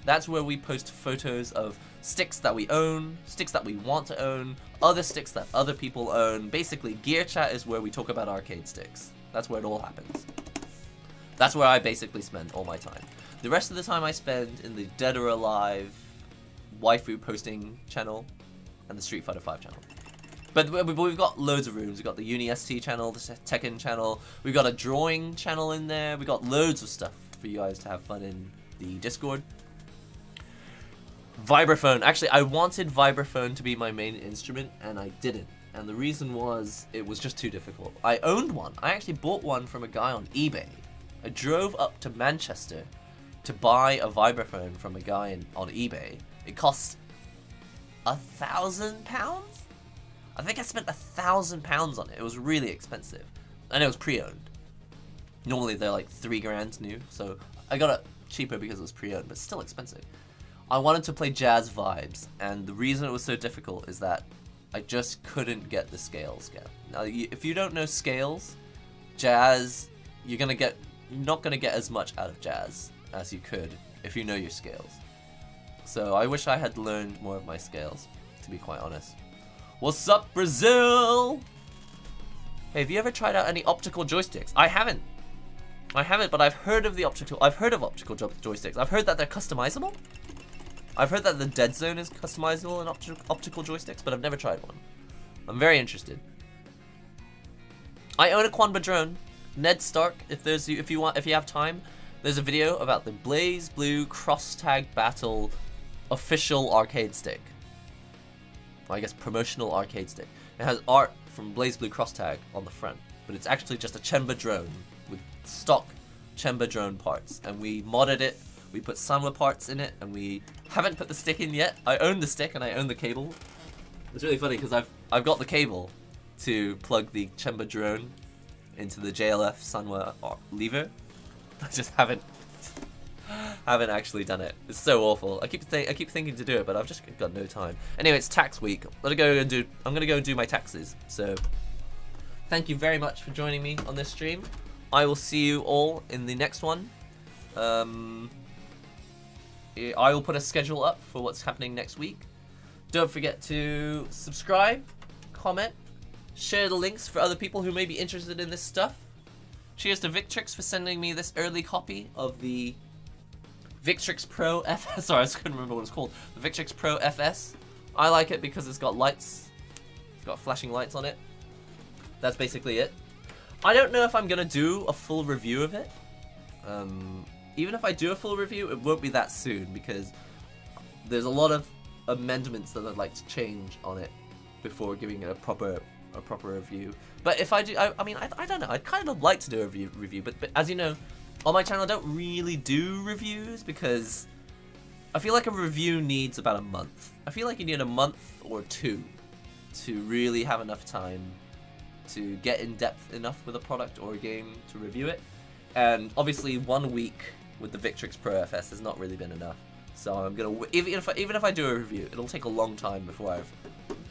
[SPEAKER 1] That's where we post photos of sticks that we own, sticks that we want to own, other sticks that other people own. Basically, Gear Chat is where we talk about arcade sticks. That's where it all happens. That's where I basically spend all my time. The rest of the time I spend in the Dead or Alive waifu posting channel and the Street Fighter 5 channel. But we've got loads of rooms. We've got the Uni ST channel, the Tekken channel. We've got a drawing channel in there. We've got loads of stuff for you guys to have fun in the Discord. Vibraphone. Actually, I wanted vibraphone to be my main instrument, and I didn't. And the reason was, it was just too difficult. I owned one. I actually bought one from a guy on eBay. I drove up to Manchester to buy a vibraphone from a guy on eBay. It cost £1,000? I think I spent £1,000 on it. It was really expensive. And it was pre-owned. Normally they're like $3 new, so I got it cheaper because it was pre-owned, but still expensive. I wanted to play jazz vibes, and the reason it was so difficult is that I just couldn't get the scales down. Now, if you don't know scales, jazz, you're not gonna get as much out of jazz as you could if you know your scales. So I wish I had learned more of my scales, to be quite honest. What's up, Brazil? Hey, have you ever tried out any optical joysticks? I haven't, but I've heard of optical joysticks. I've heard that they're customizable. I've heard that the Dead Zone is customizable in optical joysticks, but I've never tried one. I'm very interested. I own a Quanba drone. Ned Stark, if you have time, there's a video about the Blaze Blue Cross Tag Battle official arcade stick. I guess promotional arcade stick. It has art from Blaze Blue Cross Tag on the front, but it's actually just a Chemba drone with stock Chemba drone parts, and we modded it. We put Sanwa parts in it, and we haven't put the stick in yet. I own the stick and I own the cable. It's really funny because I've got the cable to plug the Chemba drone into the JLF Sanwa lever. I just haven't actually done it. It's so awful. I keep thinking to do it, but I've just got no time. Anyway, it's tax week. I'm gonna go and do my taxes. So thank you very much for joining me on this stream. I will see you all in the next one. I will put a schedule up for what's happening next week. Don't forget to subscribe, comment, share the links for other people who may be interested in this stuff. Cheers to Victrix for sending me this early copy of the Victrix Pro FS. Sorry, I just couldn't remember what it's called. The Victrix Pro FS. I like it because it's got lights. It's got flashing lights on it. That's basically it. I don't know if I'm gonna do a full review of it. Even if I do a full review, it won't be that soon because there's a lot of amendments that I'd like to change on it before giving it a proper review. But if I do, I mean, I don't know. I'd kind of like to do a review, but as you know, on my channel I don't really do reviews because I feel like a review needs about a month. I feel like you need a month or two to really have enough time to get in depth enough with a product or a game to review it. And obviously 1 week with the Victrix Pro FS has not really been enough. So I'm gonna, even if I do a review, it'll take a long time before I've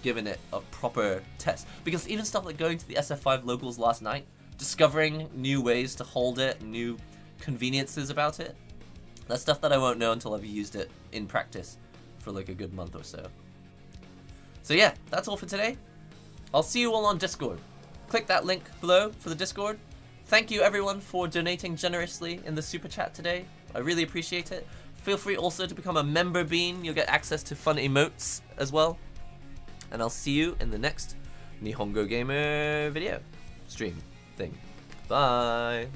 [SPEAKER 1] given it a proper test. Because even stuff like going to the SF5 locals last night, discovering new ways to hold it, new conveniences about it, that's stuff that I won't know until I've used it in practice for like a good month or so. So yeah, that's all for today. I'll see you all on Discord. Click that link below for the Discord. Thank you everyone for donating generously in the super chat today. I really appreciate it. Feel free also to become a member bean. You'll get access to fun emotes as well. And I'll see you in the next Nihongo Gamer video stream thing. Bye.